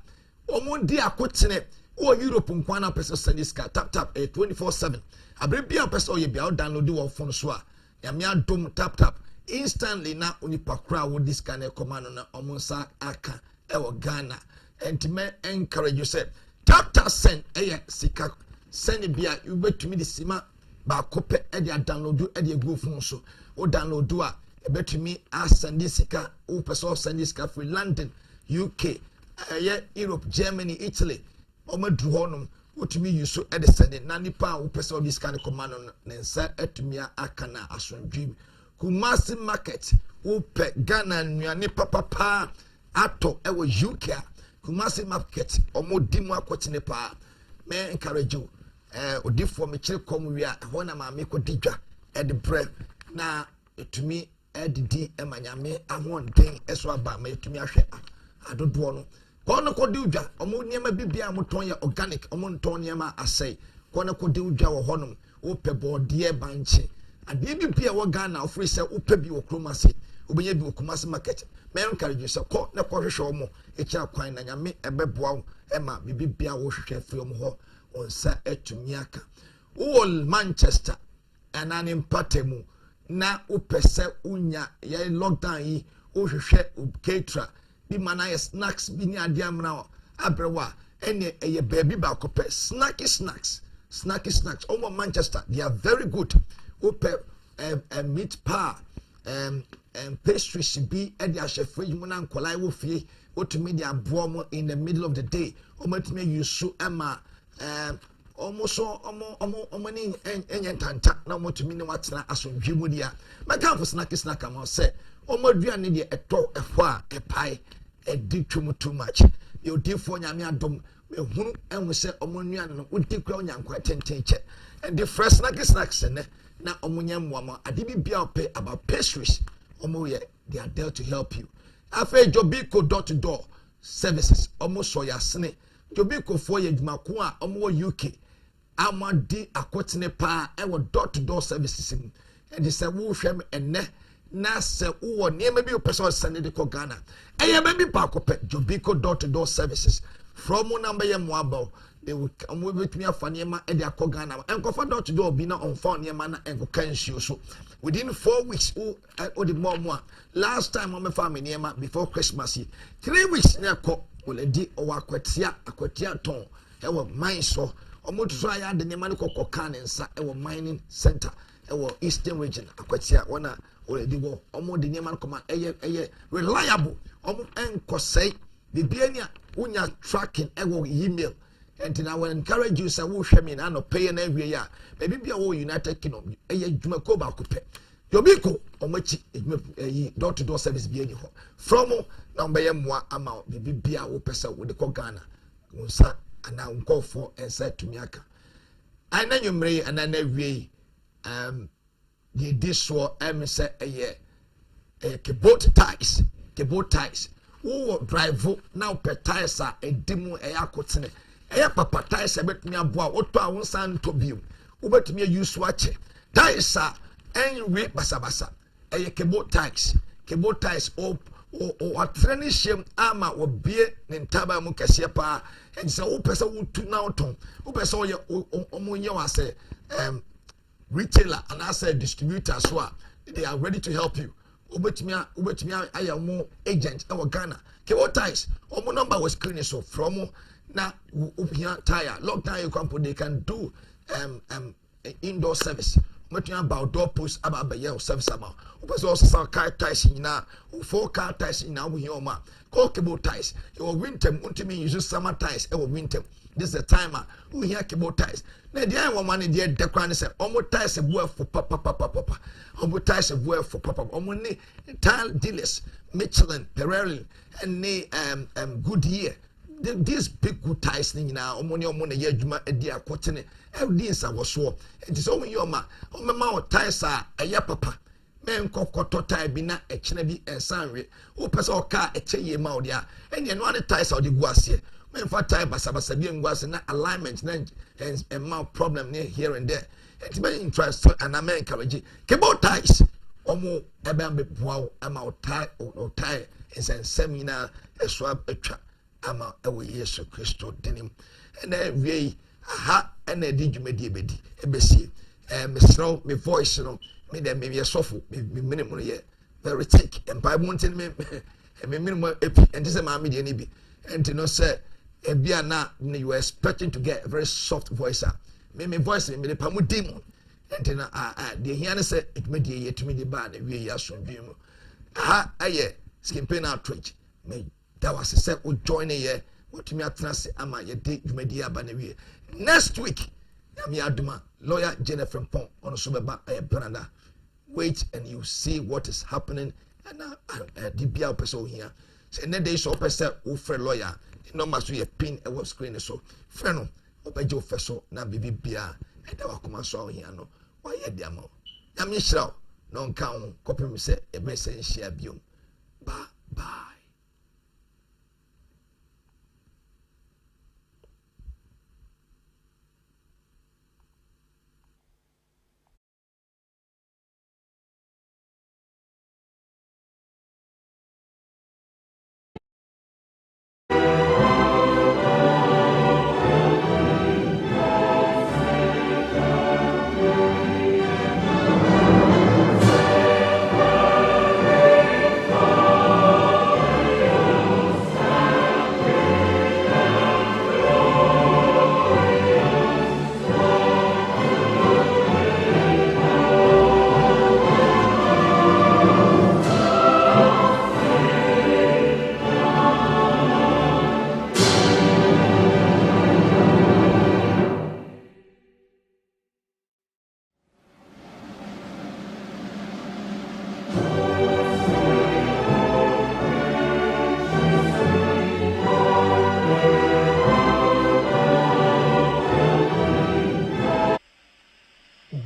omo di akotene o Europe nkwana pɛsɛ send ska tap 24/7 abre bia pɛsɛ o yɛ bia o download wo phone so a ya me adom tap instantly na onipa kra wo this kind of command na omo nsa aka ɛwɔ Ghana entime encourage you say tap send sika send bia you betumi di sima ba kope e dia download e dia go phone so o download a e betumi send sika o person send sika for London UK Europe Germany Italy o madru honum otumi use e de send na nipa o person this kind of command na nsa etumi aka na asondwim Kumasi market o pe Ghana nuane papa ato e wo UK Kumasi market omo dimu akotene pa me encourage you odifo me kire kom wi a ho na ma me ko didwa e de bre na etumi edidi emanyame ahonten eso aba ma etumi ahwe adodo no kono ko di udwa omo niema bibia moton ye organic omo nton niema asai kono ko di udwa wo honom wo pe bode banche ade bibia wo Ghana ofri se wo pe bi wo Kumasi obenya bi wo Kumasi market me encourage you say ko na ko hwehwe omo ekira kwan na nyame ebeboa wo ema bibia wo hwehwe afri omo ho onsa etumi aka wo Manchester ananim patemu na upese unya ye lockdown yi o hwehwe ketra bi mana snacks bi ni ade amra abrewa ene eye baby ba kope snacky snacks omo Manchester they are very good upe meat pie pastries bi e dia chef yi mu na nkolai wo fie otumi dia boa mo in the middle of the day o matumi use ema almost ni enye tanta na motumi ni watena asondwe mu dia maka for snack am say omoduane de eto efo a epai edi twum too much you defo nyame adom ehunu enwu se omonuane no odi kwa onyankwa tentenche and the fresh snacks ne na omunya muama ade bibia ope about pastries omoye they are there to help you afa Jobiko door-to-door services almost so yasne Jobiko for ye dwumako a omo UK amadi akotene pa ewo door-to-door services and they say wo hwem enne na se wo niema bi person send de ko Ghana eye baby pa kope Jobiko door-to-door services from number ye moaba they will come with me afa niema e de akọ Ghana enkofa door-to-door bi na on phone niema na enko kansuo so within 4 weeks o the more last time on my family niema before Christmas 3 weeks na ko oledi o akwatia ton e wo mine so omotuso aya de niema ne kokka ne nsa e wo mining center e wo eastern region akwatia wona oledi wo omo de niema koma eye reliable omo enkosei bibiania unya tracking e wo email and I will encourage you say wo hwe me na no pay na awie ya baby bia wo United Kingdom eye dwuma ko ba ko pe Jobiko omachi door-to-door service bi eni ho from number ye moa ama bibi bia wo pesa wo de ko Ghana unsa ana nkofo ensa tumi aka ana nwumre ana na wie the diswo say eye keyboard ties wo drive now per tires a edimu akotene papa ties betumi aboa oto a wonsan to biom wo betumi use wache ties a enwe basabasa keyboard ties o atreni shem ama obie ne ntaba mu kese pa and say wo pesa wo tu na oton wo pesa wo ye omonye wa say retailer and I say distributor so they are ready to help you ubetimi aya mo agent e wo Ghana cable ties omo number was screen so from na here tire lockdown you they can do indoor service ubetimi about door post about be service about ubese also car ties nyina 4 car ties nyina wo here ma call cable ties you winter untimi use summer ties e wo winter. This is the timer we hear cable ties. Now the other one is the crown say almost ties a work for papa. Almost ties a work for papa. Almost tile dealers, Michelin, Pirelli, and Goodyear. These big good ties now. Almost year juma a dear cotton. Everything I was so. It is only your ma. My ties are a ya papa. Men kokoto tie bina a chinebi and sanre. Who pass all car a chaye maudia. And you know the ties are the guasia. Men for time basa bi ngwas na alignment na and mouth problem near here and there. It's very interesting and I'm encouraging. Cable ties omo ebe ambe wow ama tie or tie is a seminar a swab a trap ama ewe Yesu Kristo denim. And then we aha and a digimedi bedi ebesi mesro me voice no me dem me sofo me minimum ye very thick and Bible wanting me minimum epi and this is my media ni bi and to know say Ebiana, you were expecting to get a very soft voice. Me voice me the pamu demon. And then the here say it made ye to me the bad we are soon dream. Aye, Skinpain outreach. Me that was a set would join a year. What me atnas ama ye date you made ya banewe. Next week, Yami Aduma, lawyer Jennifer Pong on Subaba Branda. Wait and you see what is happening. And the BL person here. Say, ne day so person who for lawyer. No must be a pin a web screen so freno obejo feso na bibi bia e da wakoma so here no why ye dia mo na me shiraw no nka ho kopem se e be se share biom bye.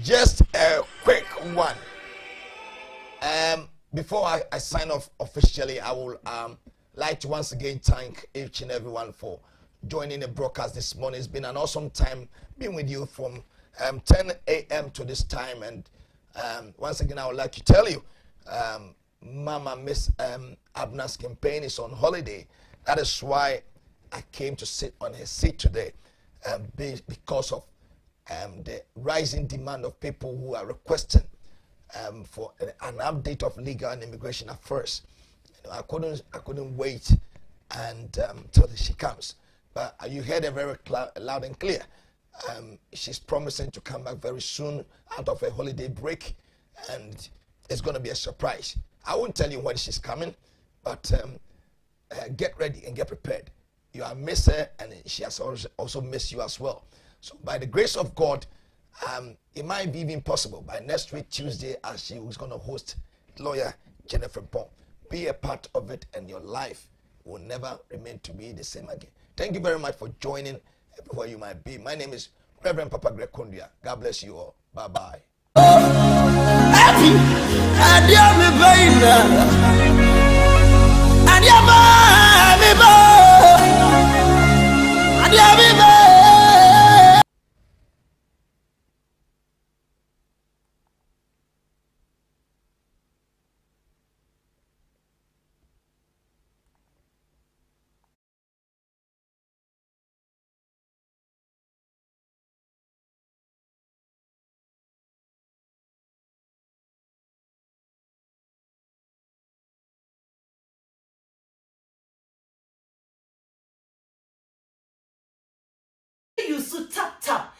Just a quick one. Before I sign off officially, I will like to once again thank each and everyone for joining the broadcast this morning. It's been an awesome time being with you from 10 a.m. to this time. And once again, I would like to tell you, Mama Miss Abena Skinpain is on holiday. That is why I came to sit on her seat today, because of the rising demand of people who are requesting for an update of legal and immigration affairs. You know, I couldn't wait and till she comes. But you heard her very loud and clear. She's promising to come back very soon out of a holiday break, and it's going to be a surprise. I won't tell you when she's coming, but get ready and get prepared. You have missed her, and she has also missed you as well. So by the grace of God, it might be even possible by next week, Tuesday, as she was going to host lawyer Jennifer Pong. Be a part of it, and your life will never remain to be the same again. Thank you very much for joining everywhere you might be. My name is Reverend Papa Greg Kondia. God bless you all. Bye-bye.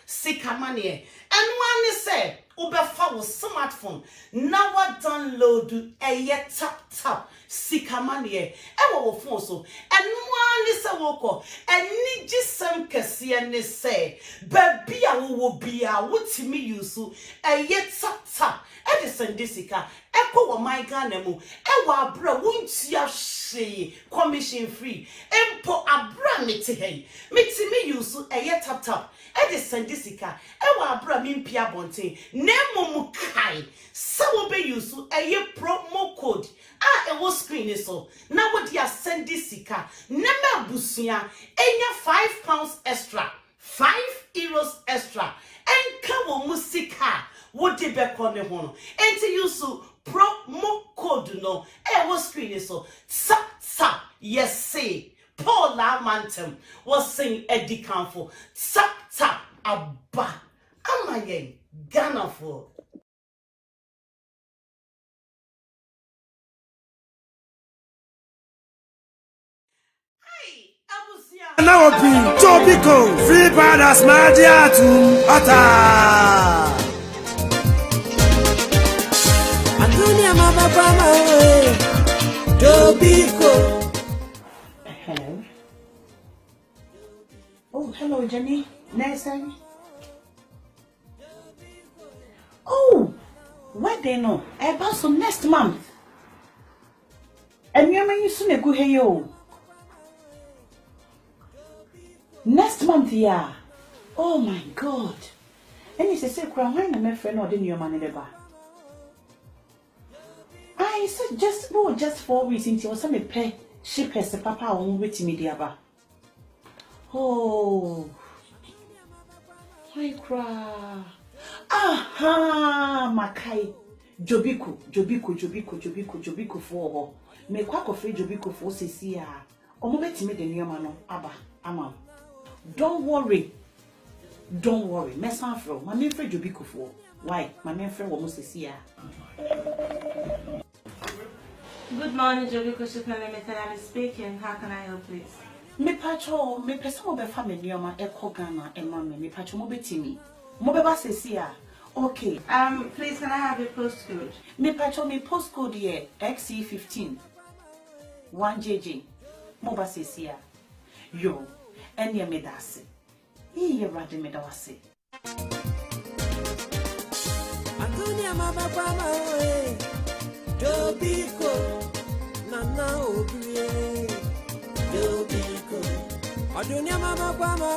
sikamanie enwa ne say ubefa wo smartphone na wa download tap sikamanie ewo wo phone so enwa ne say wo ko eni gisem kese ne say baby a wo bia wotimi yusu tap Edison Disica, Echo wa my Ganemu, Ewa Abra, won't ya she commission free, Empo Abra Mitihe, Mitimi Yusu, tap, Edison Disica, Ewa Abra Mimpia Bonte, Nemo Mukai, Sawo be Yusu, promo code. It was screen so. Now what ya send Disica, Nema Busia, £5 extra, €5 extra, and Kawo Musika. What did back on the one? And to use promo code no, was screen so. Tap, yes, say. Paul Lamantum was saying Eddie Campo. Tap, abba. Am I again? Ghana for. Now be Topico, free brothers, my dear to Ata. Antonia Mama Pama, Topico. Hello. Oh, hello, Jenny. Nelson. Oh, what they know? I pass on next month. And you may soon go here. Next month, yeah. Oh my God. And it's a secret. Why am I friend or didn't your money the bar? I said just 4 weeks into some pay ship as the papa on with me the bar. Oh, I cry. Aha, Makai. Jobiku for me quack of free Jobiku for Cecilia. Or move me the new man, Abba, Ama. Don't worry. Mess on from my main friend Jobiku for. Why? My main friend will must see. Good morning, Jobiku Shipman Limited. I'm speaking. How can I help, please? Me patrol, me person be family or my echo Ghana and mammy, me patrol mobetimi. Mobeba Cecilia. Okay. Please can I have your postcode? Me patrol me postcode here XC15 1JJ. Moba Cecilia. Yo. Enya medase. Iye rade medawase. Antonia Mama Pama, Topico, Nana Obie, Topico. Antonia Mama Pama,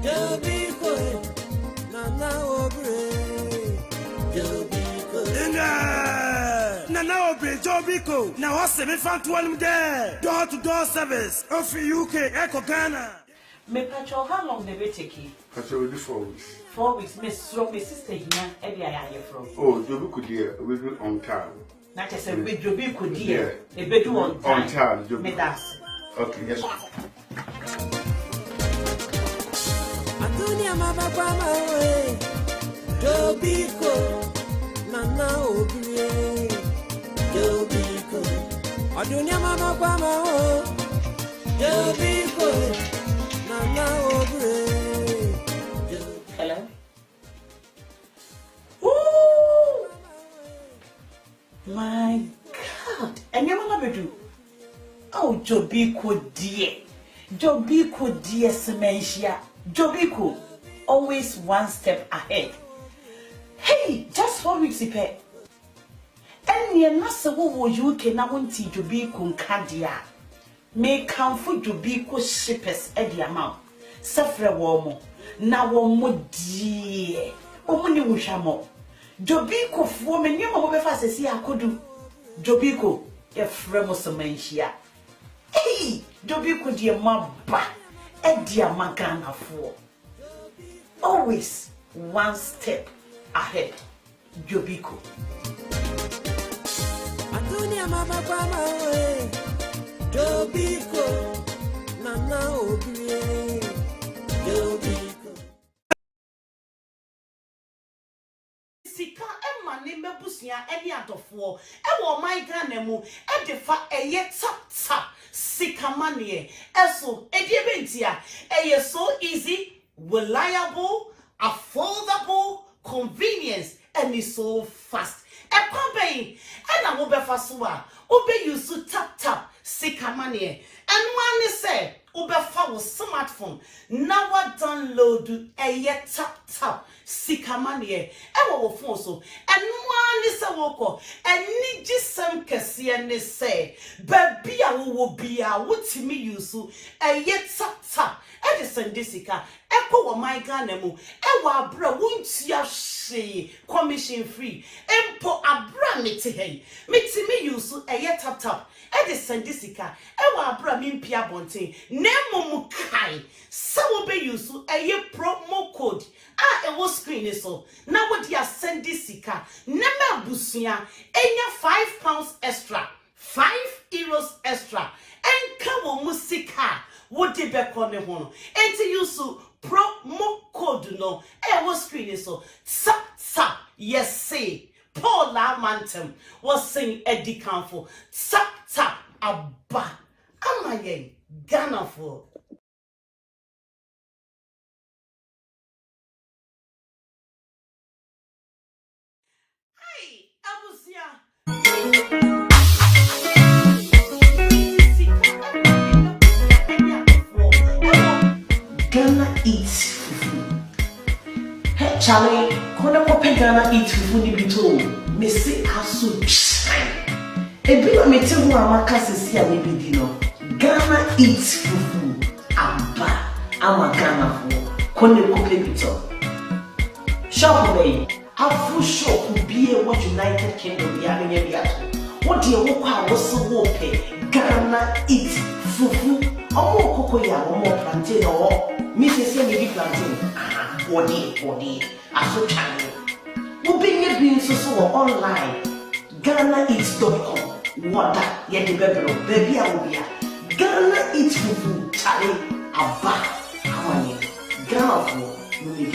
Topico, Nana Obie, Topico. Nana Obie, Topico. Now what's the found one there? Door-to-door service. Of UK, Echo Ghana. Me patrol, how long they will take you? Patrol will be 4 weeks. 4 weeks, Miss Romy sister here, every I hear from. Oh, Jobiku dear, we do on time. Not as a big Jobiku dear, a bed on time. Me that's. Okay, yes. Antonia Mama Pama, Topico, Nana Obie, Topico. Antonia Mama Pama, Topico, Nana Obie. Hello? Ooh! My God! And your mama do? Oh, Jobiku dear, Sementia. Jobiku, always one step ahead. Hey, just 4 weeks ipe. And ye nasa wo you can now want Jobiku Kadia. May come for Jobiku shippers at the amount. Suffer warmo. Na wo die. Omuni wushamo. Jobiku for me new mama befa sesi akodu. Jobiku e fremo Sementia. Hey, Jobiku dear maba. Edia Magana for always one step ahead. Jobiku. Antonia Mama Pama, Jobiku, Nana Obie, Jobiku. Sika Emma name busia any out of war. Ewo my Ganemu, Edifa tap. Sika money. Eso, Ediabentia. So easy. reliable, affordable, convenience, and it's so fast. A company, and I will be fast one. Obey you so tap sika money. And one is say, Uber follow smartphone. Now I download a yet tap sika money. And what phone so. And one is a walker. And need just some kasi and they say, baby, I will be a what to me you so. A yet tap. Edison Desica, Echo wa my ganemu, Ewa bra won't ya she commission free, Empo abra me hey, me use a yet tap, Edison Desica, Ewa bra min pia bonte, Nemo mukai, so be use a ye promo code. Ah, it was screen so. Now what ya send Desica, Nema busia, enya £5 extra, €5 extra, and kawo musika. What did back on the one? And to use promo code no. Was screen so. Tap. Yes, say. Paul La Mantem was saying Eddie Camfo. Tap. Abba. Am I a Ghana for? Hey, Abusia. Ghana eats fufu. Hey Charlie, kona kope Ghana eats fufu ni bito. Me say aso chai. Ebi na me te hu amaka sisi a me bi no. Ghana eats fufu. Aba ama Ghana fo. Kona kope bito. Shop me. Afu shop be a what United Kingdom ya me ya to. What dey wo kwa wo so wo pe. Ghana eats fufu. Omo koko ya omo plantain o. Me say me di plantain. Body. Aso channel. We bring being so online. GhanaEats.com. What that? Yeah, the baby awobia. Ghana Eats fufu. Charlie. Aba. Amani. Ghana for movie.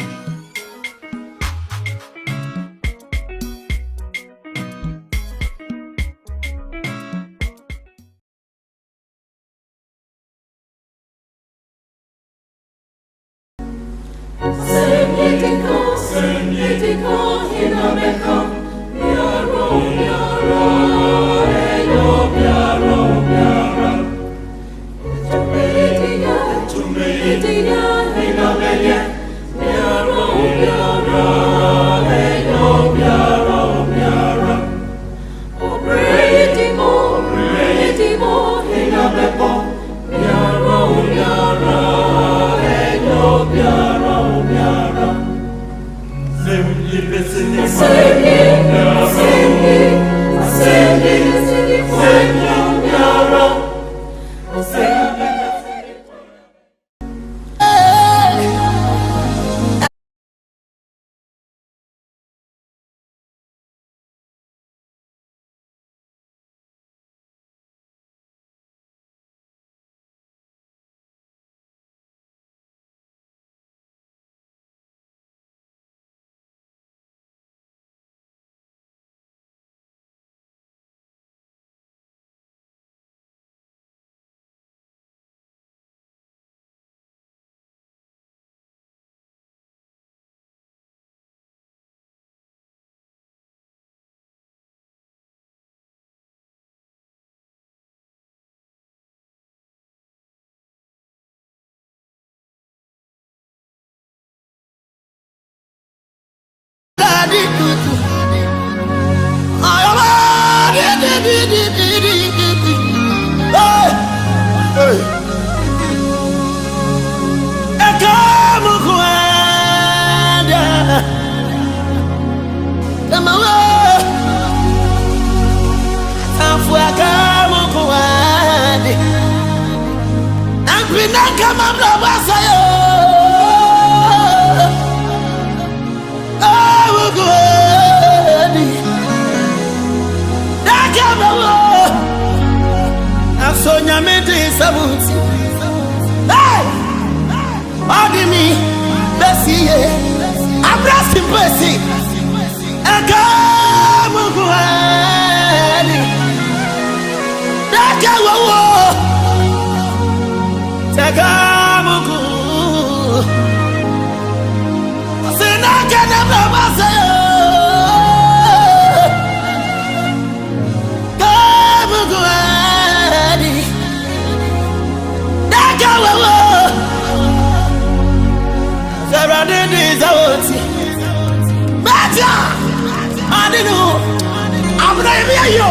baby, yo.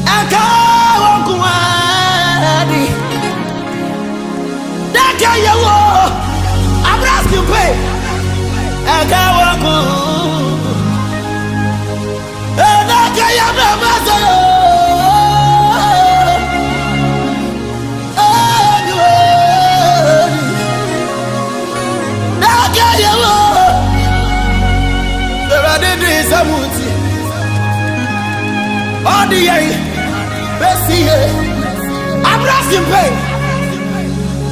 I can't walk away. That guy, you Abena Skinpain. I can't walk away. That guy, you all the Bessie, Abena Skinpain.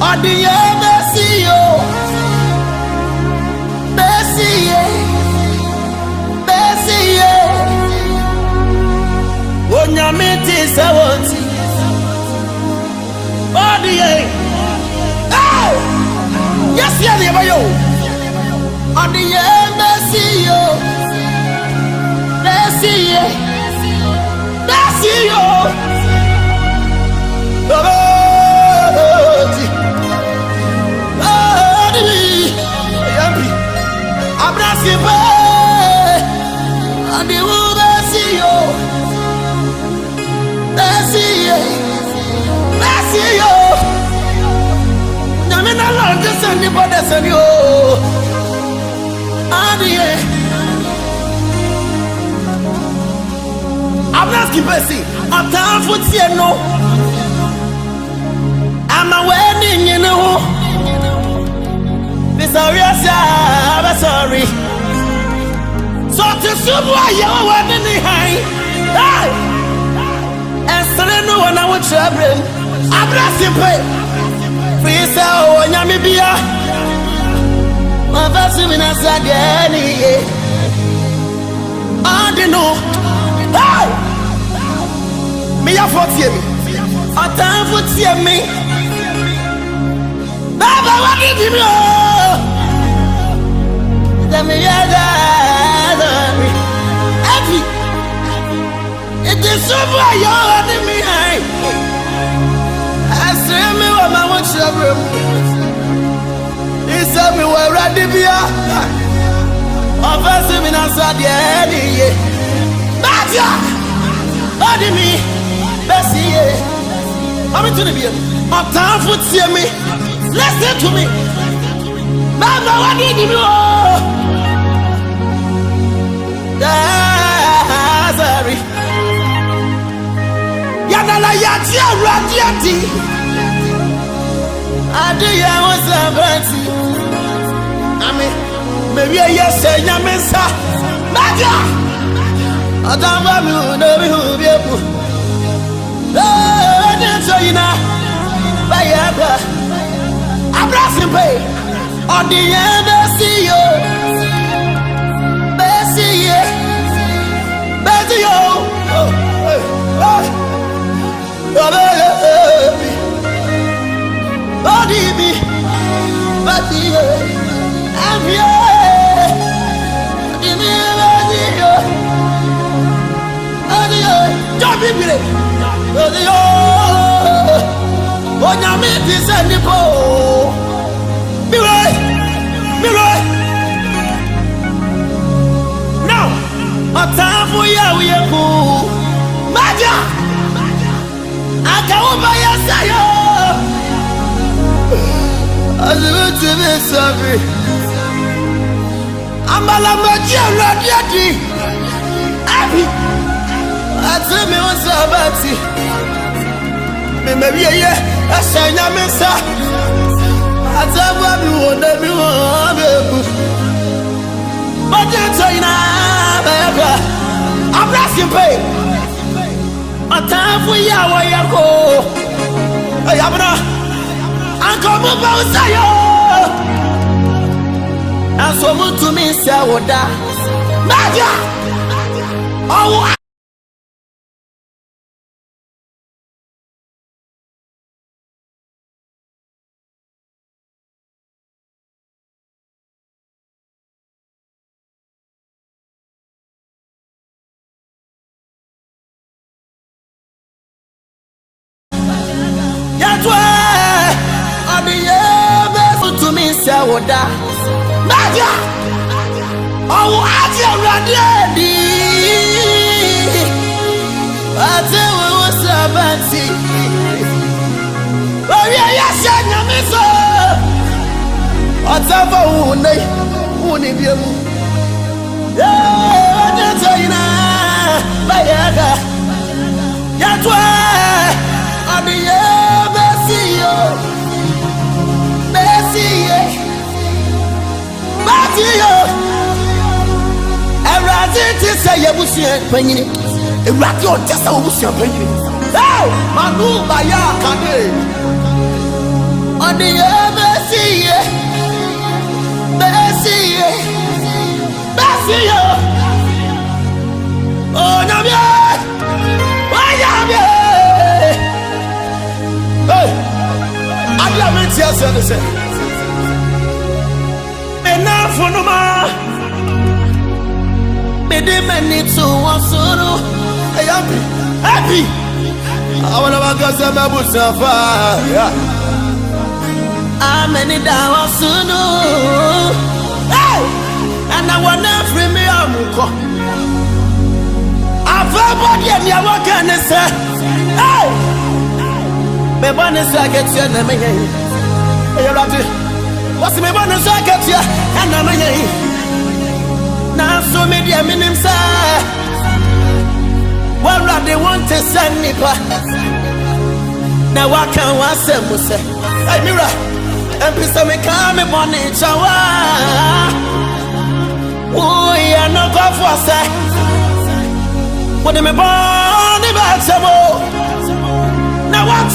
All the Bessie, Bessie, when you meet this, I want you. All the yes, yeah, you. All the Bessie, Bessie. That's you. Abena Skinpain. And the woman see you. That's you. I'm in a long distance, but that's you. Abena Skinpain, I'm down for no. I'm a wedding, you know. This I'm sorry. So to super, you're wedding behind. And so no one I would travel. Abena Skinpain. Free so when I'm here. My first woman I said, I don't know. Me a for me. A time for me. Baba, what did you know? Let me hear that. Happy. It is so far you're running me high. I say me what my one trouble. He said me where ready be a. Offensive in outside the area. Baja! Body me. Bessie, I'm into the beer. I'm time for me. Listen to me. Mama, what did you do? Sorry. Yanala Yatia Radiati. I do ya was a fancy. I mean, maybe I say, Yamesa. Maja! I don't want to know who. So you know, by Abena Skinpain. On the Bessie, Bessie, I'm here. Don't be late. Oh, now me this and the po. Be right. Now, a time for you, we are cool. Maja, I can't buy a sayo. I live to be sorry. I'm a lamagia, Radiati. Happy. I tell me what's about it. Maybe I say, Yamesa. I tell you what everyone. But you say, Abena Skinpain. A time for you, where you go. I am not. Uncle Muba Sayo. And so much to me, Sawoda. Maja! Oh, Sawoda. Maja! Oh, I tell you, ate wo sabati oya ya shanya miso atava uni biemu Ina bayaga yatwa abiye besiyo batiyo erati ti say yebusia panyini erati o tesa obusia panyini hey manu bayaka de odiye besiyo oh nyamye hey adia metia se enough no ma bede mani to wasuru hey happy I wanna bagasa mabusafa ameni da wasunu hey and I wanna free me amuko Everybody and your work and say, hey, me bonus I get you and me. What's me bonus I get you and me? Now so me dear minim say, well they want to send me back. Now I can't want them to say, hey Mira, and please me come me bonnet shower. Oh yeah, no go for say. What am I born about? Now what?